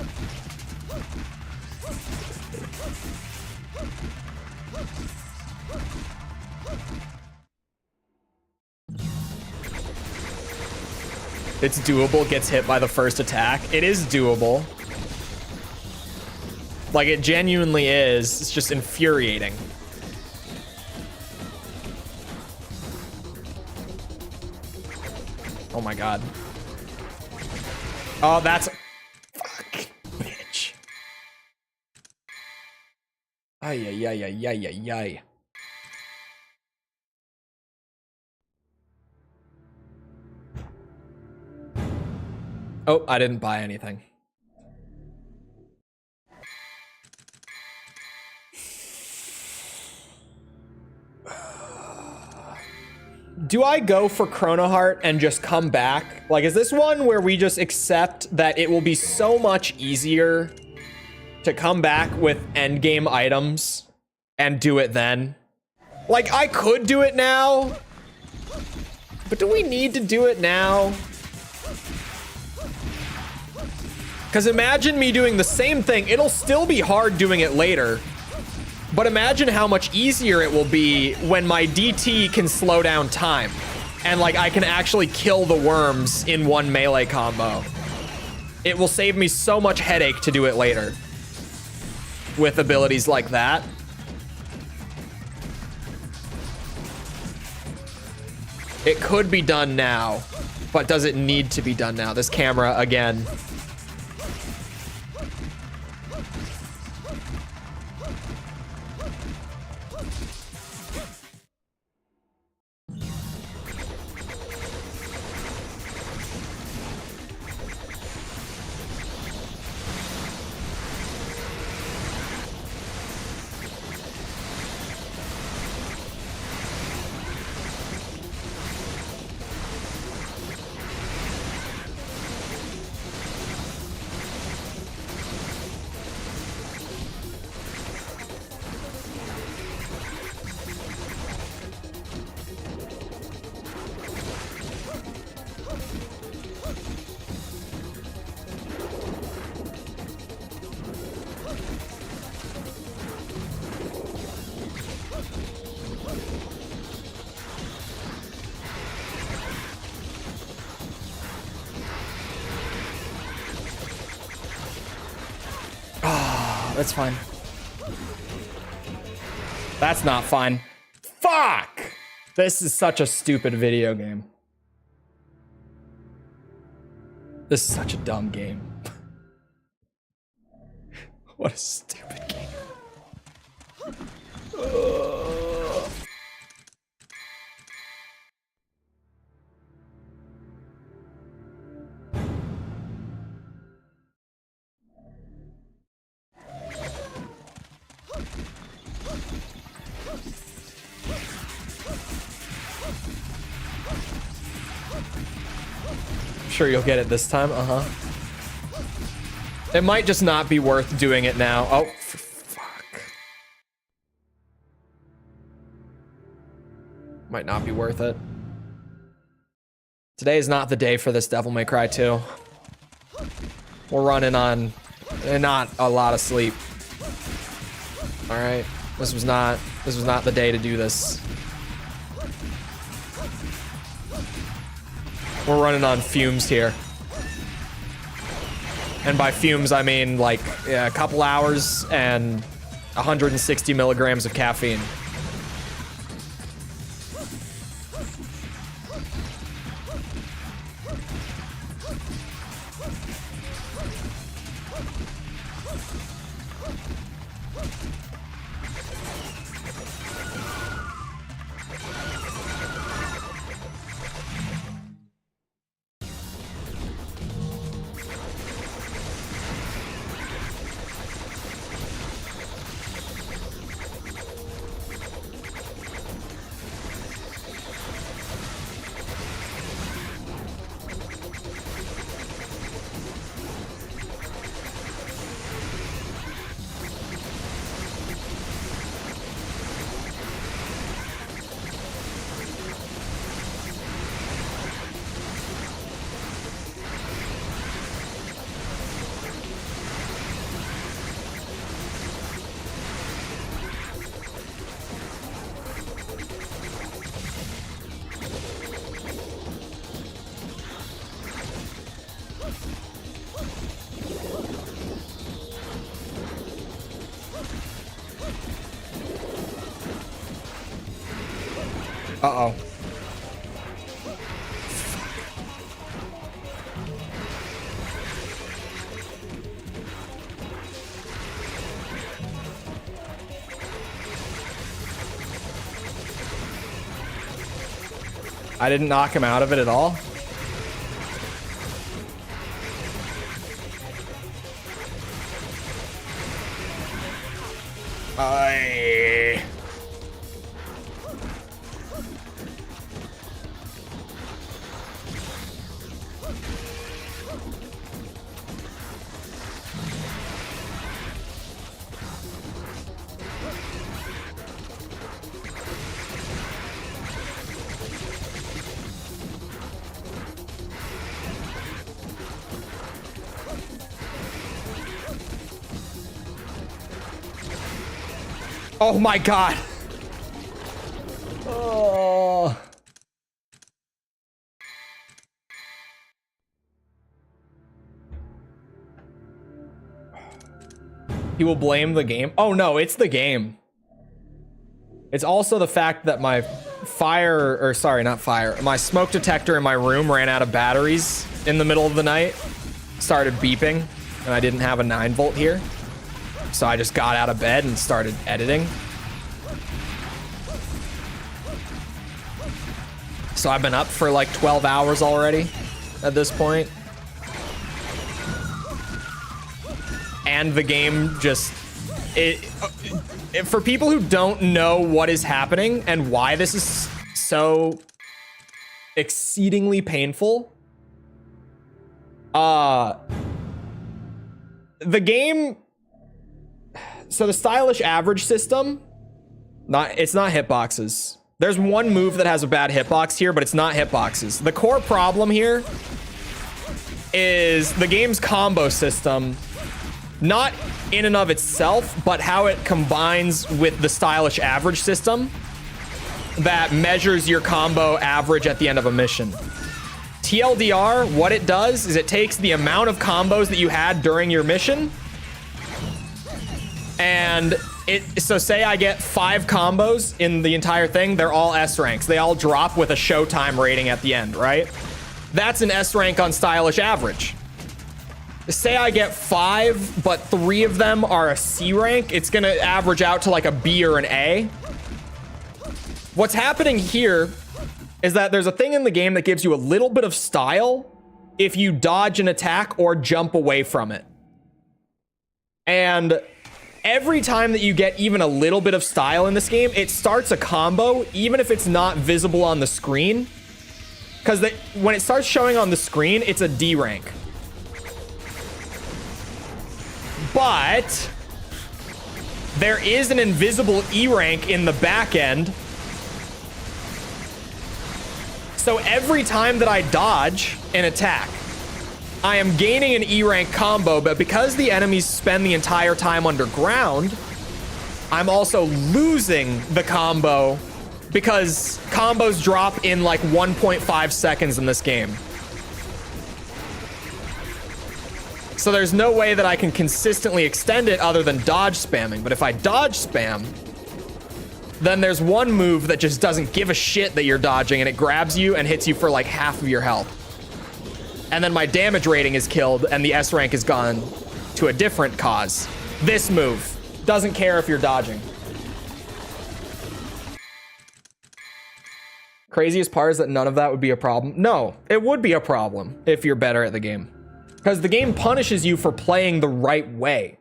It's doable, gets hit by the first attack. It is doable. Like, it genuinely is. It's just infuriating. Oh my god. Oh, that's... Fuck, bitch. Ay, ay, ay, ay, ay, ay, ay. Oh, I didn't buy anything. Do I go for Chrono Heart and just come back? Like, is this one where we just accept that it will be so much easier to come back with endgame items and do it then? Like, I could do it now, but do we need to do it now? Because imagine me doing the same thing. It'll still be hard doing it later. But imagine how much easier it will be when my DT can slow down time. And, like, I can actually kill the worms in one melee combo. It will save me so much headache to do it later. With abilities like that. It could be done now. But does it need to be done now? This camera, again. that's fine. That's not fine. Fuck! This is such a stupid video game. This is such a dumb game. What a stupid game. Sure you'll get it this time. It might just not be worth doing it now. Oh, for fuck. Might not be worth it. Today is not the day for this Devil May Cry 2. We're running on not a lot of sleep. All right, this was not the day to do this. We're running on fumes here. And by fumes, I mean like a couple hours and 160 milligrams of caffeine. Uh-oh. I didn't knock him out of it at all. Oh my god. Oh. He will blame the game. Oh no, it's the game. It's also the fact that my my smoke detector in my room ran out of batteries in the middle of the night. Started beeping, and I didn't have a 9-volt here. So I just got out of bed and started editing. So I've been up for like 12 hours already at this point. And the game just, for people who don't know what is happening and why this is so exceedingly painful, the game, so the stylish average system, it's not hitboxes. There's one move that has a bad hitbox here, but it's not hitboxes. The core problem here is the game's combo system, not in and of itself, but how it combines with the stylish average system that measures your combo average at the end of a mission. TLDR, what it does is it takes the amount of combos that you had during your mission And so say I get 5 combos in the entire thing, they're all S ranks. They all drop with a showtime rating at the end, right? That's an S rank on stylish average. Say I get 5, but 3 of them are a C rank, it's gonna average out to like a B or an A. What's happening here is that there's a thing in the game that gives you a little bit of style if you dodge an attack or jump away from it. And every time that you get even a little bit of style in this game, it starts a combo, even if it's not visible on the screen. Because when it starts showing on the screen, it's a D rank. But there is an invisible E rank in the back end. So every time that I dodge an attack, I am gaining an E rank combo, but because the enemies spend the entire time underground, I'm also losing the combo because combos drop in like 1.5 seconds in this game. So there's no way that I can consistently extend it other than dodge spamming. But if I dodge spam, then there's one move that just doesn't give a shit that you're dodging, and it grabs you and hits you for like half of your health. And then my damage rating is killed and the S rank is gone to a different cause. This move doesn't care if you're dodging. Craziest part is that none of that would be a problem. No, it would be a problem if you're better at the game. Because the game punishes you for playing the right way.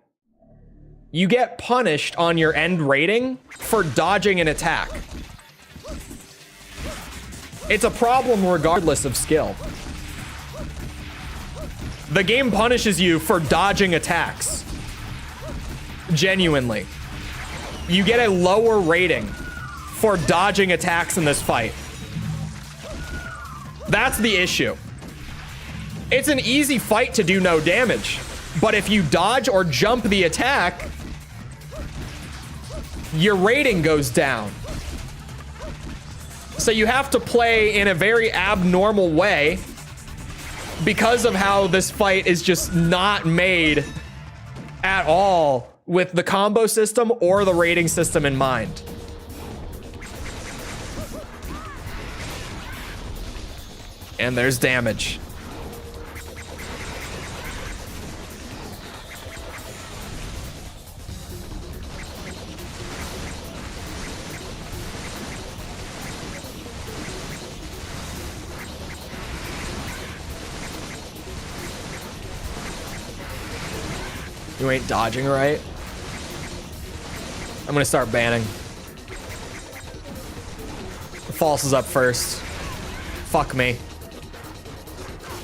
You get punished on your end rating for dodging an attack. It's a problem regardless of skill. The game punishes you for dodging attacks. Genuinely. You get a lower rating for dodging attacks in this fight. That's the issue. It's an easy fight to do no damage, but if you dodge or jump the attack, your rating goes down. So you have to play in a very abnormal way because of how this fight is just not made at all with the combo system or the rating system in mind. And there's damage. You ain't dodging right. I'm gonna start banning. False is up first. Fuck me.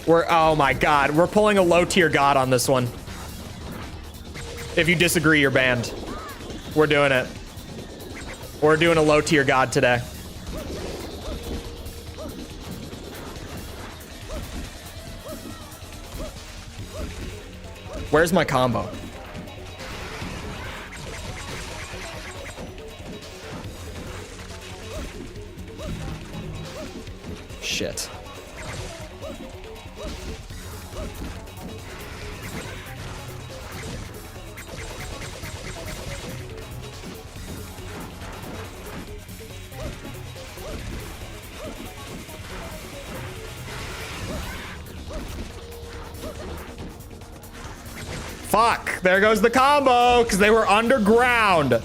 Oh my god, we're pulling a low tier god on this one. If you disagree, you're banned. We're doing it. We're doing a low tier god today. Where's my combo? Shit. Fuck, there goes the combo, because they were underground.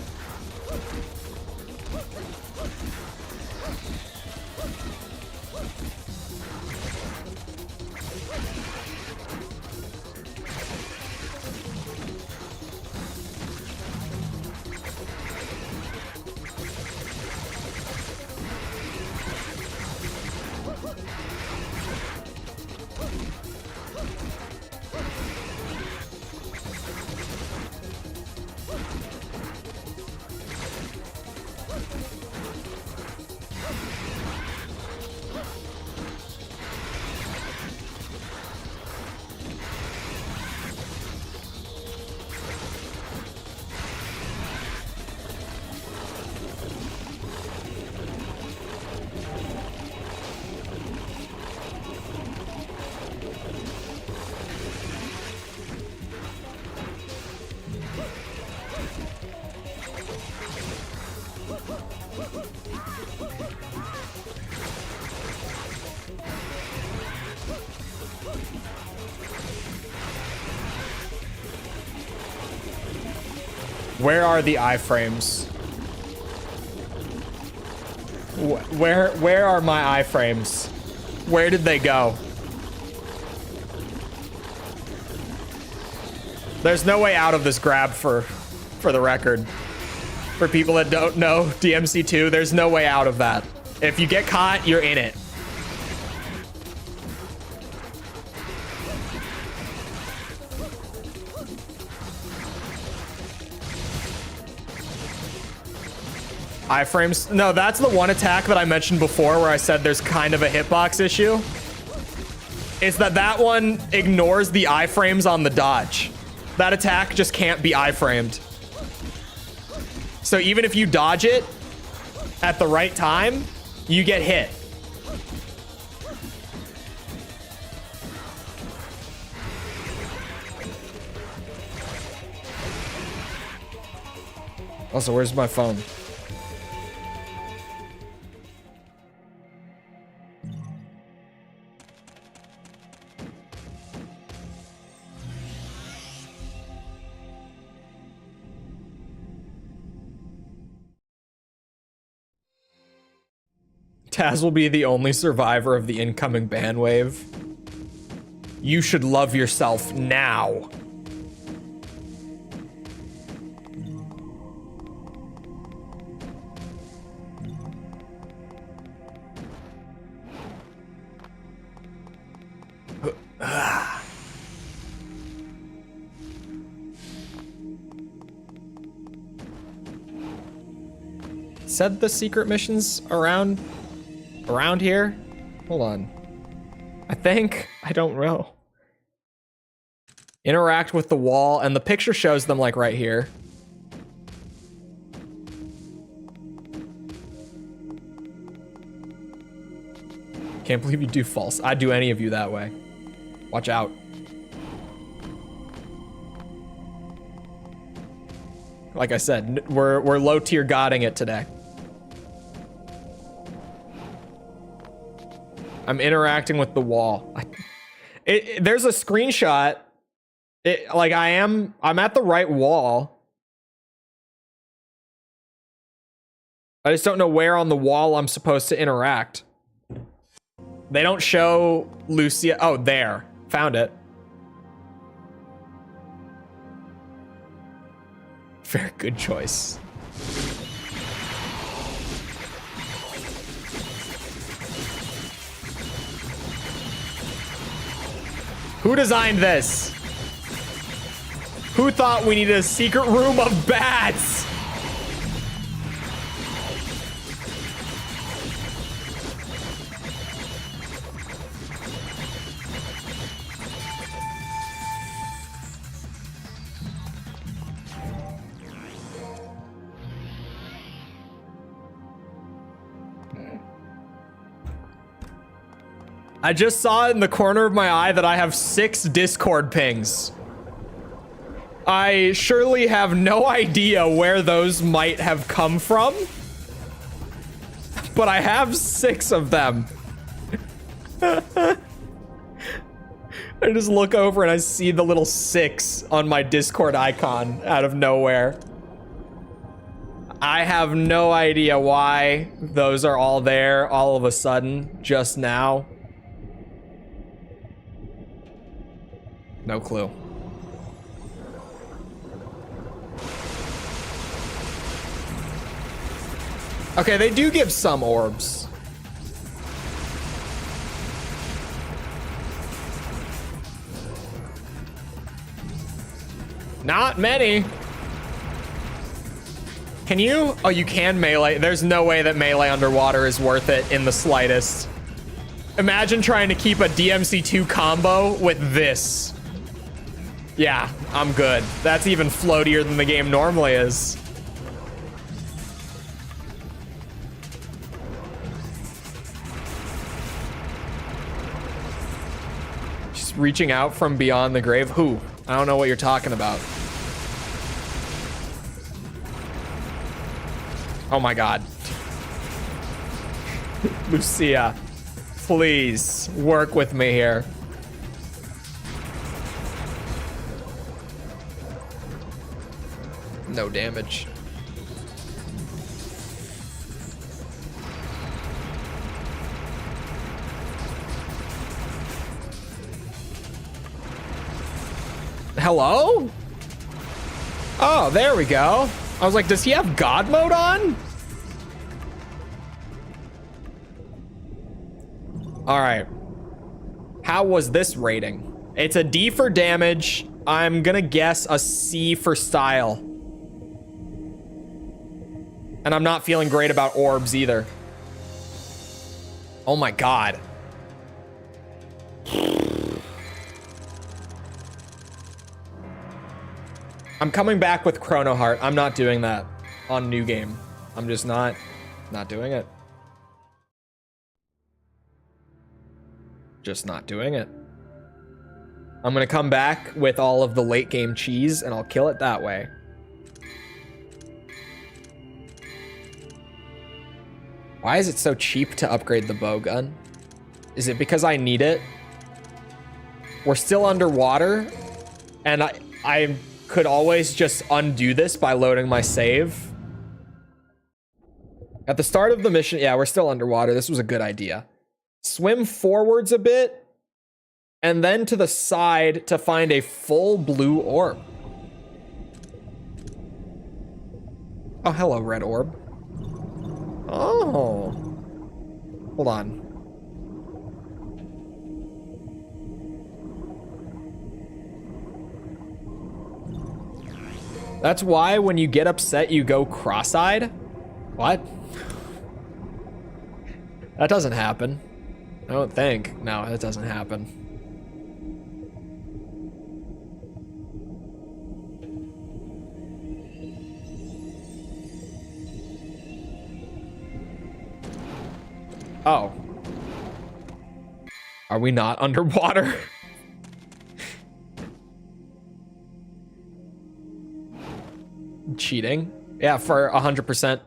Where are the iframes? Where are my iframes? Where did they go? There's no way out of this grab for the record. For people that don't know DMC2, there's no way out of that. If you get caught, you're in it. Iframes? No, that's the one attack that I mentioned before where I said there's kind of a hitbox issue. It's that one ignores the iframes on the dodge. That attack just can't be iframed. So even if you dodge it at the right time, you get hit. Also, where's my phone? Taz will be the only survivor of the incoming ban wave. You should love yourself now. Said the secret missions around here? Hold on. I think. I don't know. Interact with the wall, and the picture shows them like right here. Can't believe you do false. I'd do any of you that way. Watch out. Like I said, we're low tier godding it today. I'm interacting with the wall. There's a screenshot. Like I'm at the right wall. I just don't know where on the wall I'm supposed to interact. They don't show Lucia. Oh, there. Found it. Very good choice. Who designed this? Who thought we needed a secret room of bats? I just saw in the corner of my eye that I have 6 Discord pings. I surely have no idea where those might have come from, but I have 6 of them. I just look over and I see the little 6 on my Discord icon out of nowhere. I have no idea why those are all there all of a sudden, just now. No clue. Okay, they do give some orbs. Not many. Can you? Oh, you can melee. There's no way that melee underwater is worth it in the slightest. Imagine trying to keep a DMC2 combo with this. Yeah, I'm good. That's even floatier than the game normally is. She's reaching out from beyond the grave. Who? I don't know what you're talking about. Oh my God. Lucia, please work with me here. No damage. Hello? Oh, there we go. I was like, does he have God mode on? All right. How was this rating? It's a D for damage. I'm gonna guess a C for style. And I'm not feeling great about orbs either. Oh my God. I'm coming back with Chrono Heart. I'm not doing that on new game. I'm just not doing it. Just not doing it. I'm gonna come back with all of the late game cheese and I'll kill it that way. Why is it so cheap to upgrade the bow gun? Is it because I need it? We're still underwater and I could always just undo this by loading my save. At the start of the mission, yeah, we're still underwater. This was a good idea. Swim forwards a bit and then to the side to find a full blue orb. Oh, hello, red orb. Oh. Hold on. That's why when you get upset, you go cross-eyed? What? That doesn't happen. I don't think. No, that doesn't happen. Oh. Are we not underwater? Cheating? Yeah, for 100%.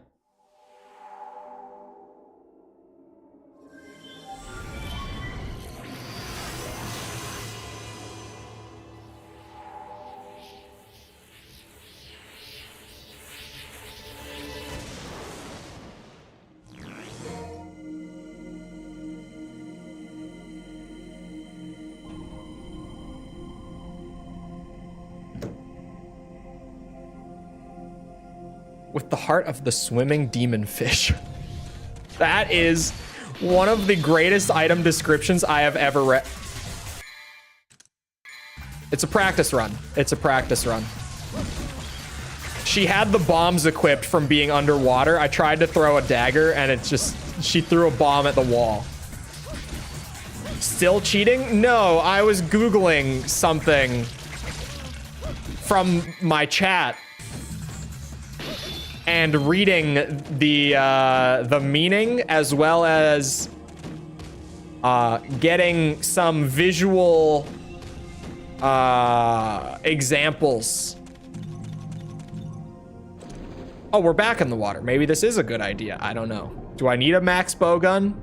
With the heart of the swimming demon fish. That is one of the greatest item descriptions I have ever read. It's a practice run. It's a practice run. She had the bombs equipped from being underwater. I tried to throw a dagger and it's just, she threw a bomb at the wall. Still cheating? No, I was Googling something from my chat and reading the meaning as well as getting some visual examples. Oh, we're back in the water. Maybe this is a good idea. I don't know. Do I need a max bow gun?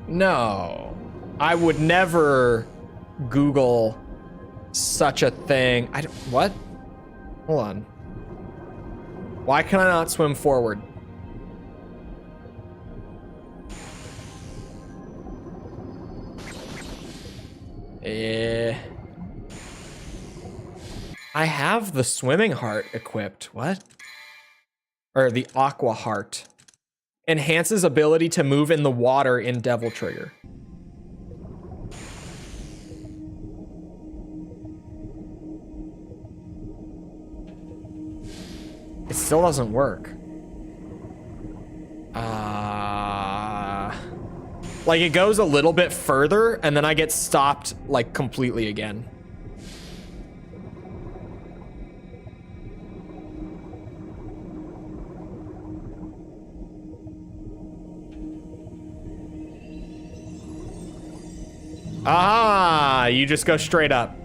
No, I would never Google such a thing. I don't, what? Hold on. Why can I not swim forward? I have the swimming heart equipped. What? Or the aqua heart. Enhances ability to move in the water in Devil Trigger. It still doesn't work. Like it goes a little bit further and then I get stopped like completely again. Ah, you just go straight up.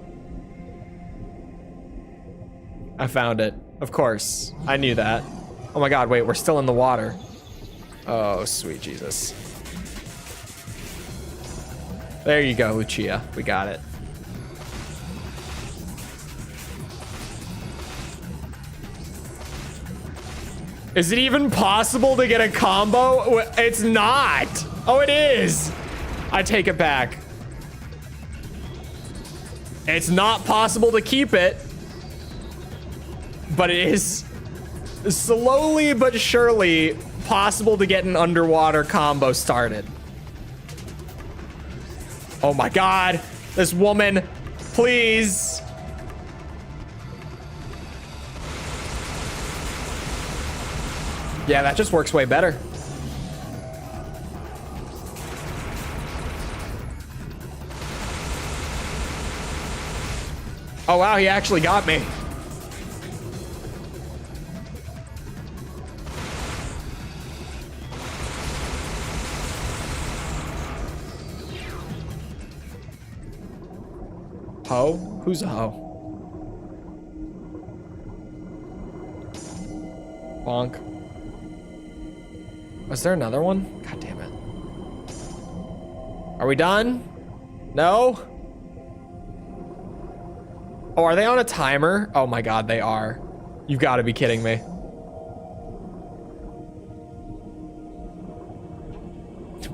I found it. Of course. I knew that. Oh my god, wait, we're still in the water. Oh, sweet Jesus. There you go, Lucia. We got it. Is it even possible to get a combo? It's not. Oh, it is. I take it back. It's not possible to keep it, but it is slowly but surely possible to get an underwater combo started. Oh my god, this woman, please. Yeah, that just works way better. Oh wow, he actually got me. Ho? Who's a ho? Bonk. Was there another one? God damn it. Are we done? No? Oh, are they on a timer? Oh my god, they are. You've got to be kidding me.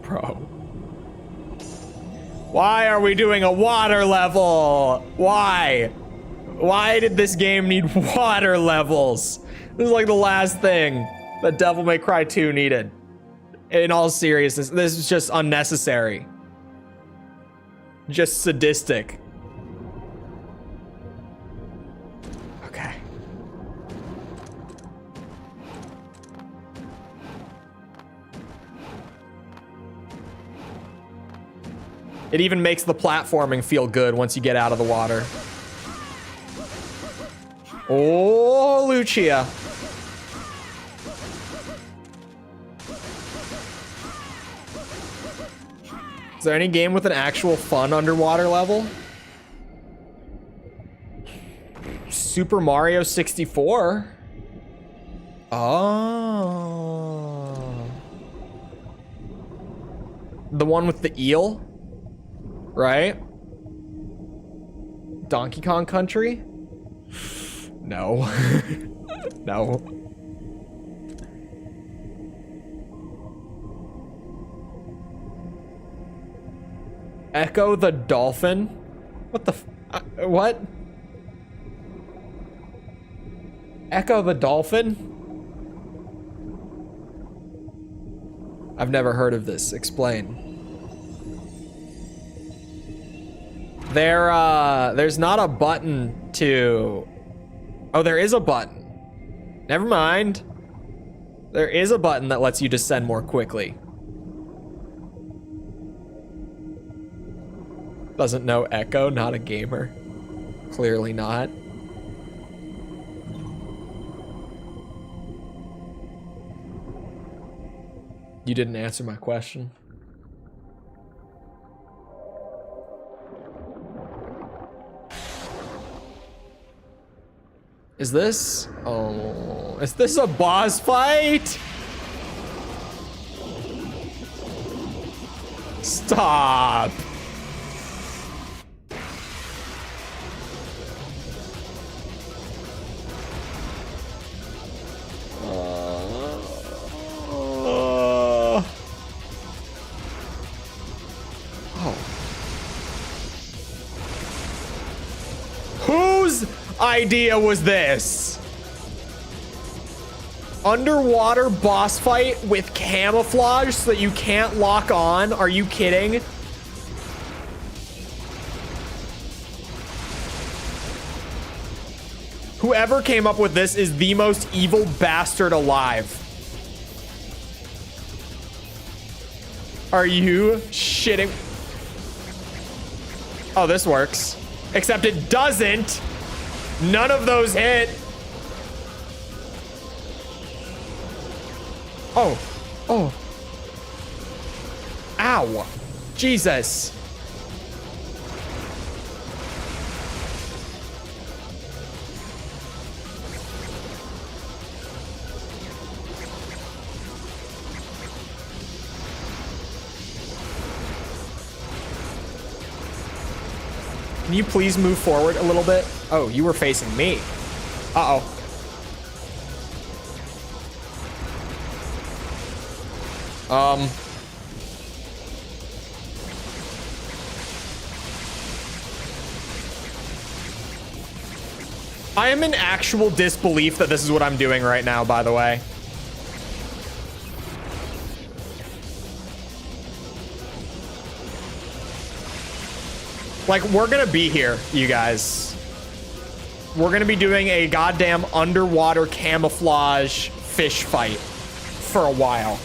Bro. Why are we doing a water level? Why? Why did this game need water levels? This is like the last thing that Devil May Cry 2 needed. In all seriousness, this is just unnecessary. Just sadistic. Okay. It even makes the platforming feel good once you get out of the water. Oh, Lucia. Is there any game with an actual fun underwater level? Super Mario 64. Oh. The one with the eel? Right? Donkey Kong Country? No. No. Echo the Dolphin? What the what? Echo the Dolphin? I've never heard of this. Explain. There's not a button to... Oh, there is a button. Never mind. There is a button that lets you descend more quickly. Doesn't know Echo, not a gamer. Clearly not. You didn't answer my question. Is this? Oh, is this a boss fight? Stop. Whose idea was this? Underwater boss fight with camouflage so that you can't lock on? Are you kidding? Whoever came up with this is the most evil bastard alive. Are you shitting? Oh, this works. Except it doesn't. None of those hit. Oh. Oh. Ow. Jesus. Can you please move forward a little bit? Oh, you were facing me. Uh-oh. I am in actual disbelief that this is what I'm doing right now, by the way. Like, we're gonna be here, you guys. We're gonna be doing a goddamn underwater camouflage fish fight for a while.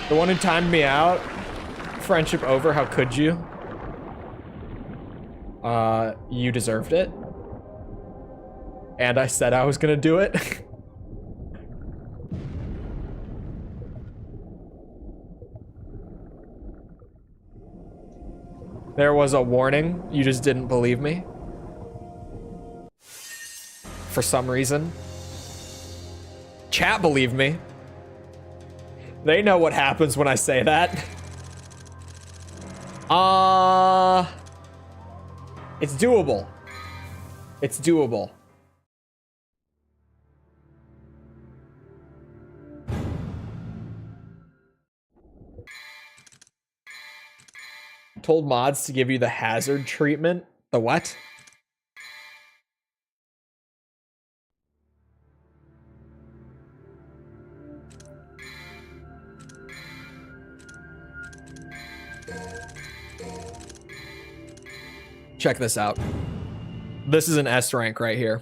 The one who timed me out. Friendship over, how could you? You deserved it. And I said I was gonna do it. There was a warning, you just didn't believe me. For some reason. Chat believed me. They know what happens when I say that. It's doable. It's doable. Told mods to give you the hazard treatment. The what? Check this out. This is an S rank right here.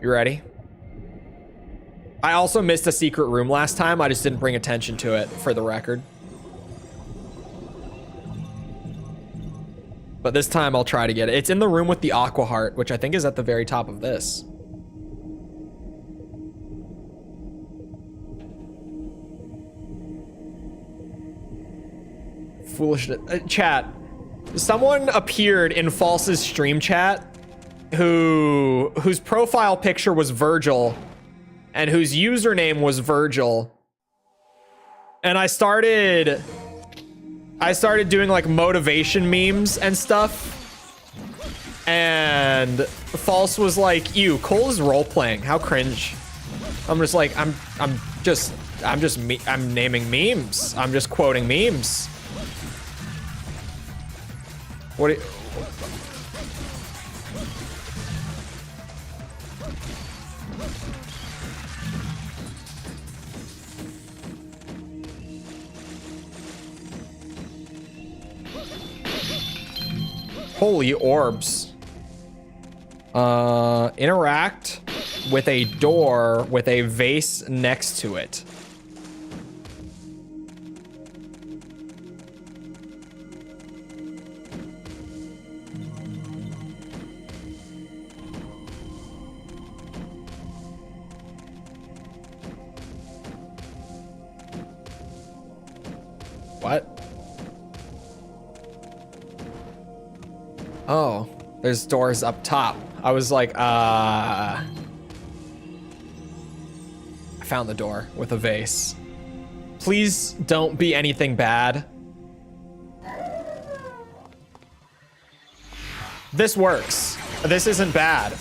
You ready? I also missed a secret room last time. I just didn't bring attention to it, for the record. But this time I'll try to get it. It's in the room with the Aqua Heart, which I think is at the very top of this. Foolishness. Chat. Someone appeared in False's stream chat whose profile picture was Virgil and whose username was Virgil. And I started doing like motivation memes and stuff. And False was like, "Ew, Cole is role playing. How cringe." I'm just like, I'm naming memes. I'm just quoting memes. What do you... Holy orbs. Interact with a door with a vase next to it. What? Oh, there's doors up top. I was like, I found the door with a vase. Please don't be anything bad. This works. This isn't bad.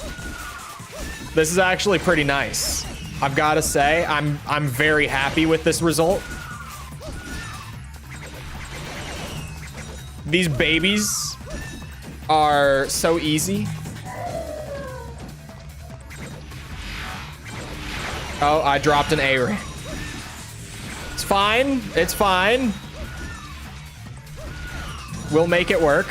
This is actually pretty nice. I've got to say, I'm very happy with this result. These babies are so easy. Oh, I dropped an A-ray. It's fine. It's fine. We'll make it work.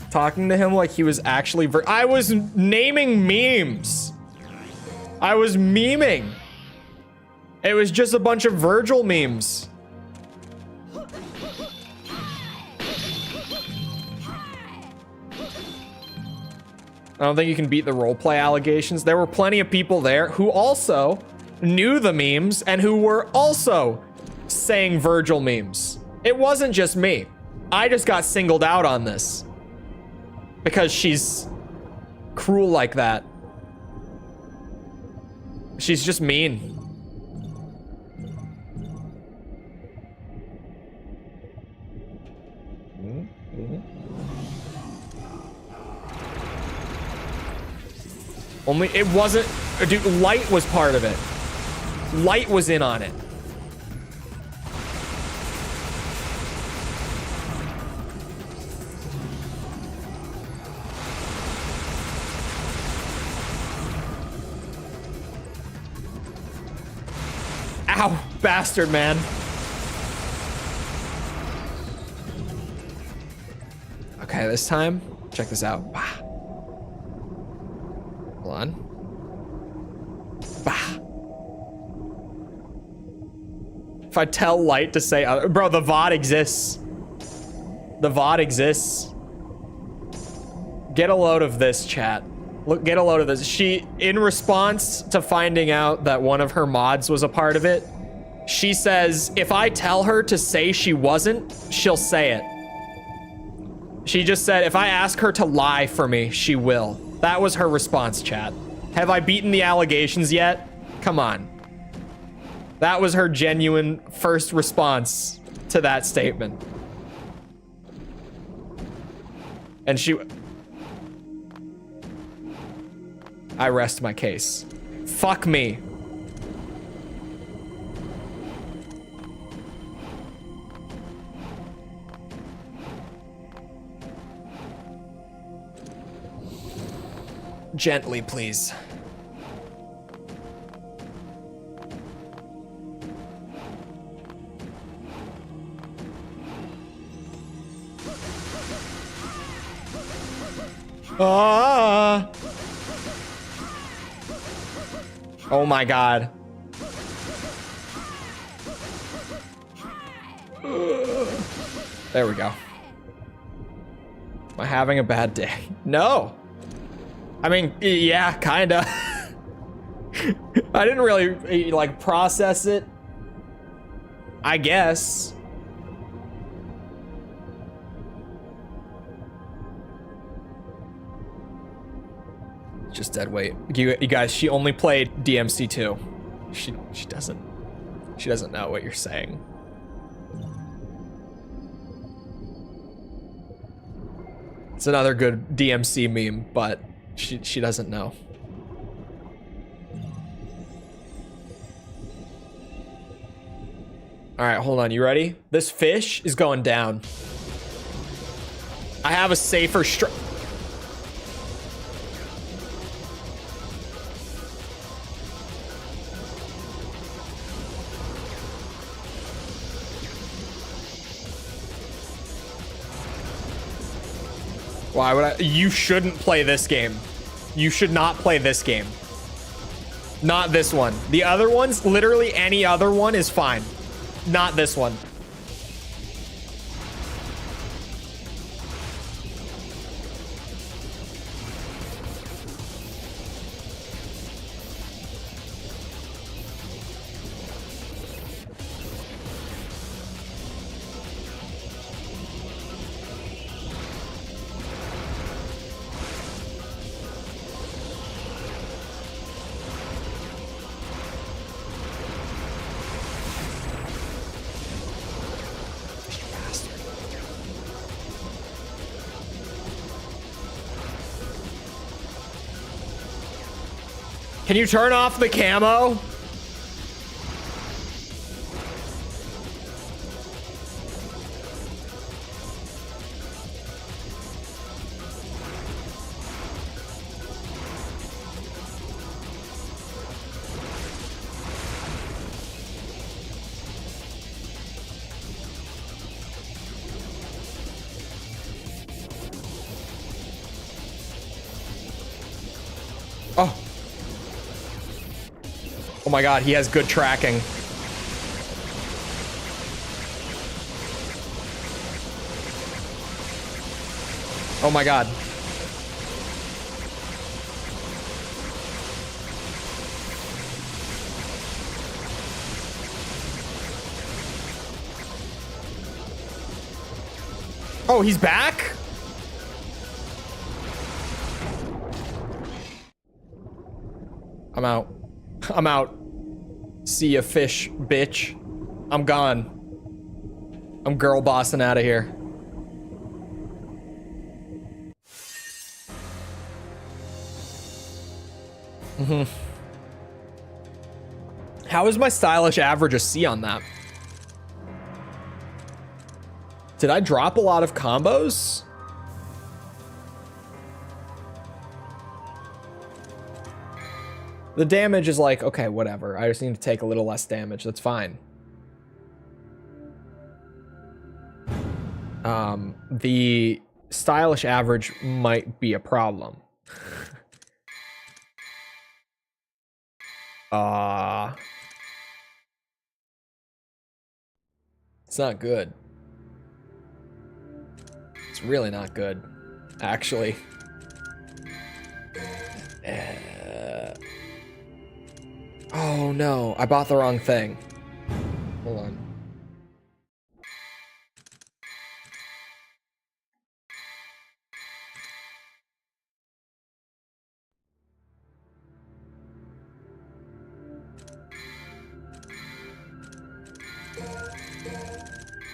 Talking to him like he was actually I was naming memes. I was memeing. It was just a bunch of Virgil memes. I don't think you can beat the roleplay allegations. There were plenty of people there who also knew the memes and who were also saying Virgil memes. It wasn't just me. I just got singled out on this because she's cruel like that. She's just mean. Only it wasn't, dude, Light was part of it. Light was in on it. Ow, bastard, man. Okay, this time, check this out. Bah. Hold on. Bah. If I tell Light to say other, bro, the VOD exists. The VOD exists. Get a load of this, chat. Look, get a load of this. She, in response to finding out that one of her mods was a part of it, she says, if I tell her to say she wasn't, she'll say it. She just said, if I ask her to lie for me, she will. That was her response, chat. Have I beaten the allegations yet? Come on. That was her genuine first response to that statement. And she... I rest my case. Fuck me. Gently, please. Ah! Oh my god. There we go. Am I having a bad day? No. I mean, yeah, kinda. I didn't really, like, process it. I guess. Just dead weight. You guys, she only played DMC2. She doesn't know what you're saying. It's another good DMC meme, but she doesn't know. All right, hold on. You ready? This fish is going down. I have a safer Why would I? You shouldn't play this game. You should not play this game. Not this one. The other ones, literally any other one is fine. Not this one. Can you turn off the camo? Oh. Oh my god, he has good tracking. Oh my god. Oh, he's back? I'm out. I'm out. See ya, fish, bitch. I'm gone. I'm girl bossing out of here. How is my stylish average a C on that? Did I drop a lot of combos? The damage is like, okay, whatever. I just need to take a little less damage. That's fine. The stylish average might be a problem. It's not good. It's really not good, actually. Oh no, I bought the wrong thing. Hold on.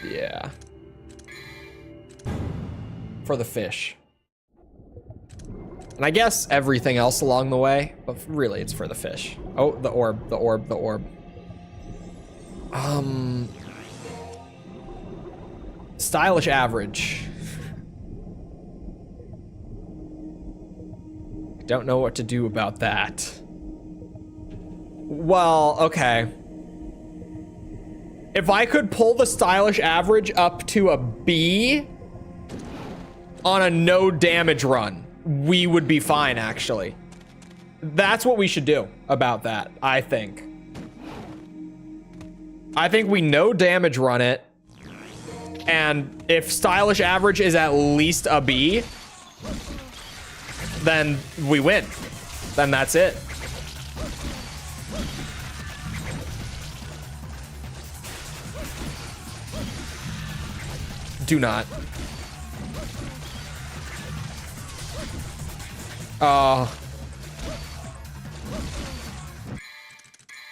Yeah. For the fish. And I guess everything else along the way, but really it's for the fish. Oh, the orb, the orb, the orb. Stylish average. Don't know what to do about that. Well, okay. If I could pull the stylish average up to a B on a no damage run, we would be fine, actually. That's what we should do about that, I think. I think we no damage run it, and if stylish average is at least a B, then we win. Then that's it. Do not.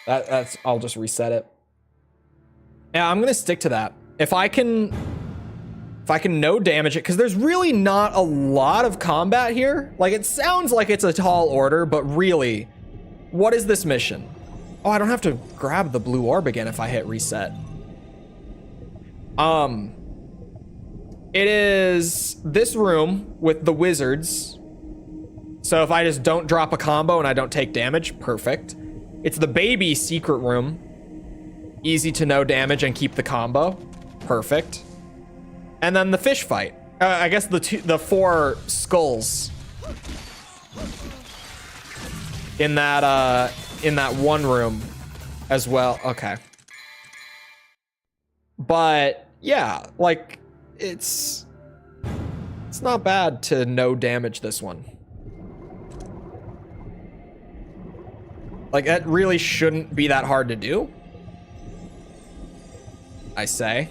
That's, I'll just reset it. Yeah, I'm gonna stick to that. If I can no damage it, because there's really not a lot of combat here. Like, it sounds like it's a tall order, but really, what is this mission? Oh, I don't have to grab the blue orb again if I hit reset. It is this room with the wizards. So if I just don't drop a combo and I don't take damage, perfect. It's the baby secret room. Easy to no damage and keep the combo. Perfect. And then the fish fight. I guess the 4 skulls. In that one room as well. Okay. But yeah, like it's not bad to no damage this one. Like, that really shouldn't be that hard to do, I say.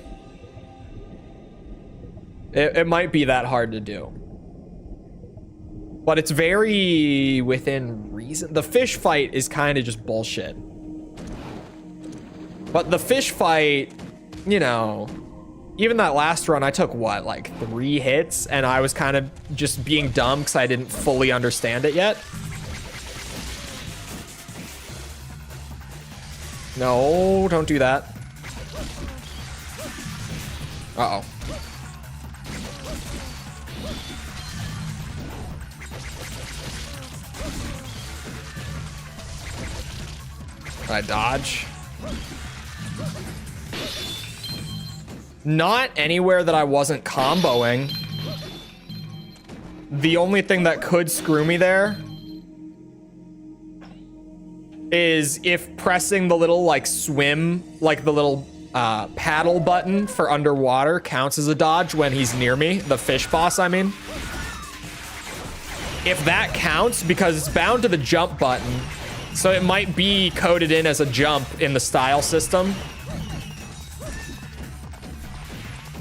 It might be that hard to do. But it's very within reason. The fish fight is kind of just bullshit. But the fish fight, you know, even that last run, I took what, like 3 hits? And I was kind of just being dumb because I didn't fully understand it yet. No, don't do that. Uh-oh. Can I dodge? Not anywhere that I wasn't comboing. The only thing that could screw me there is if pressing the little like swim, like the little paddle button for underwater counts as a dodge when he's near me, the fish boss, I mean. If that counts, because it's bound to the jump button, so it might be coded in as a jump in the style system.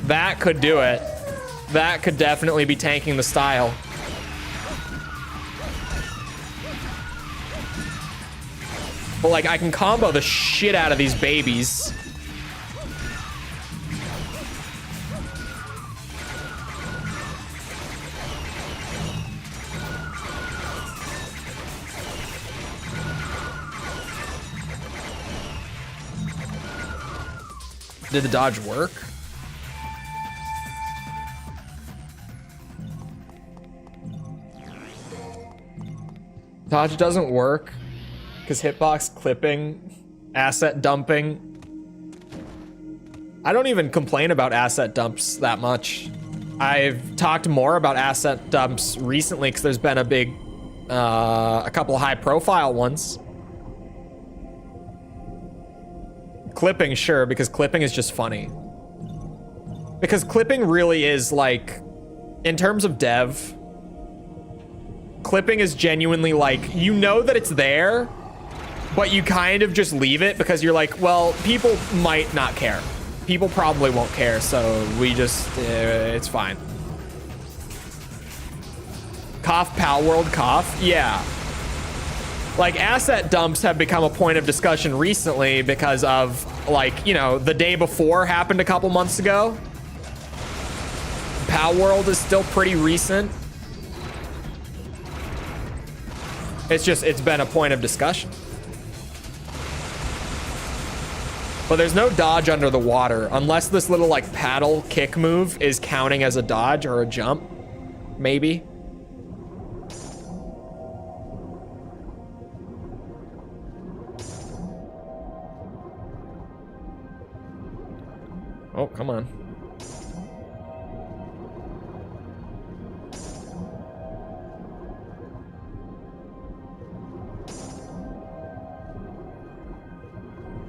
That could do it. That could definitely be tanking the style. But like, I can combo the shit out of these babies. Did the dodge work? Dodge doesn't work because hitbox clipping, asset dumping. I don't even complain about asset dumps that much. I've talked more about asset dumps recently because there's been a couple high profile ones. Clipping, sure, because clipping is just funny. Because clipping really is like, in terms of dev, clipping is genuinely like, you know that it's there, but you kind of just leave it because you're like, well, people might not care. People probably won't care, so we just, it's fine. Cough, Pal World, cough, yeah. Like, asset dumps have become a point of discussion recently because of, like, you know, the day before happened a couple months ago. Pal World is still pretty recent. It's been a point of discussion. But there's no dodge under the water unless this little, like, paddle kick move is counting as a dodge or a jump, maybe. Oh, come on.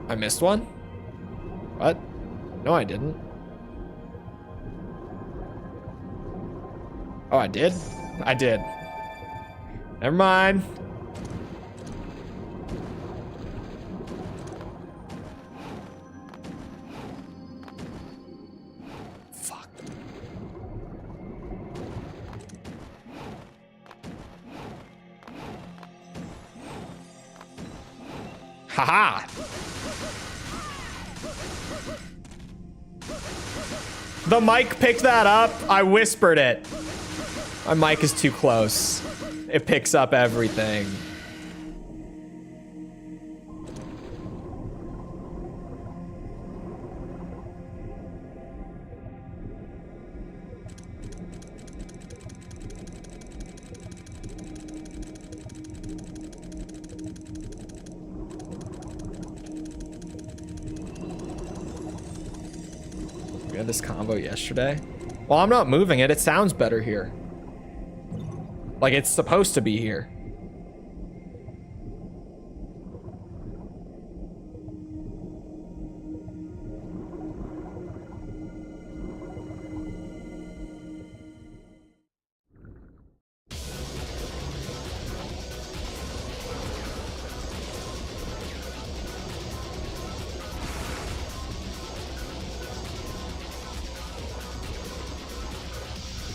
I missed one? What? No, I didn't. Oh, I did? I did. Never mind. Haha! The mic picked that up. I whispered it. My mic is too close. It picks up everything. This combo yesterday. Well, I'm not moving it. It sounds better here. Like it's supposed to be here.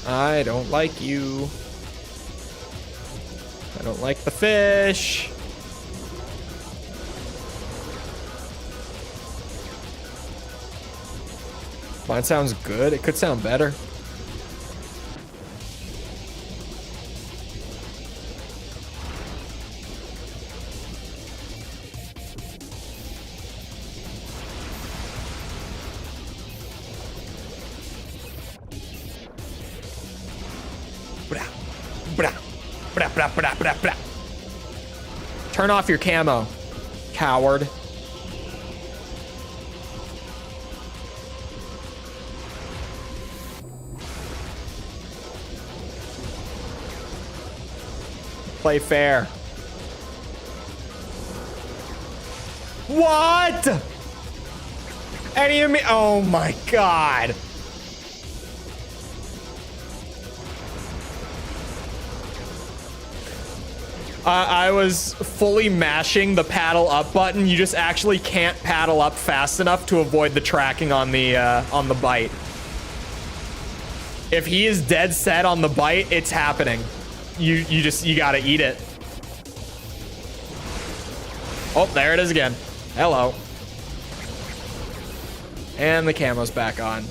I don't like you. I don't like the fish. Mine sounds good. It could sound better. Turn off your camo, coward. Play fair. What? Any of me? Oh my god. I was fully mashing the paddle up button. You just actually can't paddle up fast enough to avoid the tracking on the bite. If he is dead set on the bite, it's happening. You gotta eat it. Oh, there it is again. Hello. And the camo's back on.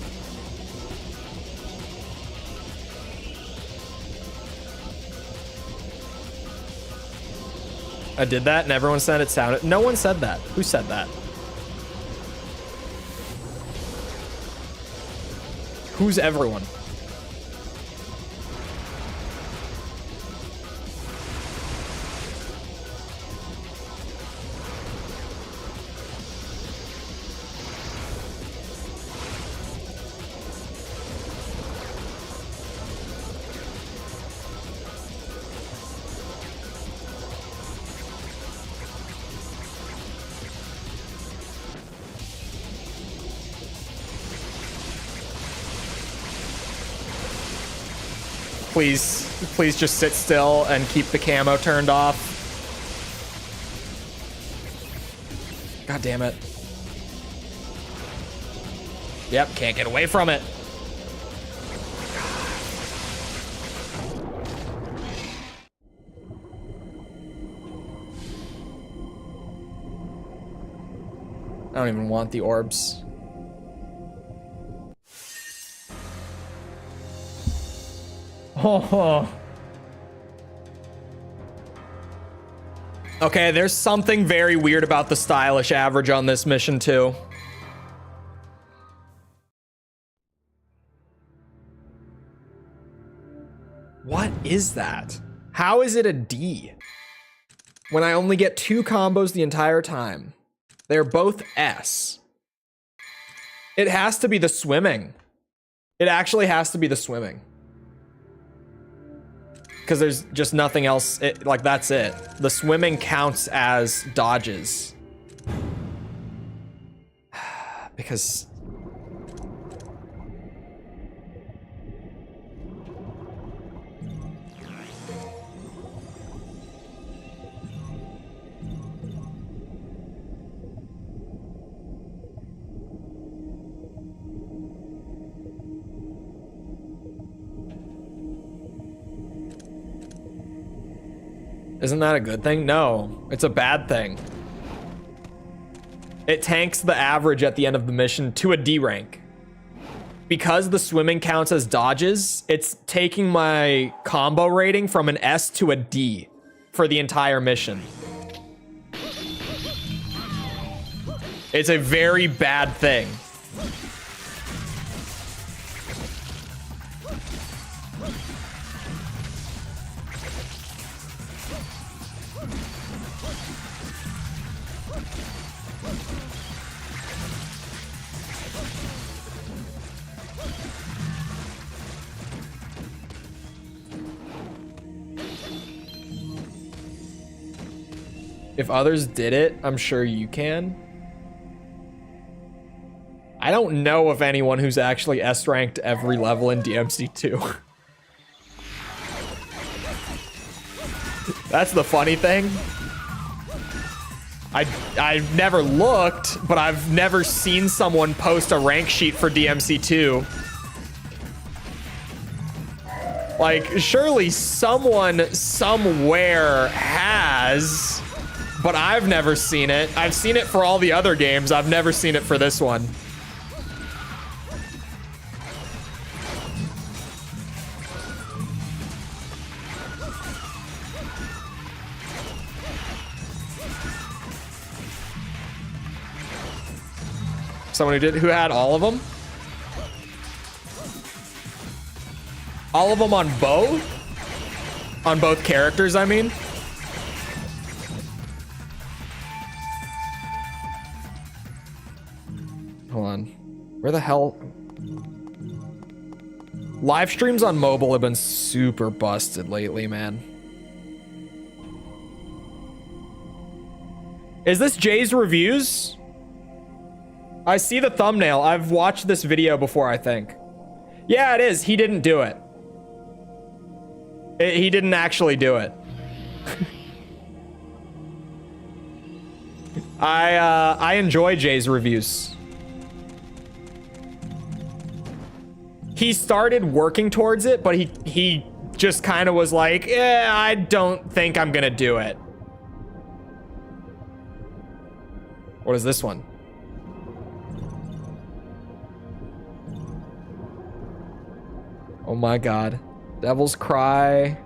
I did that and everyone said it sounded. No one said that. Who said that? Who's everyone? Please just sit still and keep the camo turned off. God damn it. Yep, can't get away from it. I don't even want the orbs. Oh. Okay, there's something very weird about the stylish average on this mission too. What is that? How is it a D? When I only get 2 combos the entire time. They're both S. It has to be the swimming. It actually has to be the swimming. Because there's just nothing else, like that's it. The swimming counts as dodges. Because... Isn't that a good thing? No, it's a bad thing. It tanks the average at the end of the mission to a D rank. Because the swimming counts as dodges, it's taking my combo rating from an S to a D for the entire mission. It's a very bad thing. If others did it, I'm sure you can. I don't know of anyone who's actually S-ranked every level in DMC2. That's the funny thing. I've never looked, but I've never seen someone post a rank sheet for DMC2. Like, surely someone somewhere has... But I've never seen it. I've seen it for all the other games. I've never seen it for this one. Someone who did, who had all of them? All of them on both? On both characters, I mean? Hold on. Where the hell? Live streams on mobile have been super busted lately, man. Is this Jay's reviews? I see the thumbnail. I've watched this video before, I think. Yeah, it is. He didn't do it. He didn't actually do it. I enjoy Jay's reviews. He started working towards it, but he just kind of was like, I don't think I'm gonna do it. What is this one? Oh my god. Devil's Cry.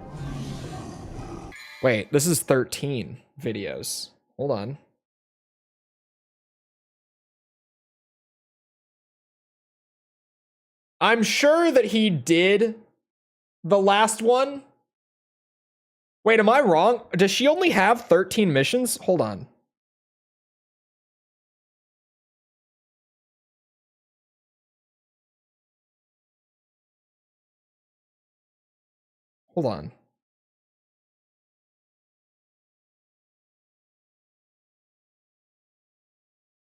Wait, this is 13 videos. Hold on. I'm sure that he did the last one. Wait, am I wrong? Does she only have 13 missions? Hold on. Hold on.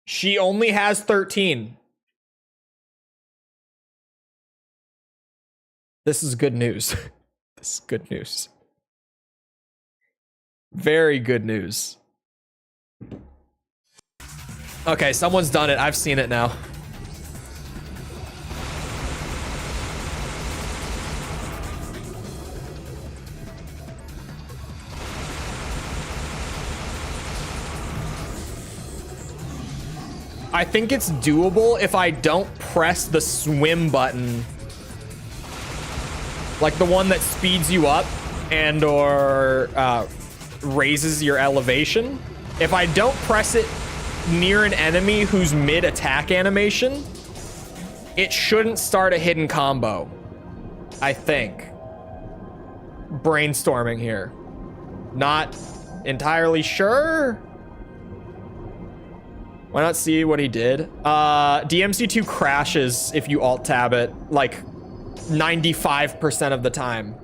She only has 13. This is good news. This is good news. Very good news. Okay, someone's done it. I've seen it now. I think it's doable if I don't press the swim button. Like the one that speeds you up and or raises your elevation. If I don't press it near an enemy who's mid-attack animation, it shouldn't start a hidden combo. I think. Brainstorming here. Not entirely sure. Why not see what he did? DMC2 crashes if you alt-tab it, like 95% of the time.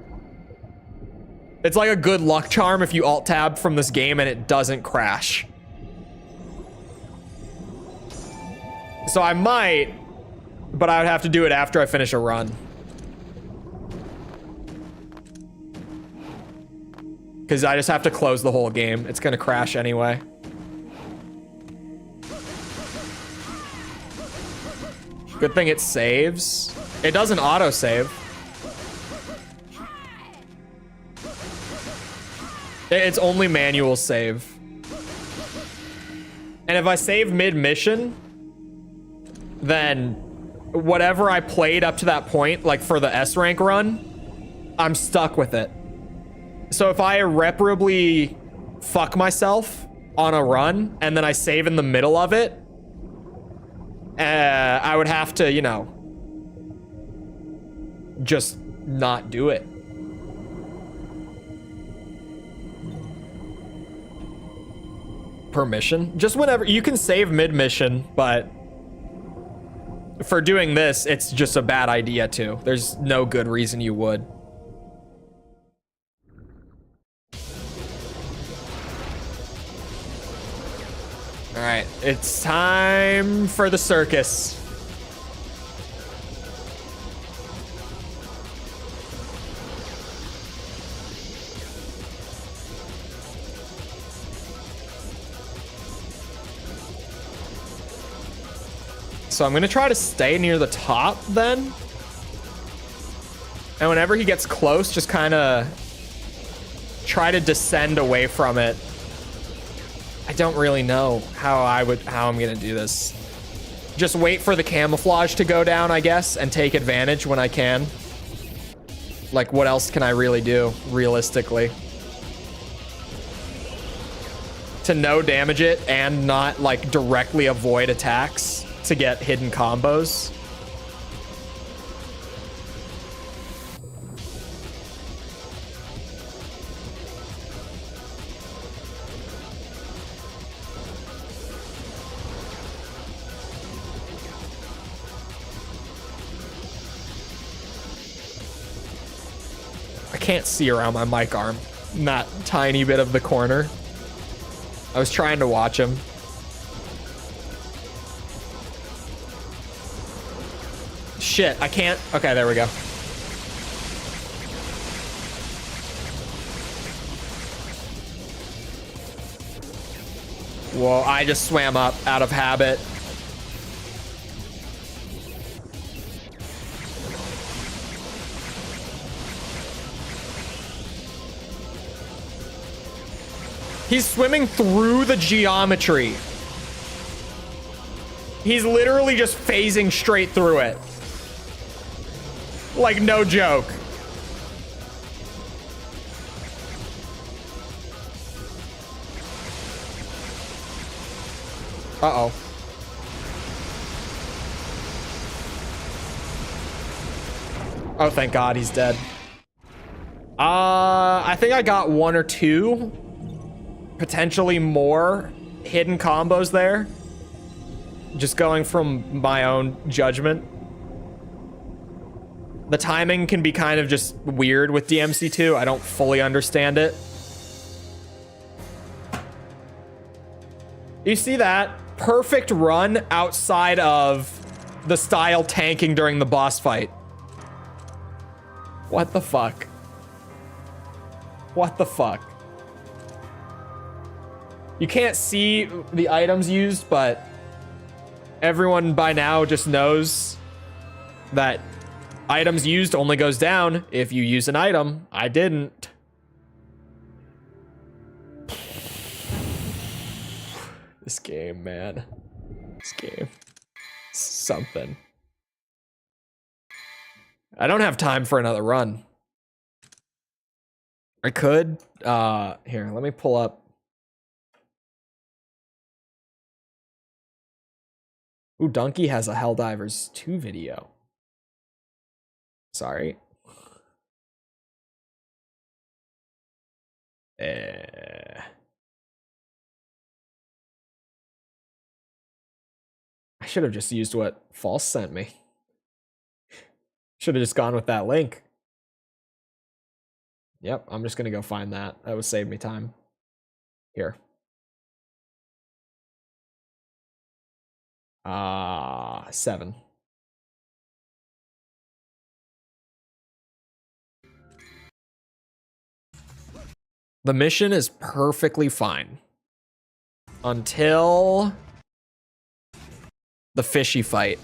It's like a good luck charm if you alt-tab from this game and it doesn't crash. So I might, but I would have to do it after I finish a run. Because I just have to close the whole game. It's gonna crash anyway. Good thing it saves. It doesn't auto-save. It's only manual save. And if I save mid-mission, then whatever I played up to that point, like for the S rank run, I'm stuck with it. So if I irreparably fuck myself on a run and then I save in the middle of it, I would have to, you know, just not do it. Permission? Just whenever. You can save mid-mission, but for doing this, it's just a bad idea too. There's no good reason you would. All right, it's time for the circus. So I'm gonna try to stay near the top then. And whenever he gets close, just kind of try to descend away from it. I don't really know how I'm gonna do this. Just wait for the camouflage to go down, I guess, and take advantage when I can. Like, what else can I really do, realistically? To no damage it and not, like, directly avoid attacks to get hidden combos. I can't see around my mic arm in that tiny bit of the corner. I was trying to watch him. Shit, I can't. Okay, there we go. Whoa, I just swam up out of habit. He's swimming through the geometry. He's literally just phasing straight through it. Like, no joke. Uh-oh. Oh, thank God he's dead. I think I got 1 or 2, potentially more hidden combos there. Just going from my own judgment. The timing can be kind of just weird with DMC2. I don't fully understand it. You see that? Perfect run outside of the style tanking during the boss fight. What the fuck? What the fuck? You can't see the items used, but everyone by now just knows that items used only goes down if you use an item. I didn't. This game, man. This game. Something. I don't have time for another run. I could. Here, let me pull up. Ooh, Donkey has a Helldivers 2 video. Sorry. I should have just used what False sent me. Should have just gone with that link. Yep, I'm just gonna go find that. That would save me time. Here. 7. The mission is perfectly fine. Until the fishy fight.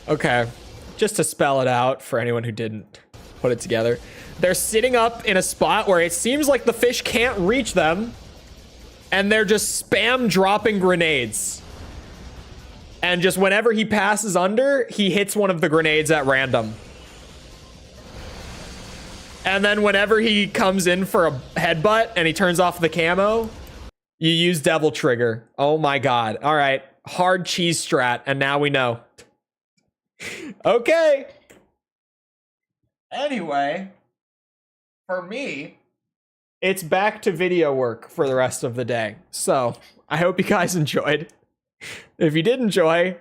Okay, just to spell it out for anyone who didn't put it together. They're sitting up in a spot where it seems like the fish can't reach them, and they're just spam dropping grenades. And just whenever he passes under, he hits one of the grenades at random. And then whenever he comes in for a headbutt and he turns off the camo, you use Devil Trigger. Oh my God. All right. Hard cheese strat, and now we know. Okay. Anyway, for me, it's back to video work for the rest of the day. So I hope you guys enjoyed. If you did enjoy,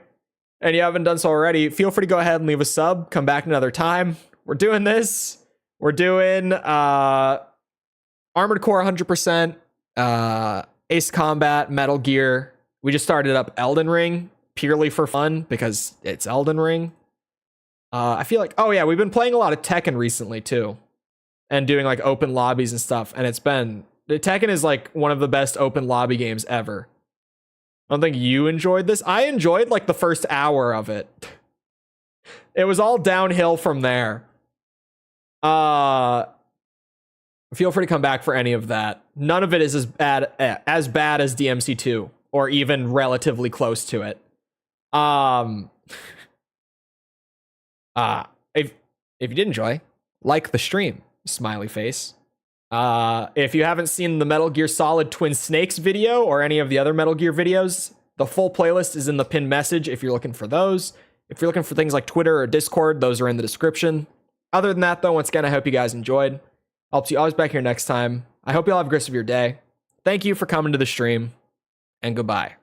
and you haven't done so already, feel free to go ahead and leave a sub. Come back another time. We're doing this. We're doing Armored Core 100%, Ace Combat, Metal Gear. We just started up Elden Ring purely for fun because it's Elden Ring. I feel like, oh yeah, we've been playing a lot of Tekken recently too, and doing like open lobbies and stuff. And Tekken is like one of the best open lobby games ever. I don't think you enjoyed this. I enjoyed like the first hour of it. It was all downhill from there. Feel free to come back for any of that. None of it is as bad as DMC2 or even relatively close to it. If you did enjoy, like the stream, smiley face. If you haven't seen the Metal Gear Solid Twin Snakes video or any of the other Metal Gear videos, the full playlist is in the pinned message if you're looking for those. If you're looking for things like Twitter or Discord, those are in the description. Other than that, though, once again, I hope you guys enjoyed. I'll see you always back here next time. I hope you all have a great rest of your day. Thank you for coming to the stream, and goodbye.